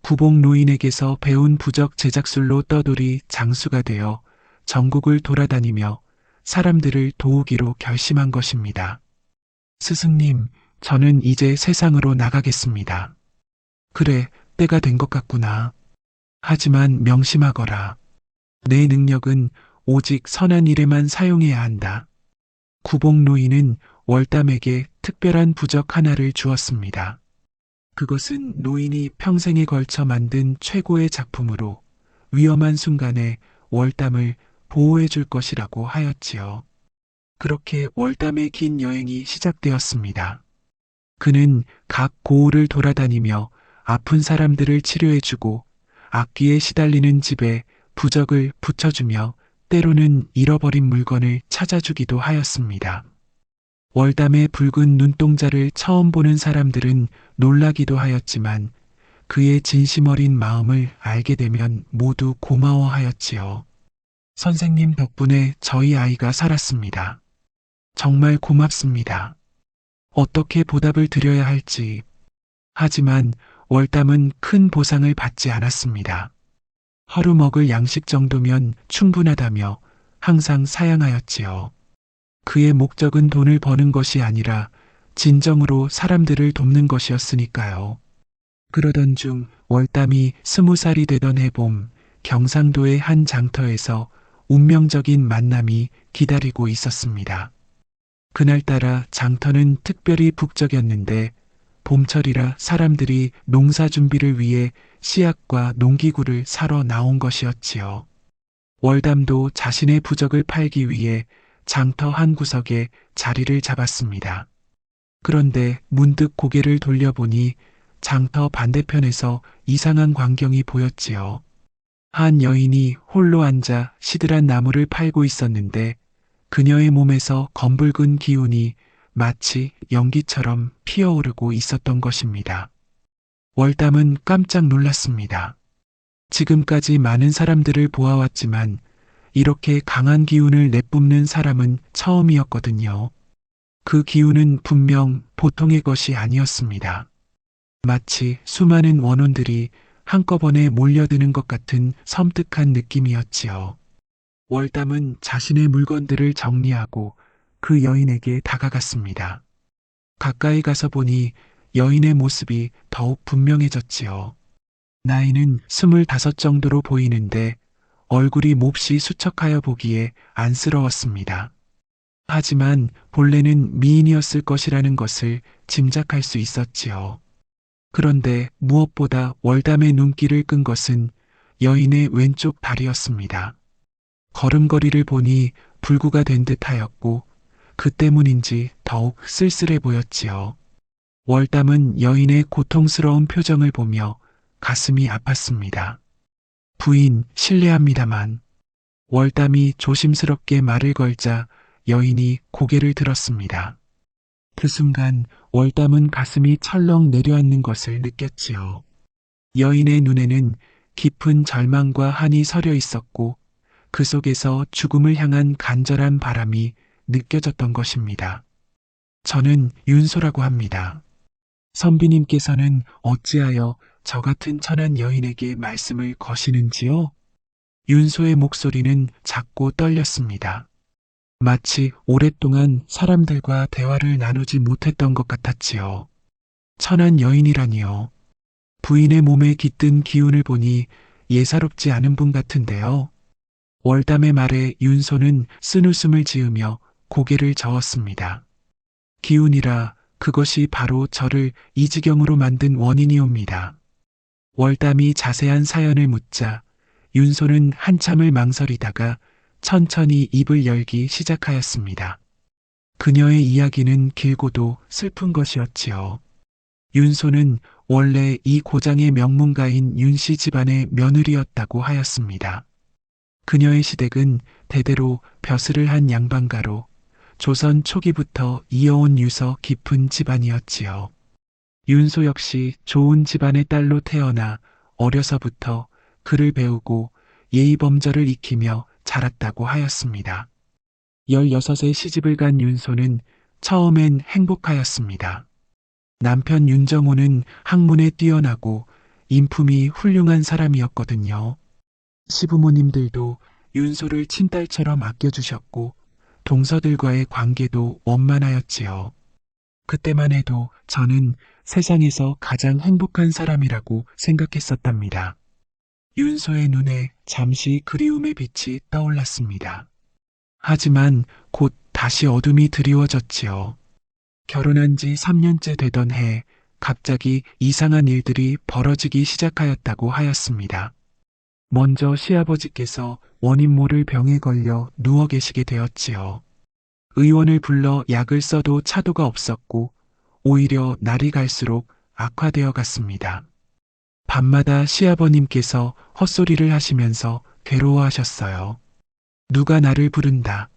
구복 노인에게서 배운 부적 제작술로 떠돌이 장수가 되어 전국을 돌아다니며 사람들을 도우기로 결심한 것입니다. 스승님, 저는 이제 세상으로 나가겠습니다. 그래, 때가 된 것 같구나. 하지만 명심하거라. 내 능력은 오직 선한 일에만 사용해야 한다. 구복 노인은 월담에게 특별한 부적 하나를 주었습니다. 그것은 노인이 평생에 걸쳐 만든 최고의 작품으로 위험한 순간에 월담을 보호해 줄 것이라고 하였지요. 그렇게 월담의 긴 여행이 시작되었습니다. 그는 각 고을을 돌아다니며 아픈 사람들을 치료해주고 악귀에 시달리는 집에 부적을 붙여주며 때로는 잃어버린 물건을 찾아주기도 하였습니다. 월담의 붉은 눈동자를 처음 보는 사람들은 놀라기도 하였지만 그의 진심 어린 마음을 알게 되면 모두 고마워하였지요. 선생님 덕분에 저희 아이가 살았습니다. 정말 고맙습니다. 어떻게 보답을 드려야 할지. 하지만 월담은 큰 보상을 받지 않았습니다. 하루 먹을 양식 정도면 충분하다며 항상 사양하였지요. 그의 목적은 돈을 버는 것이 아니라 진정으로 사람들을 돕는 것이었으니까요. 그러던 중 월담이 20살이 되던 해봄 경상도의 한 장터에서 운명적인 만남이 기다리고 있었습니다. 그날따라 장터는 특별히 북적였는데 봄철이라 사람들이 농사 준비를 위해 씨앗과 농기구를 사러 나온 것이었지요. 월담도 자신의 부적을 팔기 위해 장터 한 구석에 자리를 잡았습니다. 그런데 문득 고개를 돌려보니 장터 반대편에서 이상한 광경이 보였지요. 한 여인이 홀로 앉아 시들한 나무를 팔고 있었는데 그녀의 몸에서 검붉은 기운이 마치 연기처럼 피어오르고 있었던 것입니다. 월담은 깜짝 놀랐습니다. 지금까지 많은 사람들을 보아왔지만 이렇게 강한 기운을 내뿜는 사람은 처음이었거든요. 그 기운은 분명 보통의 것이 아니었습니다. 마치 수많은 원혼들이 한꺼번에 몰려드는 것 같은 섬뜩한 느낌이었지요. 월담은 자신의 물건들을 정리하고 그 여인에게 다가갔습니다. 가까이 가서 보니 여인의 모습이 더욱 분명해졌지요. 나이는 25 정도로 보이는데 얼굴이 몹시 수척하여 보기에 안쓰러웠습니다. 하지만 본래는 미인이었을 것이라는 것을 짐작할 수 있었지요. 그런데 무엇보다 월담의 눈길을 끈 것은 여인의 왼쪽 다리였습니다. 걸음걸이를 보니 불구가 된 듯하였고 그 때문인지 더욱 쓸쓸해 보였지요. 월담은 여인의 고통스러운 표정을 보며 가슴이 아팠습니다. 부인, 실례합니다만. 월담이 조심스럽게 말을 걸자 여인이 고개를 들었습니다. 그 순간 월담은 가슴이 철렁 내려앉는 것을 느꼈지요. 여인의 눈에는 깊은 절망과 한이 서려 있었고 그 속에서 죽음을 향한 간절한 바람이 느껴졌던 것입니다. 저는 윤소라고 합니다. 선비님께서는 어찌하여 저 같은 천한 여인에게 말씀을 거시는지요? 윤소의 목소리는 작고 떨렸습니다. 마치 오랫동안 사람들과 대화를 나누지 못했던 것 같았지요. 천한 여인이라니요. 부인의 몸에 깃든 기운을 보니 예사롭지 않은 분 같은데요. 월담의 말에 윤소는 쓴웃음을 지으며 고개를 저었습니다. 기운이라 그것이 바로 저를 이 지경으로 만든 원인이옵니다. 월담이 자세한 사연을 묻자 윤소는 한참을 망설이다가 천천히 입을 열기 시작하였습니다. 그녀의 이야기는 길고도 슬픈 것이었지요. 윤소는 원래 이 고장의 명문가인 윤씨 집안의 며느리였다고 하였습니다. 그녀의 시댁은 대대로 벼슬을 한 양반가로 조선 초기부터 이어온 유서 깊은 집안이었지요. 윤소 역시 좋은 집안의 딸로 태어나 어려서부터 글을 배우고 예의범절을 익히며 자랐다고 하였습니다. 16에 시집을 간 윤소는 처음엔 행복하였습니다. 남편 윤정호는 학문에 뛰어나고 인품이 훌륭한 사람이었거든요. 시부모님들도 윤소를 친딸처럼 아껴주셨고 동서들과의 관계도 원만하였지요. 그때만 해도 저는 세상에서 가장 행복한 사람이라고 생각했었답니다. 윤소의 눈에 잠시 그리움의 빛이 떠올랐습니다. 하지만 곧 다시 어둠이 드리워졌지요. 결혼한 지 3년째 되던 해 갑자기 이상한 일들이 벌어지기 시작하였다고 하였습니다. 먼저 시아버지께서 원인 모를 병에 걸려 누워 계시게 되었지요. 의원을 불러 약을 써도 차도가 없었고 오히려 날이 갈수록 악화되어 갔습니다. 밤마다 시아버님께서 헛소리를 하시면서 괴로워하셨어요. 누가 나를 부른다.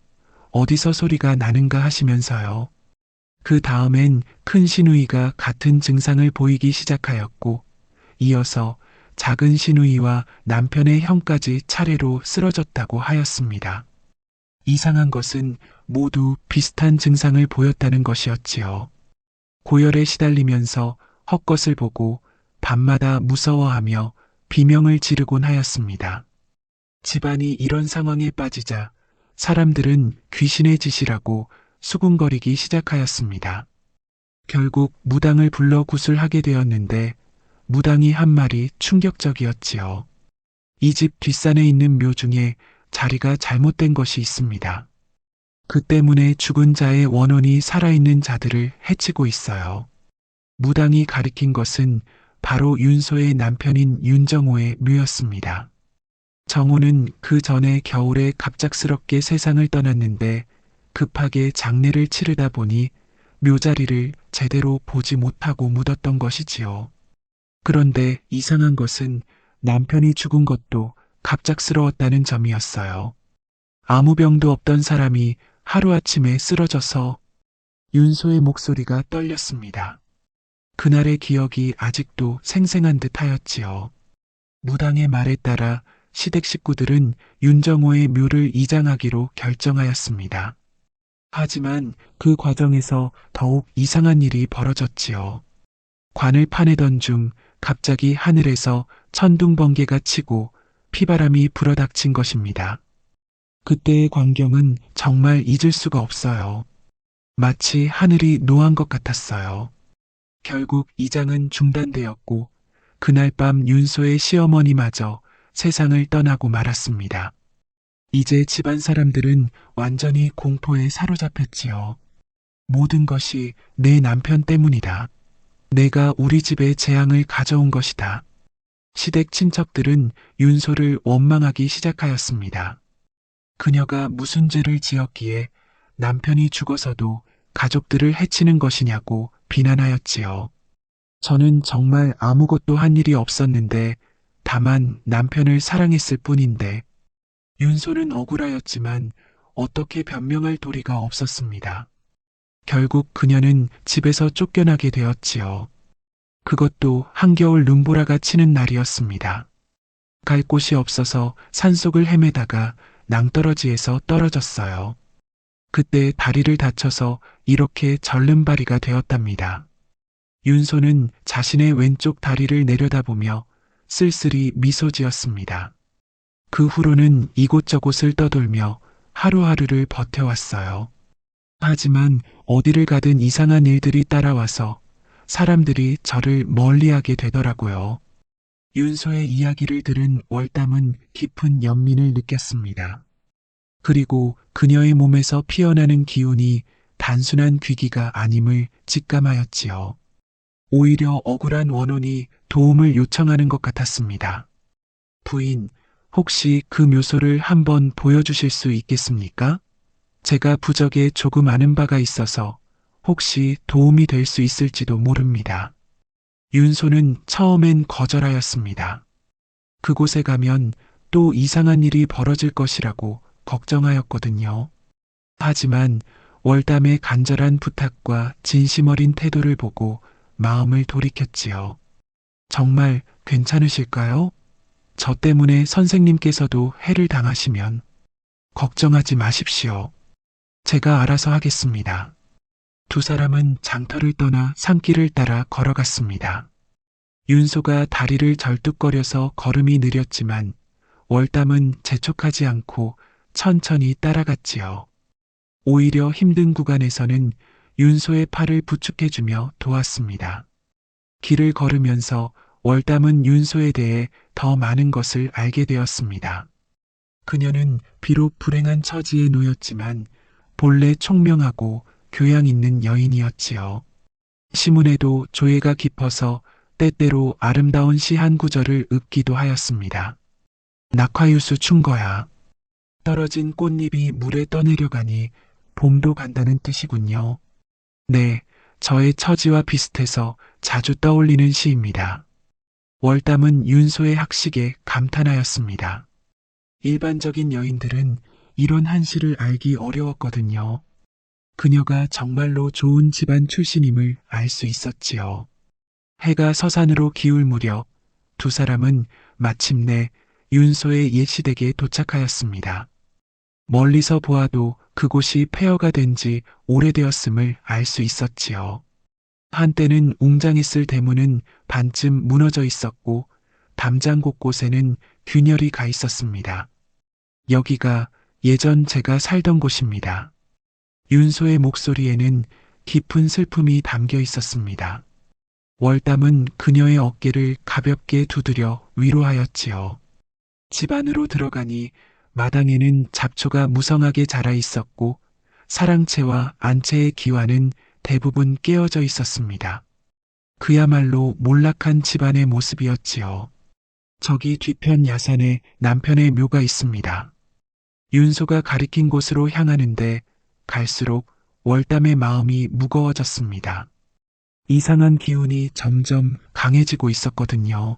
어디서 소리가 나는가 하시면서요. 그 다음엔 큰 시누이가 같은 증상을 보이기 시작하였고, 이어서 작은 시누이와 남편의 형까지 차례로 쓰러졌다고 하였습니다. 이상한 것은 모두 비슷한 증상을 보였다는 것이었지요. 고열에 시달리면서 헛것을 보고 밤마다 무서워하며 비명을 지르곤 하였습니다. 집안이 이런 상황에 빠지자 사람들은 귀신의 짓이라고 수군거리기 시작하였습니다. 결국 무당을 불러 구술하게 되었는데 무당이 한 말이 충격적이었지요. 이 집 뒷산에 있는 묘 중에 자리가 잘못된 것이 있습니다. 그 때문에 죽은 자의 원혼이 살아있는 자들을 해치고 있어요. 무당이 가리킨 것은 바로 윤소의 남편인 윤정호의 묘였습니다. 정호는 그 전에 겨울에 갑작스럽게 세상을 떠났는데 급하게 장례를 치르다 보니 묘자리를 제대로 보지 못하고 묻었던 것이지요. 그런데 이상한 것은 남편이 죽은 것도 갑작스러웠다는 점이었어요. 아무 병도 없던 사람이 하루아침에 쓰러져서 윤소의 목소리가 떨렸습니다. 그날의 기억이 아직도 생생한 듯 하였지요. 무당의 말에 따라 시댁 식구들은 윤정호의 묘를 이장하기로 결정하였습니다. 하지만 그 과정에서 더욱 이상한 일이 벌어졌지요. 관을 파내던 중 갑자기 하늘에서 천둥번개가 치고 피바람이 불어닥친 것입니다. 그때의 광경은 정말 잊을 수가 없어요. 마치 하늘이 노한 것 같았어요. 결국 이장은 중단되었고 그날 밤 윤소의 시어머니마저 세상을 떠나고 말았습니다. 이제 집안 사람들은 완전히 공포에 사로잡혔지요. 모든 것이 내 남편 때문이다. 내가 우리 집에 재앙을 가져온 것이다. 시댁 친척들은 윤소를 원망하기 시작하였습니다. 그녀가 무슨 죄를 지었기에 남편이 죽어서도 가족들을 해치는 것이냐고 비난하였지요. 저는 정말 아무것도 한 일이 없었는데 다만 남편을 사랑했을 뿐인데 윤소는 억울하였지만 어떻게 변명할 도리가 없었습니다. 결국 그녀는 집에서 쫓겨나게 되었지요. 그것도 한겨울 눈보라가 치는 날이었습니다. 갈 곳이 없어서 산속을 헤매다가 낭떠러지에서 떨어졌어요. 그때 다리를 다쳐서 이렇게 절름발이가 되었답니다. 윤소는 자신의 왼쪽 다리를 내려다보며 쓸쓸히 미소 지었습니다. 그 후로는 이곳저곳을 떠돌며 하루하루를 버텨왔어요. 하지만 어디를 가든 이상한 일들이 따라와서 사람들이 저를 멀리하게 되더라고요. 윤소의 이야기를 들은 월담은 깊은 연민을 느꼈습니다. 그리고 그녀의 몸에서 피어나는 기운이 단순한 귀기가 아님을 직감하였지요. 오히려 억울한 원혼이 도움을 요청하는 것 같았습니다. 부인, 혹시 그 묘소를 한번 보여주실 수 있겠습니까? 제가 부적에 조금 아는 바가 있어서 혹시 도움이 될 수 있을지도 모릅니다. 윤소는 처음엔 거절하였습니다. 그곳에 가면 또 이상한 일이 벌어질 것이라고 걱정하였거든요. 하지만 월담의 간절한 부탁과 진심 어린 태도를 보고 마음을 돌이켰지요. 정말 괜찮으실까요? 저 때문에 선생님께서도 해를 당하시면 걱정하지 마십시오. 제가 알아서 하겠습니다. 두 사람은 장터를 떠나 산길을 따라 걸어갔습니다. 윤소가 다리를 절뚝거려서 걸음이 느렸지만 월담은 재촉하지 않고 천천히 따라갔지요. 오히려 힘든 구간에서는 윤소의 팔을 부축해주며 도왔습니다. 길을 걸으면서 월담은 윤소에 대해 더 많은 것을 알게 되었습니다. 그녀는 비록 불행한 처지에 놓였지만 본래 총명하고 교양 있는 여인이었지요. 시문에도 조예가 깊어서 때때로 아름다운 시 한 구절을 읊기도 하였습니다. 낙화유수 춘 거야. 떨어진 꽃잎이 물에 떠내려가니 봄도 간다는 뜻이군요. 네, 저의 처지와 비슷해서 자주 떠올리는 시입니다. 월담은 윤소의 학식에 감탄하였습니다. 일반적인 여인들은 이런 한시를 알기 어려웠거든요. 그녀가 정말로 좋은 집안 출신임을 알 수 있었지요. 해가 서산으로 기울 무렵 두 사람은 마침내 윤소의 옛 시댁에 도착하였습니다. 멀리서 보아도 그곳이 폐허가 된 지 오래되었음을 알 수 있었지요. 한때는 웅장했을 대문은 반쯤 무너져 있었고 담장 곳곳에는 균열이 가 있었습니다. 여기가 예전 제가 살던 곳입니다. 윤소의 목소리에는 깊은 슬픔이 담겨 있었습니다. 월담은 그녀의 어깨를 가볍게 두드려 위로하였지요. 집 안으로 들어가니 마당에는 잡초가 무성하게 자라 있었고 사랑채와 안채의 기와는 대부분 깨어져 있었습니다. 그야말로 몰락한 집안의 모습이었지요. 저기 뒤편 야산에 남편의 묘가 있습니다. 윤소가 가리킨 곳으로 향하는데 갈수록 월담의 마음이 무거워졌습니다. 이상한 기운이 점점 강해지고 있었거든요.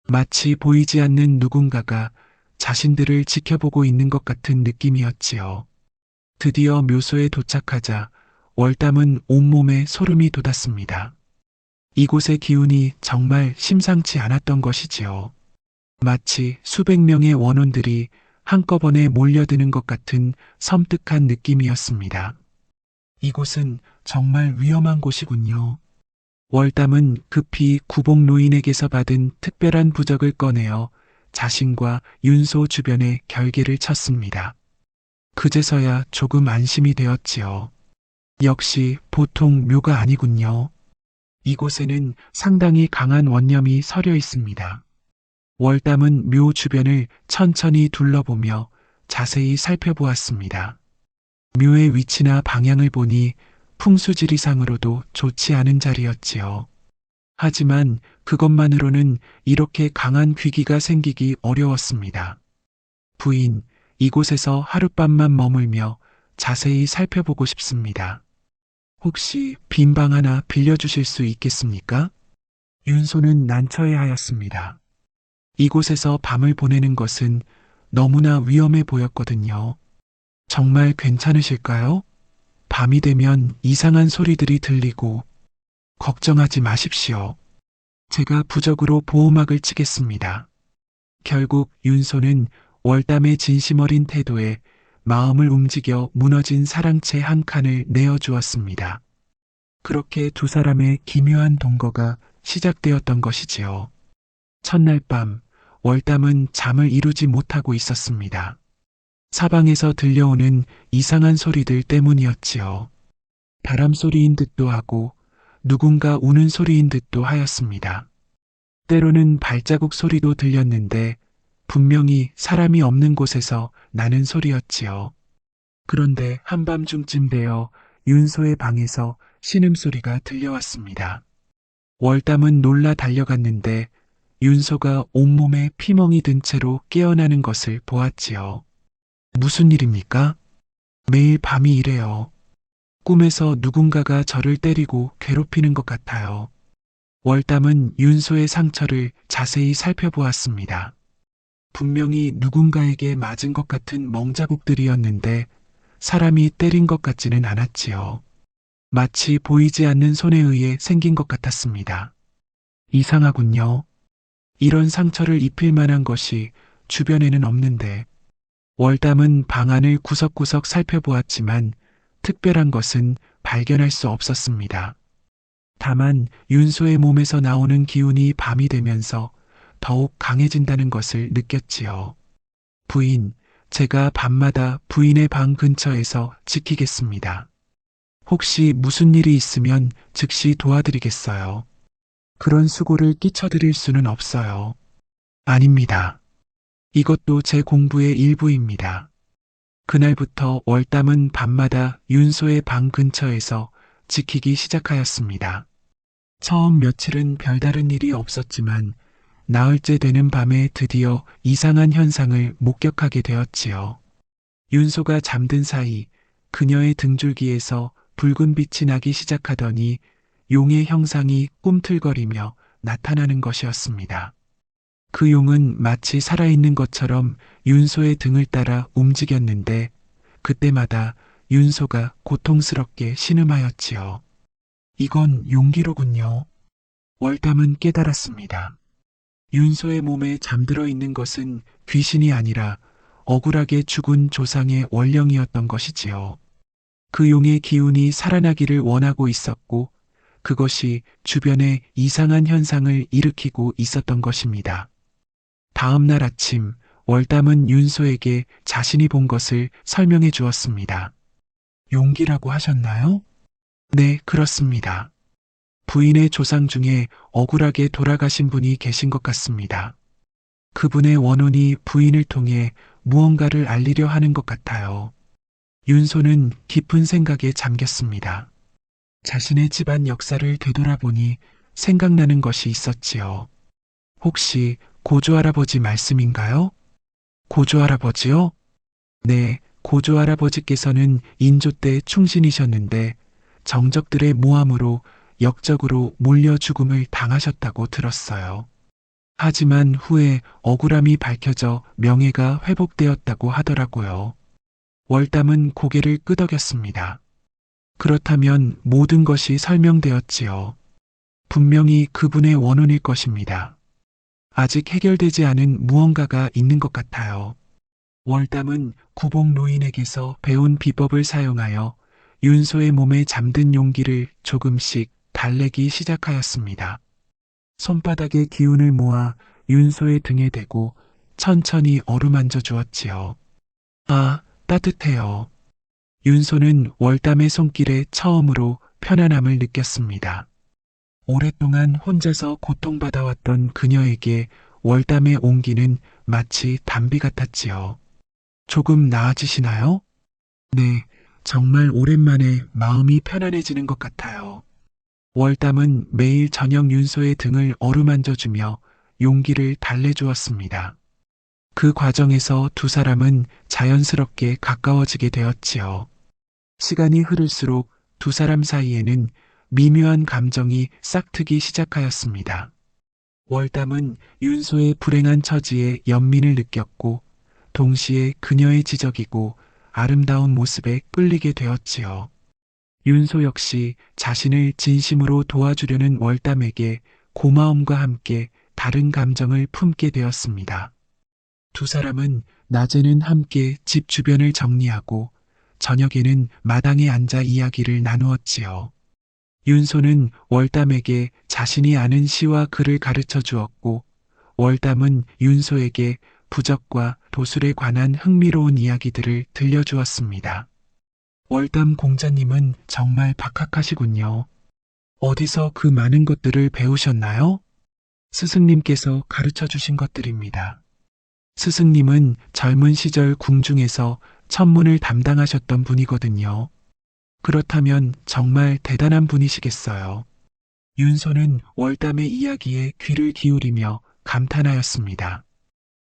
마치 보이지 않는 누군가가 자신들을 지켜보고 있는 것 같은 느낌이었지요. 드디어 묘소에 도착하자 월담은 온몸에 소름이 돋았습니다. 이곳의 기운이 정말 심상치 않았던 것이지요. 마치 수백 명의 원혼들이 한꺼번에 몰려드는 것 같은 섬뜩한 느낌이었습니다. 이곳은 정말 위험한 곳이군요. 월담은 급히 구복 노인에게서 받은 특별한 부적을 꺼내어 자신과 윤소 주변에 결계를 쳤습니다. 그제서야 조금 안심이 되었지요. 역시 보통 묘가 아니군요. 이곳에는 상당히 강한 원념이 서려 있습니다. 월담은 묘 주변을 천천히 둘러보며 자세히 살펴보았습니다. 묘의 위치나 방향을 보니 풍수지리상으로도 좋지 않은 자리였지요. 하지만 그것만으로는 이렇게 강한 귀기가 생기기 어려웠습니다. 부인, 이곳에서 하룻밤만 머물며 자세히 살펴보고 싶습니다. 혹시 빈 방 하나 빌려주실 수 있겠습니까? 윤소는 난처해하였습니다. 이곳에서 밤을 보내는 것은 너무나 위험해 보였거든요. 정말 괜찮으실까요? 밤이 되면 이상한 소리들이 들리고 걱정하지 마십시오. 제가 부적으로 보호막을 치겠습니다. 결국 윤소는 월담의 진심 어린 태도에 마음을 움직여 무너진 사랑채 한 칸을 내어주었습니다. 그렇게 두 사람의 기묘한 동거가 시작되었던 것이지요. 첫날 밤, 월담은 잠을 이루지 못하고 있었습니다. 사방에서 들려오는 이상한 소리들 때문이었지요. 바람 소리인 듯도 하고 누군가 우는 소리인 듯도 하였습니다. 때로는 발자국 소리도 들렸는데 분명히 사람이 없는 곳에서 나는 소리였지요. 그런데 한밤중쯤 되어 윤소의 방에서 신음소리가 들려왔습니다. 월담은 놀라 달려갔는데 윤소가 온몸에 피멍이 든 채로 깨어나는 것을 보았지요. 무슨 일입니까? 매일 밤이 이래요. 꿈에서 누군가가 저를 때리고 괴롭히는 것 같아요. 월담은 윤소의 상처를 자세히 살펴보았습니다. 분명히 누군가에게 맞은 것 같은 멍자국들이었는데 사람이 때린 것 같지는 않았지요. 마치 보이지 않는 손에 의해 생긴 것 같았습니다. 이상하군요. 이런 상처를 입힐 만한 것이 주변에는 없는데 월담은 방 안을 구석구석 살펴보았지만 특별한 것은 발견할 수 없었습니다. 다만 윤소의 몸에서 나오는 기운이 밤이 되면서 더욱 강해진다는 것을 느꼈지요. 부인, 제가 밤마다 부인의 방 근처에서 지키겠습니다. 혹시 무슨 일이 있으면 즉시 도와드리겠어요. 그런 수고를 끼쳐드릴 수는 없어요. 아닙니다. 이것도 제 공부의 일부입니다. 그날부터 월담은 밤마다 윤소의 방 근처에서 지키기 시작하였습니다. 처음 며칠은 별다른 일이 없었지만 나흘째 되는 밤에 드디어 이상한 현상을 목격하게 되었지요. 윤소가 잠든 사이 그녀의 등줄기에서 붉은 빛이 나기 시작하더니 용의 형상이 꿈틀거리며 나타나는 것이었습니다. 그 용은 마치 살아있는 것처럼 윤소의 등을 따라 움직였는데 그때마다 윤소가 고통스럽게 신음하였지요. 이건 용기로군요. 월담은 깨달았습니다. 윤소의 몸에 잠들어 있는 것은 귀신이 아니라 억울하게 죽은 조상의 원령이었던 것이지요. 그 용의 기운이 살아나기를 원하고 있었고 그것이 주변에 이상한 현상을 일으키고 있었던 것입니다. 다음 날 아침 월담은 윤소에게 자신이 본 것을 설명해 주었습니다. 용기라고 하셨나요? 네, 그렇습니다. 부인의 조상 중에 억울하게 돌아가신 분이 계신 것 같습니다. 그분의 원혼이 부인을 통해 무언가를 알리려 하는 것 같아요. 윤소는 깊은 생각에 잠겼습니다. 자신의 집안 역사를 되돌아보니 생각나는 것이 있었지요. 혹시 고조할아버지 말씀인가요? 고조할아버지요? 네, 고조할아버지께서는 인조 때 충신이셨는데 정적들의 모함으로 역적으로 몰려 죽음을 당하셨다고 들었어요. 하지만 후에 억울함이 밝혀져 명예가 회복되었다고 하더라고요. 월담은 고개를 끄덕였습니다. 그렇다면 모든 것이 설명되었지요. 분명히 그분의 원혼일 것입니다. 아직 해결되지 않은 무언가가 있는 것 같아요. 월담은 구복 노인에게서 배운 비법을 사용하여 윤소의 몸에 잠든 용기를 조금씩 달래기 시작하였습니다. 손바닥에 기운을 모아 윤소의 등에 대고 천천히 어루만져 주었지요. 아, 따뜻해요. 윤소는 월담의 손길에 처음으로 편안함을 느꼈습니다. 오랫동안 혼자서 고통받아왔던 그녀에게 월담의 온기는 마치 단비 같았지요. 조금 나아지시나요? 네, 정말 오랜만에 마음이 편안해지는 것 같아요. 월담은 매일 저녁 윤소의 등을 어루만져주며 용기를 달래주었습니다. 그 과정에서 두 사람은 자연스럽게 가까워지게 되었지요. 시간이 흐를수록 두 사람 사이에는 미묘한 감정이 싹트기 시작하였습니다. 월담은 윤소의 불행한 처지에 연민을 느꼈고 동시에 그녀의 지적이고 아름다운 모습에 끌리게 되었지요. 윤소 역시 자신을 진심으로 도와주려는 월담에게 고마움과 함께 다른 감정을 품게 되었습니다. 두 사람은 낮에는 함께 집 주변을 정리하고 저녁에는 마당에 앉아 이야기를 나누었지요. 윤소는 월담에게 자신이 아는 시와 글을 가르쳐 주었고 월담은 윤소에게 부적과 도술에 관한 흥미로운 이야기들을 들려주었습니다. 월담 공자님은 정말 박학하시군요. 어디서 그 많은 것들을 배우셨나요? 스승님께서 가르쳐 주신 것들입니다. 스승님은 젊은 시절 궁중에서 천문을 담당하셨던 분이거든요. 그렇다면 정말 대단한 분이시겠어요. 윤소는 월담의 이야기에 귀를 기울이며 감탄하였습니다.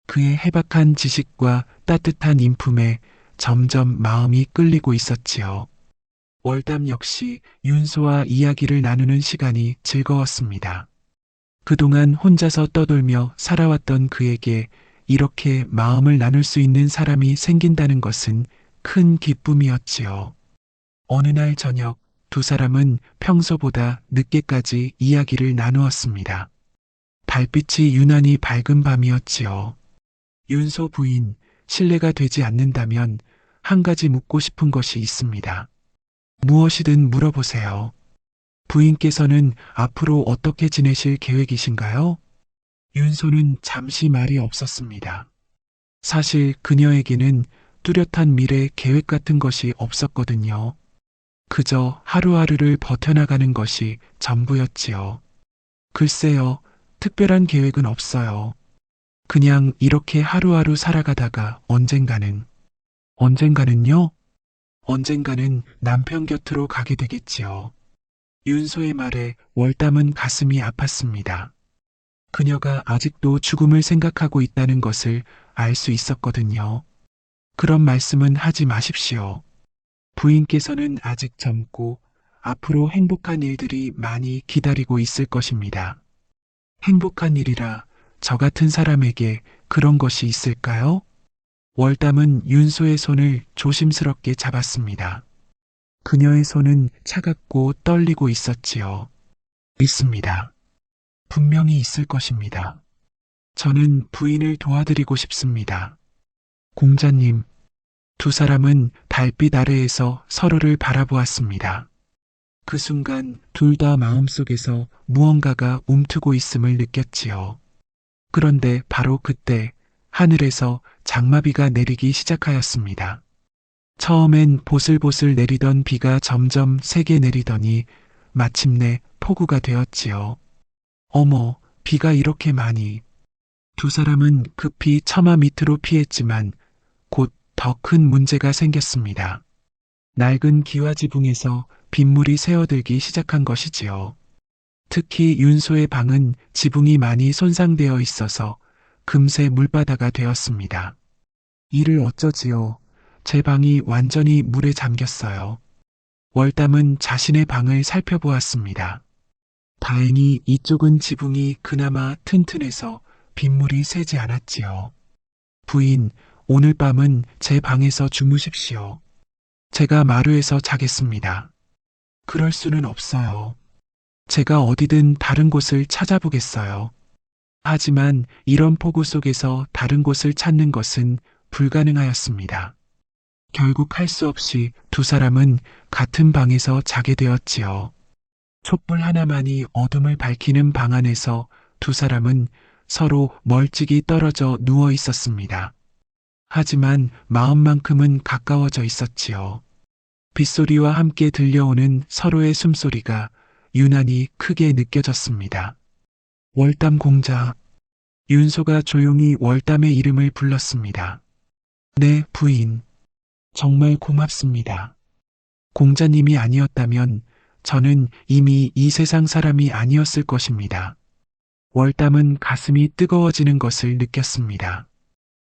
그의 해박한 지식과 따뜻한 인품에 점점 마음이 끌리고 있었지요. 월담 역시 윤소와 이야기를 나누는 시간이 즐거웠습니다. 그동안 혼자서 떠돌며 살아왔던 그에게 이렇게 마음을 나눌 수 있는 사람이 생긴다는 것은 큰 기쁨이었지요. 어느 날 저녁 두 사람은 평소보다 늦게까지 이야기를 나누었습니다. 달빛이 유난히 밝은 밤이었지요. 윤소 부인, 실례가 되지 않는다면 한 가지 묻고 싶은 것이 있습니다. 무엇이든 물어보세요. 부인께서는 앞으로 어떻게 지내실 계획이신가요? 윤소는 잠시 말이 없었습니다. 사실 그녀에게는 뚜렷한 미래 계획 같은 것이 없었거든요. 그저 하루하루를 버텨나가는 것이 전부였지요. 글쎄요, 특별한 계획은 없어요. 그냥 이렇게 하루하루 살아가다가 언젠가는요? 언젠가는 남편 곁으로 가게 되겠지요. 윤소의 말에 월담은 가슴이 아팠습니다. 그녀가 아직도 죽음을 생각하고 있다는 것을 알 수 있었거든요. 그런 말씀은 하지 마십시오. 부인께서는 아직 젊고 앞으로 행복한 일들이 많이 기다리고 있을 것입니다. 행복한 일이라 저 같은 사람에게 그런 것이 있을까요? 월담은 윤소의 손을 조심스럽게 잡았습니다. 그녀의 손은 차갑고 떨리고 있었지요. 있습니다. 분명히 있을 것입니다. 저는 부인을 도와드리고 싶습니다. 공자님, 두 사람은 달빛 아래에서 서로를 바라보았습니다. 그 순간 둘 다 마음속에서 무언가가 움트고 있음을 느꼈지요. 그런데 바로 그때 하늘에서 장마비가 내리기 시작하였습니다. 처음엔 보슬보슬 내리던 비가 점점 세게 내리더니 마침내 폭우가 되었지요. 어머, 비가 이렇게 많이. 두 사람은 급히 처마 밑으로 피했지만 곧 더 큰 문제가 생겼습니다. 낡은 기와지붕에서 빗물이 새어들기 시작한 것이지요. 특히 윤소의 방은 지붕이 많이 손상되어 있어서 금세 물바다가 되었습니다. 이를 어쩌지요? 제 방이 완전히 물에 잠겼어요. 월담은 자신의 방을 살펴보았습니다. 다행히 이쪽은 지붕이 그나마 튼튼해서 빗물이 새지 않았지요. 부인, 오늘 밤은 제 방에서 주무십시오. 제가 마루에서 자겠습니다. 그럴 수는 없어요. 제가 어디든 다른 곳을 찾아보겠어요. 하지만 이런 폭우 속에서 다른 곳을 찾는 것은 불가능하였습니다. 결국 할 수 없이 두 사람은 같은 방에서 자게 되었지요. 촛불 하나만이 어둠을 밝히는 방 안에서 두 사람은 서로 멀찍이 떨어져 누워 있었습니다. 하지만 마음만큼은 가까워져 있었지요. 빗소리와 함께 들려오는 서로의 숨소리가 유난히 크게 느껴졌습니다. 월담 공자. 윤소가 조용히 월담의 이름을 불렀습니다. 네, 부인. 정말 고맙습니다. 공자님이 아니었다면 저는 이미 이 세상 사람이 아니었을 것입니다. 월담은 가슴이 뜨거워지는 것을 느꼈습니다.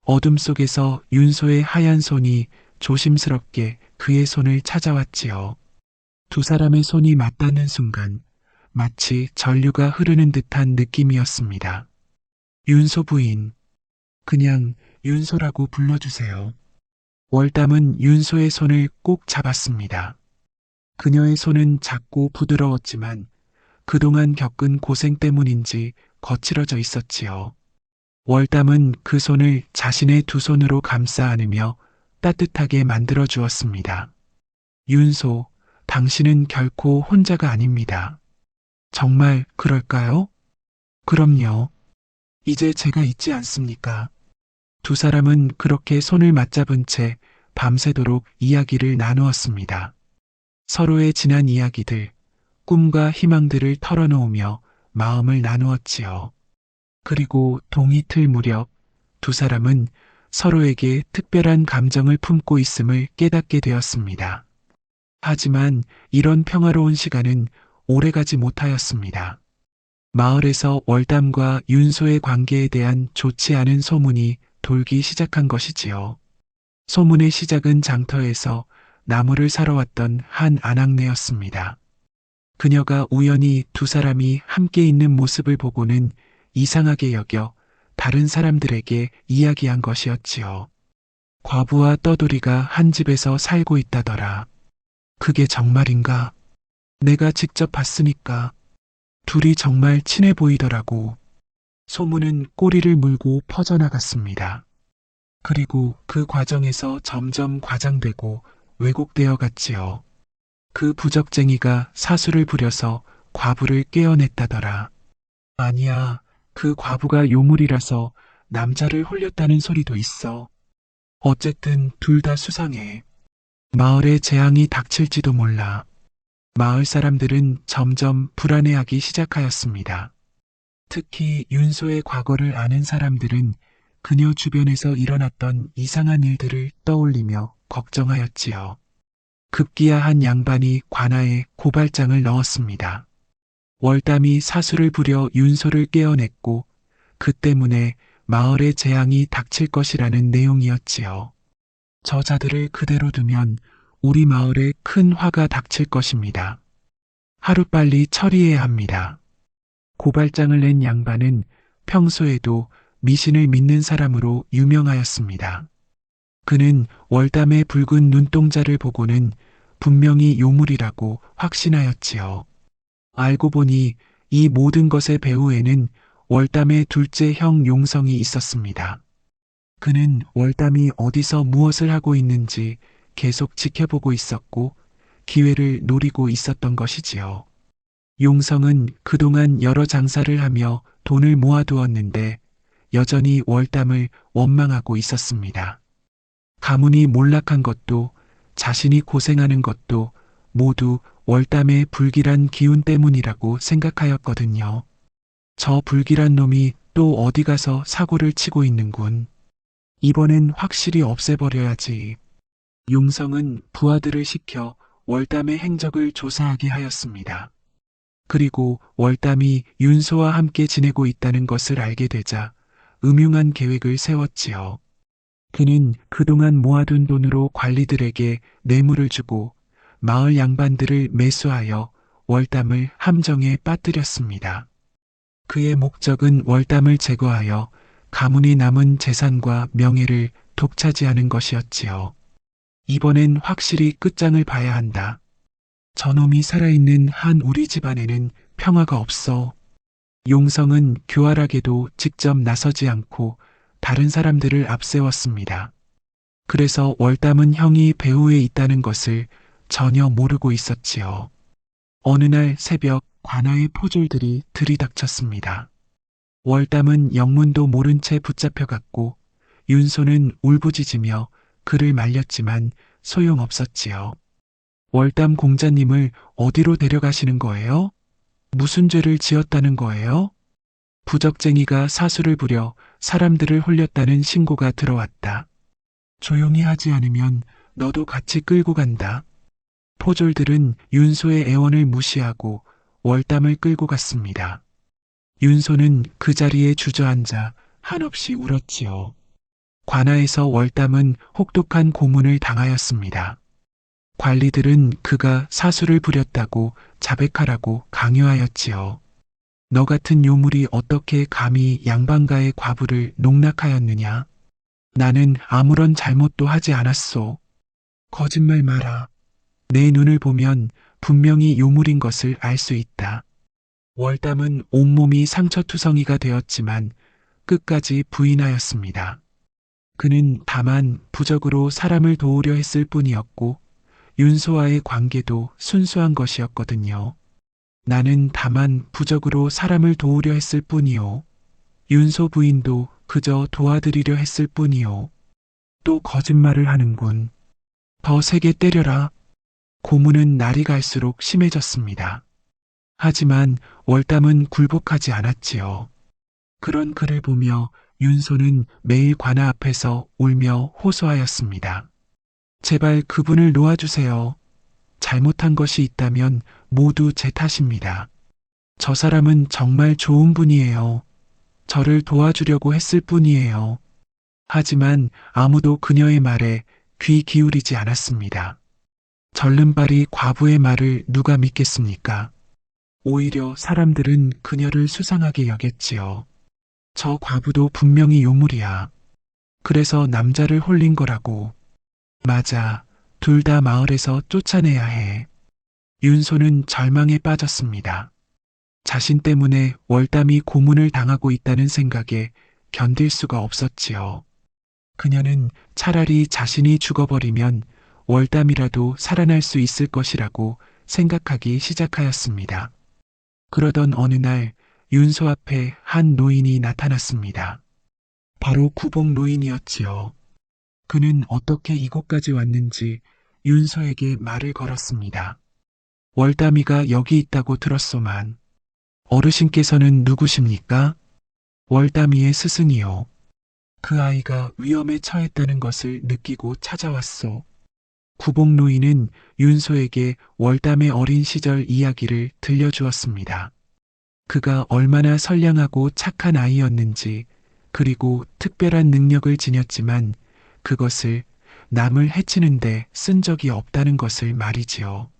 어둠 속에서 윤소의 하얀 손이 조심스럽게 그의 손을 찾아왔지요. 두 사람의 손이 맞닿는 순간 마치 전류가 흐르는 듯한 느낌이었습니다. 윤소 부인, 그냥 윤소라고 불러주세요. 월담은 윤소의 손을 꼭 잡았습니다. 그녀의 손은 작고 부드러웠지만 그동안 겪은 고생 때문인지 거칠어져 있었지요. 월담은 그 손을 자신의 두 손으로 감싸 안으며 따뜻하게 만들어 주었습니다. 윤소, 당신은 결코 혼자가 아닙니다. 정말 그럴까요? 그럼요. 이제 제가 있지 않습니까? 두 사람은 그렇게 손을 맞잡은 채 밤새도록 이야기를 나누었습니다. 서로의 지난 이야기들, 꿈과 희망들을 털어놓으며 마음을 나누었지요. 그리고 동이틀 무렵 두 사람은 서로에게 특별한 감정을 품고 있음을 깨닫게 되었습니다. 하지만 이런 평화로운 시간은 오래가지 못하였습니다. 마을에서 월담과 윤소의 관계에 대한 좋지 않은 소문이 돌기 시작한 것이지요. 소문의 시작은 장터에서 나무를 사러 왔던 한 아낙네였습니다. 그녀가 우연히 두 사람이 함께 있는 모습을 보고는 이상하게 여겨 다른 사람들에게 이야기한 것이었지요. 과부와 떠돌이가 한 집에서 살고 있다더라. 그게 정말인가? 내가 직접 봤으니까. 둘이 정말 친해 보이더라고. 소문은 꼬리를 물고 퍼져나갔습니다. 그리고 그 과정에서 점점 과장되고 왜곡되어 갔지요. 그 부적쟁이가 사수를 부려서 과부를 깨어냈다더라. 아니야, 그 과부가 요물이라서 남자를 홀렸다는 소리도 있어. 어쨌든 둘 다 수상해. 마을에 재앙이 닥칠지도 몰라. 마을 사람들은 점점 불안해하기 시작하였습니다. 특히 윤소의 과거를 아는 사람들은 그녀 주변에서 일어났던 이상한 일들을 떠올리며 걱정하였지요. 급기야 한 양반이 관아에 고발장을 넣었습니다. 월담이 사수를 부려 윤소를 깨어냈고 그 때문에 마을에 재앙이 닥칠 것이라는 내용이었지요. 저자들을 그대로 두면 우리 마을에 큰 화가 닥칠 것입니다. 하루빨리 처리해야 합니다. 고발장을 낸 양반은 평소에도 미신을 믿는 사람으로 유명하였습니다. 그는 월담의 붉은 눈동자를 보고는 분명히 요물이라고 확신하였지요. 알고 보니 이 모든 것의 배후에는 월담의 둘째 형 용성이 있었습니다. 그는 월담이 어디서 무엇을 하고 있는지 계속 지켜보고 있었고 기회를 노리고 있었던 것이지요. 용성은 그동안 여러 장사를 하며 돈을 모아두었는데 여전히 월담을 원망하고 있었습니다. 가문이 몰락한 것도 자신이 고생하는 것도 모두 월담의 불길한 기운 때문이라고 생각하였거든요. 저 불길한 놈이 또 어디 가서 사고를 치고 있는군. 이번엔 확실히 없애버려야지. 용성은 부하들을 시켜 월담의 행적을 조사하게 하였습니다. 그리고 월담이 윤소와 함께 지내고 있다는 것을 알게 되자 음흉한 계획을 세웠지요. 그는 그동안 모아둔 돈으로 관리들에게 뇌물을 주고 마을 양반들을 매수하여 월담을 함정에 빠뜨렸습니다. 그의 목적은 월담을 제거하여 가문이 남은 재산과 명예를 독차지하는 것이었지요. 이번엔 확실히 끝장을 봐야 한다. 저놈이 살아있는 한 우리 집안에는 평화가 없어. 용성은 교활하게도 직접 나서지 않고 다른 사람들을 앞세웠습니다. 그래서 월담은 형이 배후에 있다는 것을 전혀 모르고 있었지요. 어느 날 새벽 관아의 포졸들이 들이닥쳤습니다. 월담은 영문도 모른 채 붙잡혀갔고 윤소는 울부짖으며 그를 말렸지만 소용없었지요. 월담 공자님을 어디로 데려가시는 거예요? 무슨 죄를 지었다는 거예요? 부적쟁이가 사수를 부려 사람들을 홀렸다는 신고가 들어왔다. 조용히 하지 않으면 너도 같이 끌고 간다. 포졸들은 윤소의 애원을 무시하고 월담을 끌고 갔습니다. 윤소는 그 자리에 주저앉아 한없이 울었지요. 관아에서 월담은 혹독한 고문을 당하였습니다. 관리들은 그가 사수를 부렸다고 자백하라고 강요하였지요. 너 같은 요물이 어떻게 감히 양반가의 과부를 농락하였느냐? 나는 아무런 잘못도 하지 않았소. 거짓말 마라. 내 눈을 보면 분명히 요물인 것을 알 수 있다. 월담은 온몸이 상처투성이가 되었지만 끝까지 부인하였습니다. 그는 다만 부적으로 사람을 도우려 했을 뿐이었고 윤소와의 관계도 순수한 것이었거든요. 나는 다만 부적으로 사람을 도우려 했을 뿐이요. 윤소 부인도 그저 도와드리려 했을 뿐이요. 또 거짓말을 하는군. 더 세게 때려라. 고문은 날이 갈수록 심해졌습니다. 하지만 월담은 굴복하지 않았지요. 그런 그를 보며 윤소는 매일 관아 앞에서 울며 호소하였습니다. 제발 그분을 놓아주세요. 잘못한 것이 있다면 모두 제 탓입니다. 저 사람은 정말 좋은 분이에요. 저를 도와주려고 했을 뿐이에요. 하지만 아무도 그녀의 말에 귀 기울이지 않았습니다. 절름발이 과부의 말을 누가 믿겠습니까? 오히려 사람들은 그녀를 수상하게 여겼지요. 저 과부도 분명히 요물이야. 그래서 남자를 홀린 거라고. 맞아. 둘 다 마을에서 쫓아내야 해. 윤소는 절망에 빠졌습니다. 자신 때문에 월담이 고문을 당하고 있다는 생각에 견딜 수가 없었지요. 그녀는 차라리 자신이 죽어버리면 월담이라도 살아날 수 있을 것이라고 생각하기 시작하였습니다. 그러던 어느 날 윤소 앞에 한 노인이 나타났습니다. 바로 구복 노인이었지요. 그는 어떻게 이곳까지 왔는지 윤소에게 말을 걸었습니다. 월담이가 여기 있다고 들었소만. 어르신께서는 누구십니까? 월담이의 스승이요. 그 아이가 위험에 처했다는 것을 느끼고 찾아왔소. 구복 노인은 윤소에게 월담의 어린 시절 이야기를 들려주었습니다. 그가 얼마나 선량하고 착한 아이였는지, 그리고 특별한 능력을 지녔지만 그것을 남을 해치는데 쓴 적이 없다는 것을 말이지요.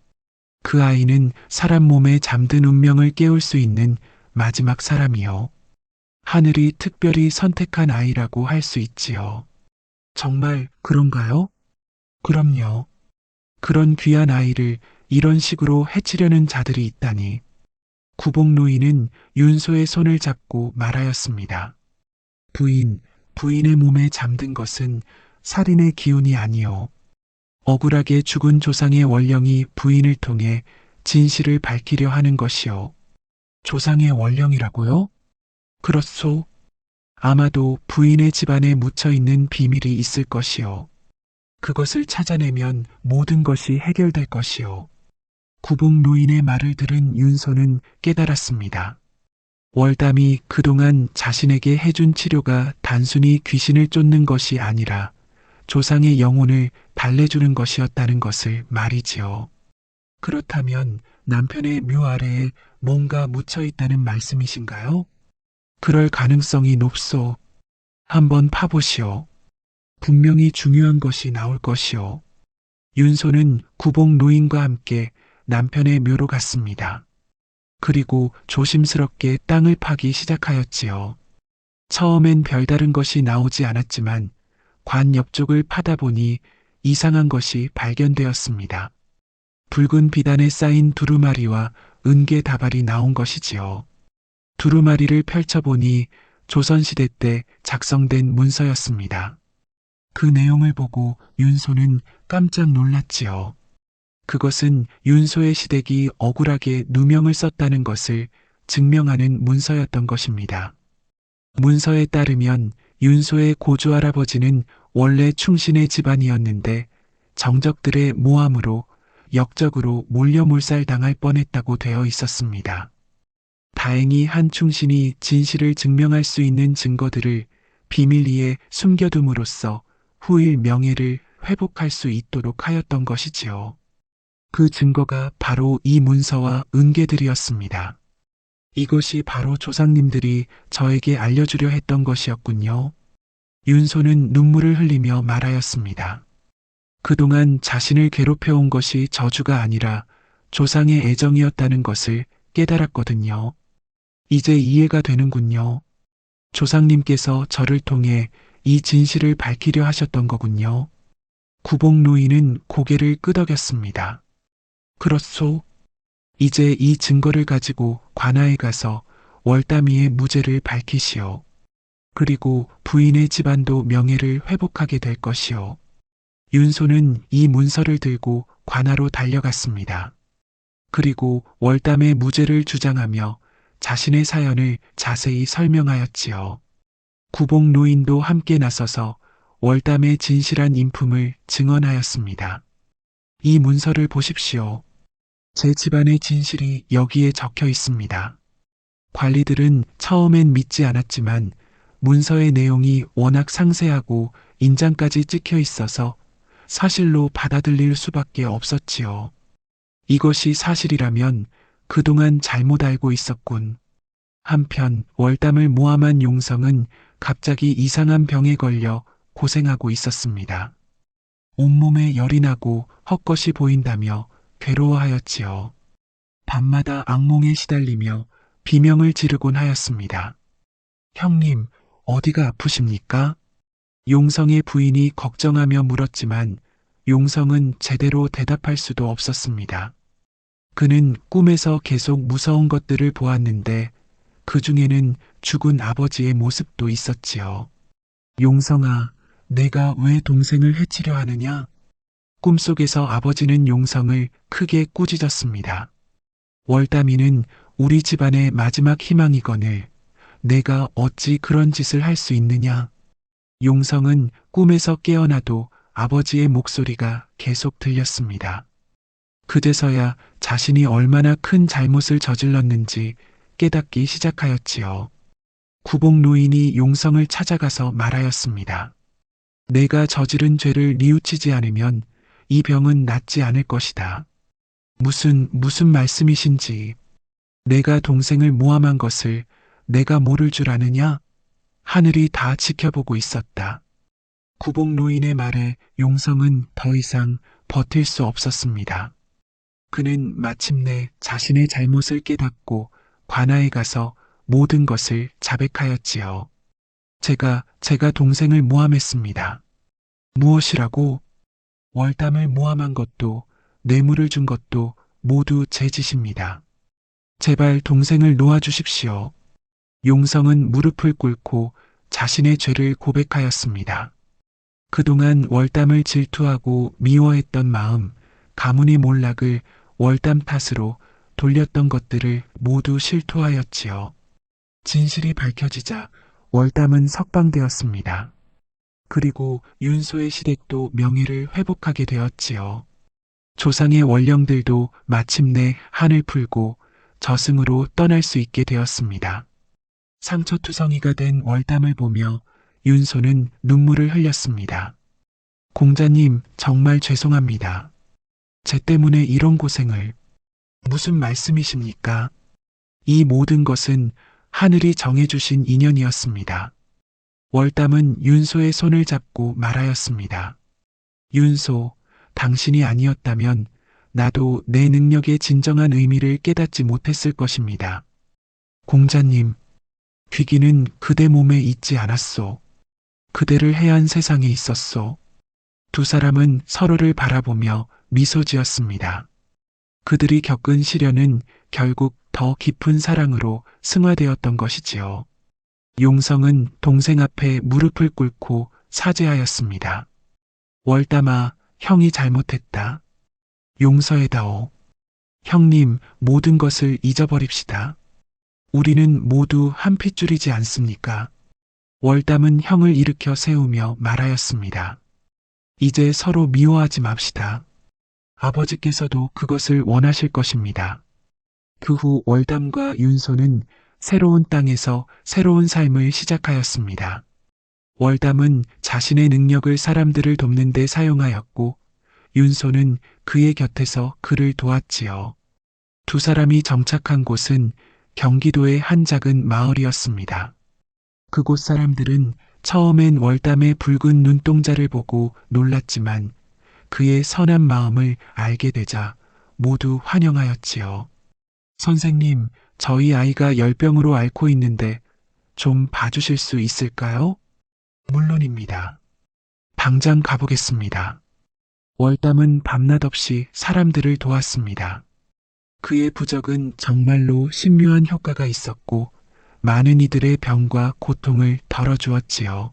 그 아이는 사람 몸에 잠든 운명을 깨울 수 있는 마지막 사람이요. 하늘이 특별히 선택한 아이라고 할 수 있지요. 정말 그런가요? 그럼요. 그런 귀한 아이를 이런 식으로 해치려는 자들이 있다니. 구복노인은 윤소의 손을 잡고 말하였습니다. 부인의 몸에 잠든 것은 살인의 기운이 아니요. 억울하게 죽은 조상의 원령이 부인을 통해 진실을 밝히려 하는 것이요. 조상의 원령이라고요? 그렇소. 아마도 부인의 집안에 묻혀 있는 비밀이 있을 것이요. 그것을 찾아내면 모든 것이 해결될 것이요. 구복 노인의 말을 들은 윤소는 깨달았습니다. 월담이 그동안 자신에게 해준 치료가 단순히 귀신을 쫓는 것이 아니라 조상의 영혼을 달래주는 것이었다는 것을 말이지요. 그렇다면 남편의 묘 아래에 뭔가 묻혀 있다는 말씀이신가요? 그럴 가능성이 높소. 한번 파보시오. 분명히 중요한 것이 나올 것이오. 윤소는 구복 노인과 함께 남편의 묘로 갔습니다. 그리고 조심스럽게 땅을 파기 시작하였지요. 처음엔 별다른 것이 나오지 않았지만 관 옆쪽을 파다 보니 이상한 것이 발견되었습니다. 붉은 비단에 쌓인 두루마리와 은계 다발이 나온 것이지요. 두루마리를 펼쳐보니 조선시대 때 작성된 문서였습니다. 그 내용을 보고 윤소는 깜짝 놀랐지요. 그것은 윤소의 시댁이 억울하게 누명을 썼다는 것을 증명하는 문서였던 것입니다. 문서에 따르면 윤소의 고조할아버지는 원래 충신의 집안이었는데 정적들의 모함으로 역적으로 몰려몰살당할 뻔했다고 되어 있었습니다. 다행히 한 충신이 진실을 증명할 수 있는 증거들을 비밀리에 숨겨둠으로써 후일 명예를 회복할 수 있도록 하였던 것이지요. 그 증거가 바로 이 문서와 은계들이었습니다. 이것이 바로 조상님들이 저에게 알려주려 했던 것이었군요. 윤소는 눈물을 흘리며 말하였습니다. 그동안 자신을 괴롭혀온 것이 저주가 아니라 조상의 애정이었다는 것을 깨달았거든요. 이제 이해가 되는군요. 조상님께서 저를 통해 이 진실을 밝히려 하셨던 거군요. 구복 노인은 고개를 끄덕였습니다. 그렇소. 이제 이 증거를 가지고 관아에 가서 월담이의 무죄를 밝히시오. 그리고 부인의 집안도 명예를 회복하게 될 것이오. 윤소는 이 문서를 들고 관아로 달려갔습니다. 그리고 월담의 무죄를 주장하며 자신의 사연을 자세히 설명하였지요. 구복 노인도 함께 나서서 월담의 진실한 인품을 증언하였습니다. 이 문서를 보십시오. 제 집안의 진실이 여기에 적혀 있습니다. 관리들은 처음엔 믿지 않았지만 문서의 내용이 워낙 상세하고 인장까지 찍혀 있어서 사실로 받아들일 수밖에 없었지요. 이것이 사실이라면 그동안 잘못 알고 있었군. 한편 월담을 모함한 용성은 갑자기 이상한 병에 걸려 고생하고 있었습니다. 온몸에 열이 나고 헛것이 보인다며 괴로워하였지요. 밤마다 악몽에 시달리며 비명을 지르곤 하였습니다. 형님, 어디가 아프십니까? 용성의 부인이 걱정하며 물었지만 용성은 제대로 대답할 수도 없었습니다. 그는 꿈에서 계속 무서운 것들을 보았는데 그 중에는 죽은 아버지의 모습도 있었지요. 용성아, 내가 왜 동생을 해치려 하느냐? 꿈속에서 아버지는 용성을 크게 꾸짖었습니다. 월담이는 우리 집안의 마지막 희망이거늘 내가 어찌 그런 짓을 할 수 있느냐? 용성은 꿈에서 깨어나도 아버지의 목소리가 계속 들렸습니다. 그제서야 자신이 얼마나 큰 잘못을 저질렀는지 깨닫기 시작하였지요. 구복 노인이 용성을 찾아가서 말하였습니다. 내가 저지른 죄를 뉘우치지 않으면 이 병은 낫지 않을 것이다. 무슨 말씀이신지. 내가 동생을 모함한 것을 내가 모를 줄 아느냐? 하늘이 다 지켜보고 있었다. 구복 노인의 말에 용성은 더 이상 버틸 수 없었습니다. 그는 마침내 자신의 잘못을 깨닫고 관아에 가서 모든 것을 자백하였지요. 제가 동생을 모함했습니다. 무엇이라고? 월담을 모함한 것도 뇌물을 준 것도 모두 제 짓입니다. 제발 동생을 놓아주십시오. 용성은 무릎을 꿇고 자신의 죄를 고백하였습니다. 그동안 월담을 질투하고 미워했던 마음, 가문의 몰락을 월담 탓으로 돌렸던 것들을 모두 실토하였지요. 진실이 밝혀지자 월담은 석방되었습니다. 그리고 윤소의 시댁도 명예를 회복하게 되었지요. 조상의 원령들도 마침내 한을 풀고 저승으로 떠날 수 있게 되었습니다. 상처투성이가 된 월담을 보며 윤소는 눈물을 흘렸습니다. 공자님, 정말 죄송합니다. 제 때문에 이런 고생을. 무슨 말씀이십니까? 이 모든 것은 하늘이 정해주신 인연이었습니다. 월담은 윤소의 손을 잡고 말하였습니다. 윤소, 당신이 아니었다면 나도 내 능력의 진정한 의미를 깨닫지 못했을 것입니다. 공자님, 귀기는 그대 몸에 있지 않았소. 그대를 해한 세상에 있었소. 두 사람은 서로를 바라보며 미소 지었습니다. 그들이 겪은 시련은 결국 더 깊은 사랑으로 승화되었던 것이지요. 용성은 동생 앞에 무릎을 꿇고 사죄하였습니다. 월담아, 형이 잘못했다. 용서해다오. 형님, 모든 것을 잊어버립시다. 우리는 모두 한 핏줄이지 않습니까? 월담은 형을 일으켜 세우며 말하였습니다. 이제 서로 미워하지 맙시다. 아버지께서도 그것을 원하실 것입니다. 그 후 월담과 윤소는 새로운 땅에서 새로운 삶을 시작하였습니다. 월담은 자신의 능력을 사람들을 돕는 데 사용하였고 윤소는 그의 곁에서 그를 도왔지요. 두 사람이 정착한 곳은 경기도의 한 작은 마을이었습니다. 그곳 사람들은 처음엔 월담의 붉은 눈동자를 보고 놀랐지만 그의 선한 마음을 알게 되자 모두 환영하였지요. 선생님, 저희 아이가 열병으로 앓고 있는데 좀 봐주실 수 있을까요? 물론입니다. 당장 가보겠습니다. 월담은 밤낮 없이 사람들을 도왔습니다. 그의 부적은 정말로 신묘한 효과가 있었고 많은 이들의 병과 고통을 덜어주었지요.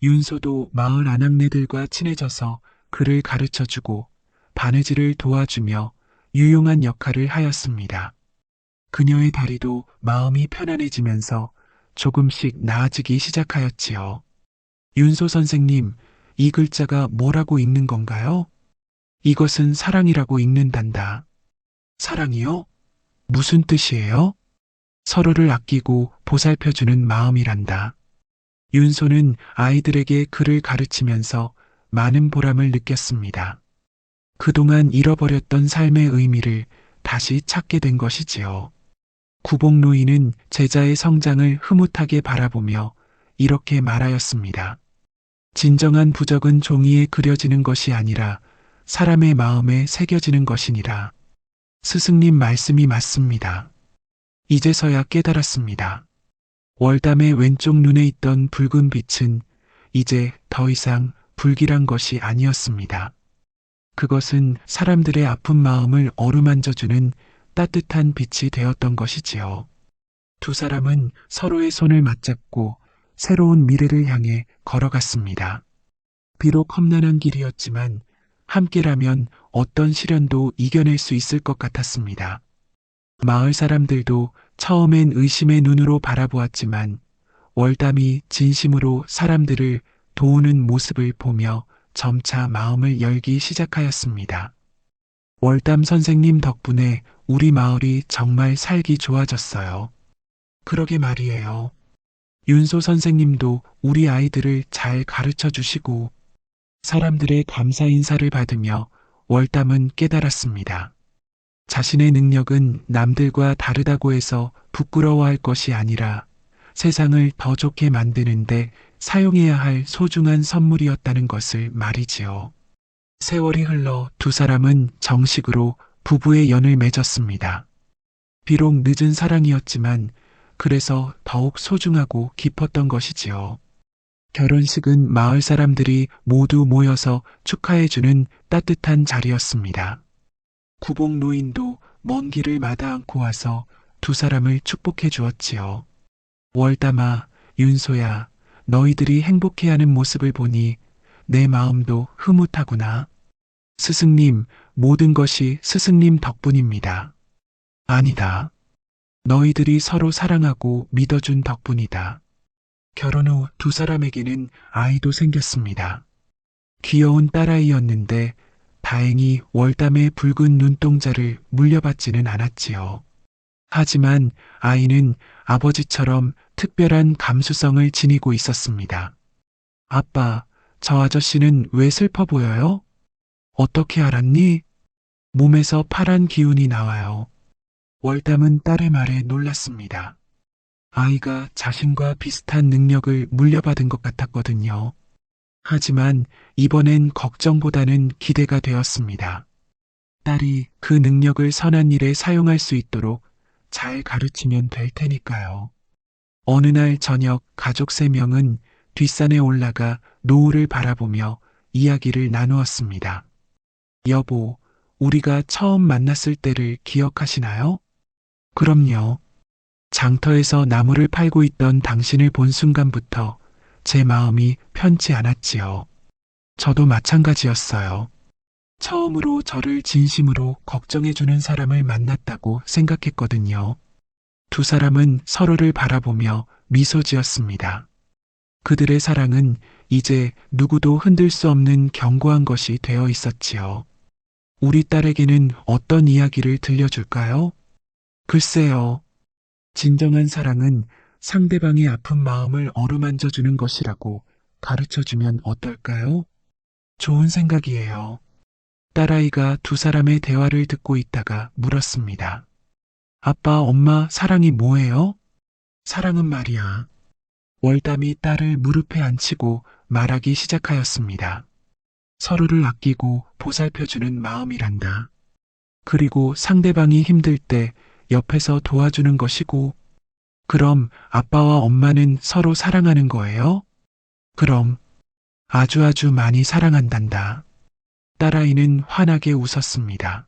윤소도 마을 아낙네들과 친해져서 그를 가르쳐주고 바느질을 도와주며 유용한 역할을 하였습니다. 그녀의 다리도 마음이 편안해지면서 조금씩 나아지기 시작하였지요. 윤소 선생님, 이 글자가 뭐라고 읽는 건가요? 이것은 사랑이라고 읽는단다. 사랑이요? 무슨 뜻이에요? 서로를 아끼고 보살펴주는 마음이란다. 윤소는 아이들에게 글을 가르치면서 많은 보람을 느꼈습니다. 그동안 잃어버렸던 삶의 의미를 다시 찾게 된 것이지요. 구복노인은 제자의 성장을 흐뭇하게 바라보며 이렇게 말하였습니다. 진정한 부적은 종이에 그려지는 것이 아니라 사람의 마음에 새겨지는 것이니라. 스승님 말씀이 맞습니다. 이제서야 깨달았습니다. 월담의 왼쪽 눈에 있던 붉은 빛은 이제 더 이상 불길한 것이 아니었습니다. 그것은 사람들의 아픈 마음을 어루만져주는 따뜻한 빛이 되었던 것이지요. 두 사람은 서로의 손을 맞잡고 새로운 미래를 향해 걸어갔습니다. 비록 험난한 길이었지만 함께라면 어떤 시련도 이겨낼 수 있을 것 같았습니다. 마을 사람들도 처음엔 의심의 눈으로 바라보았지만 월담이 진심으로 사람들을 도우는 모습을 보며 점차 마음을 열기 시작하였습니다. 월담 선생님 덕분에 우리 마을이 정말 살기 좋아졌어요. 그러게 말이에요. 윤소 선생님도 우리 아이들을 잘 가르쳐 주시고 사람들의 감사 인사를 받으며 월담은 깨달았습니다. 자신의 능력은 남들과 다르다고 해서 부끄러워할 것이 아니라 세상을 더 좋게 만드는데 사용해야 할 소중한 선물이었다는 것을 말이지요. 세월이 흘러 두 사람은 정식으로 부부의 연을 맺었습니다. 비록 늦은 사랑이었지만 그래서 더욱 소중하고 깊었던 것이지요. 결혼식은 마을 사람들이 모두 모여서 축하해주는 따뜻한 자리였습니다. 구복 노인도 먼 길을 마다 않고 와서 두 사람을 축복해 주었지요. 월담아, 윤소야, 너희들이 행복해하는 모습을 보니 내 마음도 흐뭇하구나. 스승님, 모든 것이 스승님 덕분입니다. 아니다. 너희들이 서로 사랑하고 믿어준 덕분이다. 결혼 후 두 사람에게는 아이도 생겼습니다. 귀여운 딸아이였는데 다행히 월담의 붉은 눈동자를 물려받지는 않았지요. 하지만 아이는 아버지처럼 특별한 감수성을 지니고 있었습니다. 아빠, 저 아저씨는 왜 슬퍼 보여요? 어떻게 알았니? 몸에서 파란 기운이 나와요. 월담은 딸의 말에 놀랐습니다. 아이가 자신과 비슷한 능력을 물려받은 것 같았거든요. 하지만 이번엔 걱정보다는 기대가 되었습니다. 딸이 그 능력을 선한 일에 사용할 수 있도록 잘 가르치면 될 테니까요. 어느 날 저녁 가족 3명은 뒷산에 올라가 노을을 바라보며 이야기를 나누었습니다. 여보, 우리가 처음 만났을 때를 기억하시나요? 그럼요. 장터에서 나무를 팔고 있던 당신을 본 순간부터 제 마음이 편치 않았지요. 저도 마찬가지였어요. 처음으로 저를 진심으로 걱정해주는 사람을 만났다고 생각했거든요. 두 사람은 서로를 바라보며 미소 지었습니다. 그들의 사랑은 이제 누구도 흔들 수 없는 견고한 것이 되어 있었지요. 우리 딸에게는 어떤 이야기를 들려줄까요? 글쎄요. 진정한 사랑은 상대방의 아픈 마음을 어루만져 주는 것이라고 가르쳐 주면 어떨까요? 좋은 생각이에요. 딸아이가 두 사람의 대화를 듣고 있다가 물었습니다. 아빠, 엄마, 사랑이 뭐예요? 사랑은 말이야. 월담이 딸을 무릎에 앉히고 말하기 시작하였습니다. 서로를 아끼고 보살펴주는 마음이란다. 그리고 상대방이 힘들 때 옆에서 도와주는 것이고, 그럼 아빠와 엄마는 서로 사랑하는 거예요? 그럼 아주 많이 사랑한단다. 딸아이는 환하게 웃었습니다.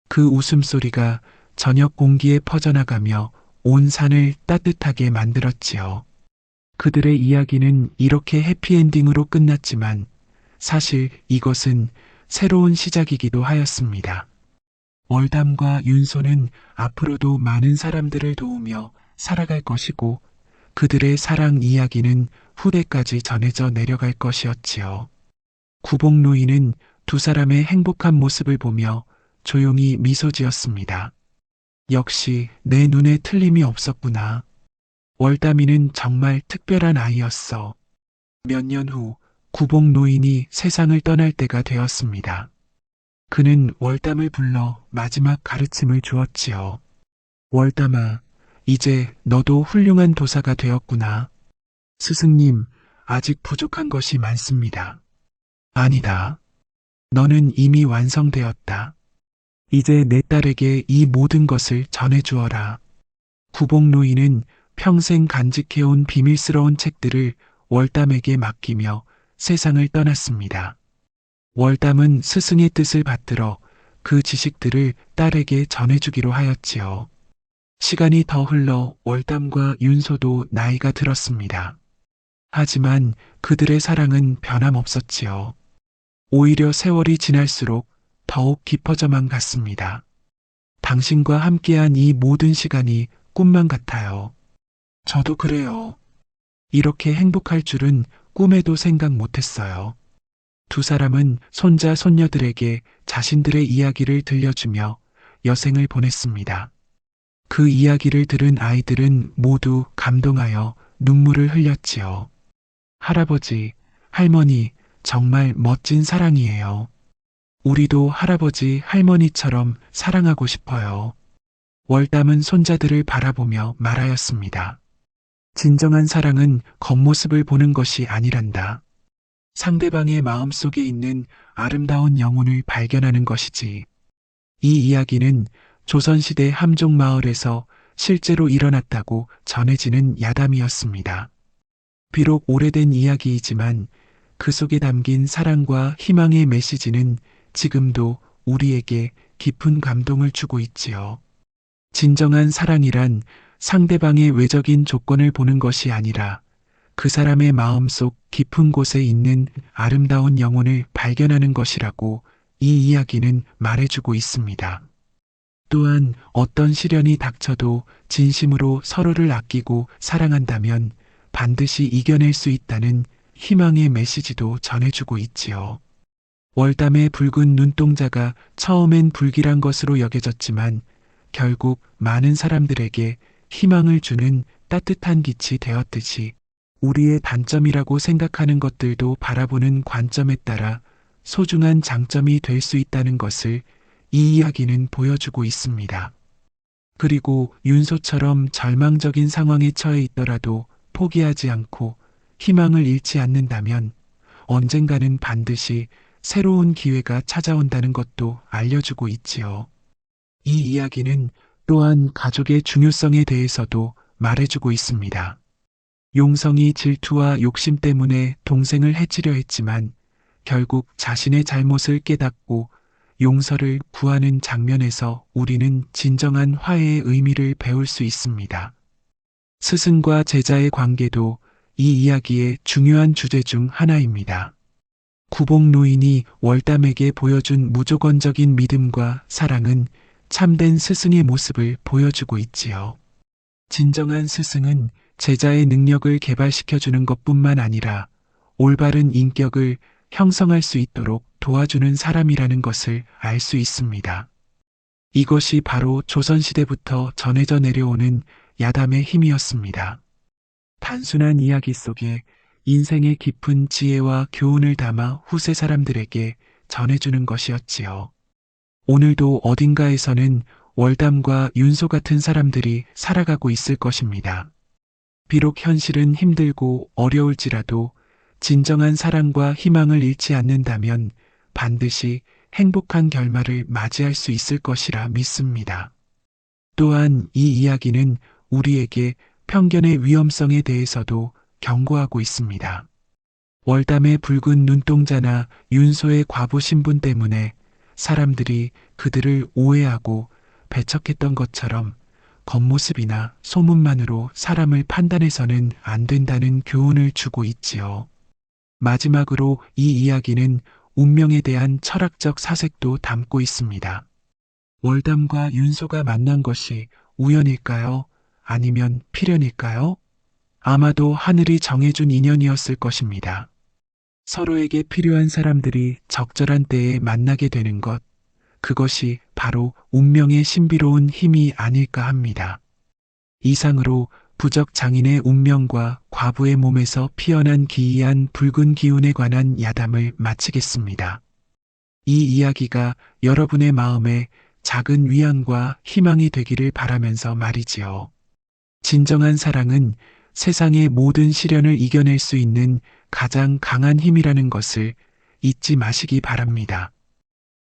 그 웃음소리가 저녁 공기에 퍼져나가며 온 산을 따뜻하게 만들었지요. 그들의 이야기는 이렇게 해피엔딩으로 끝났지만 사실 이것은 새로운 시작이기도 하였습니다. 월담과 윤소는 앞으로도 많은 사람들을 도우며 살아갈 것이고 그들의 사랑 이야기는 후대까지 전해져 내려갈 것이었지요. 구복 노인은 두 사람의 행복한 모습을 보며 조용히 미소 지었습니다. 역시 내 눈에 틀림이 없었구나. 월담이는 정말 특별한 아이였어. 몇 년 후 구복 노인이 세상을 떠날 때가 되었습니다. 그는 월담을 불러 마지막 가르침을 주었지요. 월담아, 이제 너도 훌륭한 도사가 되었구나. 스승님, 아직 부족한 것이 많습니다. 아니다. 너는 이미 완성되었다. 이제 내 딸에게 이 모든 것을 전해주어라. 구복 노인은 평생 간직해온 비밀스러운 책들을 월담에게 맡기며 세상을 떠났습니다. 월담은 스승의 뜻을 받들어 그 지식들을 딸에게 전해주기로 하였지요. 시간이 더 흘러 월담과 윤소도 나이가 들었습니다. 하지만 그들의 사랑은 변함없었지요. 오히려 세월이 지날수록 더욱 깊어져만 갔습니다. 당신과 함께한 이 모든 시간이 꿈만 같아요. 저도 그래요. 이렇게 행복할 줄은 꿈에도 생각 못했어요. 두 사람은 손자, 손녀들에게 자신들의 이야기를 들려주며 여생을 보냈습니다. 그 이야기를 들은 아이들은 모두 감동하여 눈물을 흘렸지요. 할아버지, 할머니, 정말 멋진 사랑이에요. 우리도 할아버지, 할머니처럼 사랑하고 싶어요. 월담은 손자들을 바라보며 말하였습니다. 진정한 사랑은 겉모습을 보는 것이 아니란다. 상대방의 마음속에 있는 아름다운 영혼을 발견하는 것이지. 이 이야기는 조선시대 함종마을에서 실제로 일어났다고 전해지는 야담이었습니다. 비록 오래된 이야기이지만 그 속에 담긴 사랑과 희망의 메시지는 지금도 우리에게 깊은 감동을 주고 있지요. 진정한 사랑이란 상대방의 외적인 조건을 보는 것이 아니라 그 사람의 마음속 깊은 곳에 있는 아름다운 영혼을 발견하는 것이라고 이 이야기는 말해주고 있습니다. 또한 어떤 시련이 닥쳐도 진심으로 서로를 아끼고 사랑한다면 반드시 이겨낼 수 있다는 희망의 메시지도 전해주고 있지요. 월담의 붉은 눈동자가 처음엔 불길한 것으로 여겨졌지만 결국 많은 사람들에게 희망을 주는 따뜻한 빛이 되었듯이 우리의 단점이라고 생각하는 것들도 바라보는 관점에 따라 소중한 장점이 될 수 있다는 것을 이 이야기는 보여주고 있습니다. 그리고 윤소처럼 절망적인 상황에 처해 있더라도 포기하지 않고 희망을 잃지 않는다면 언젠가는 반드시 새로운 기회가 찾아온다는 것도 알려주고 있지요. 이 이야기는 또한 가족의 중요성에 대해서도 말해주고 있습니다. 용성이 질투와 욕심 때문에 동생을 해치려 했지만 결국 자신의 잘못을 깨닫고 용서를 구하는 장면에서 우리는 진정한 화해의 의미를 배울 수 있습니다. 스승과 제자의 관계도 이 이야기의 중요한 주제 중 하나입니다. 구복 노인이 월담에게 보여준 무조건적인 믿음과 사랑은 참된 스승의 모습을 보여주고 있지요. 진정한 스승은 제자의 능력을 개발시켜주는 것뿐만 아니라 올바른 인격을 형성할 수 있도록 도와주는 사람이라는 것을 알 수 있습니다. 이것이 바로 조선시대부터 전해져 내려오는 야담의 힘이었습니다. 단순한 이야기 속에 인생의 깊은 지혜와 교훈을 담아 후세 사람들에게 전해주는 것이었지요. 오늘도 어딘가에서는 월담과 윤소 같은 사람들이 살아가고 있을 것입니다. 비록 현실은 힘들고 어려울지라도 진정한 사랑과 희망을 잃지 않는다면 반드시 행복한 결말을 맞이할 수 있을 것이라 믿습니다. 또한 이 이야기는 우리에게 편견의 위험성에 대해서도 경고하고 있습니다. 월담의 붉은 눈동자나 윤소의 과부 신분 때문에 사람들이 그들을 오해하고 배척했던 것처럼 겉모습이나 소문만으로 사람을 판단해서는 안 된다는 교훈을 주고 있지요. 마지막으로 이 이야기는 운명에 대한 철학적 사색도 담고 있습니다. 월담과 윤소가 만난 것이 우연일까요? 아니면 필연일까요? 아마도 하늘이 정해준 인연이었을 것입니다. 서로에게 필요한 사람들이 적절한 때에 만나게 되는 것, 그것이 바로 운명의 신비로운 힘이 아닐까 합니다. 이상으로 부적 장인의 운명과 과부의 몸에서 피어난 기이한 붉은 기운에 관한 야담을 마치겠습니다. 이 이야기가 여러분의 마음에 작은 위안과 희망이 되기를 바라면서 말이지요. 진정한 사랑은 세상의 모든 시련을 이겨낼 수 있는 가장 강한 힘이라는 것을 잊지 마시기 바랍니다.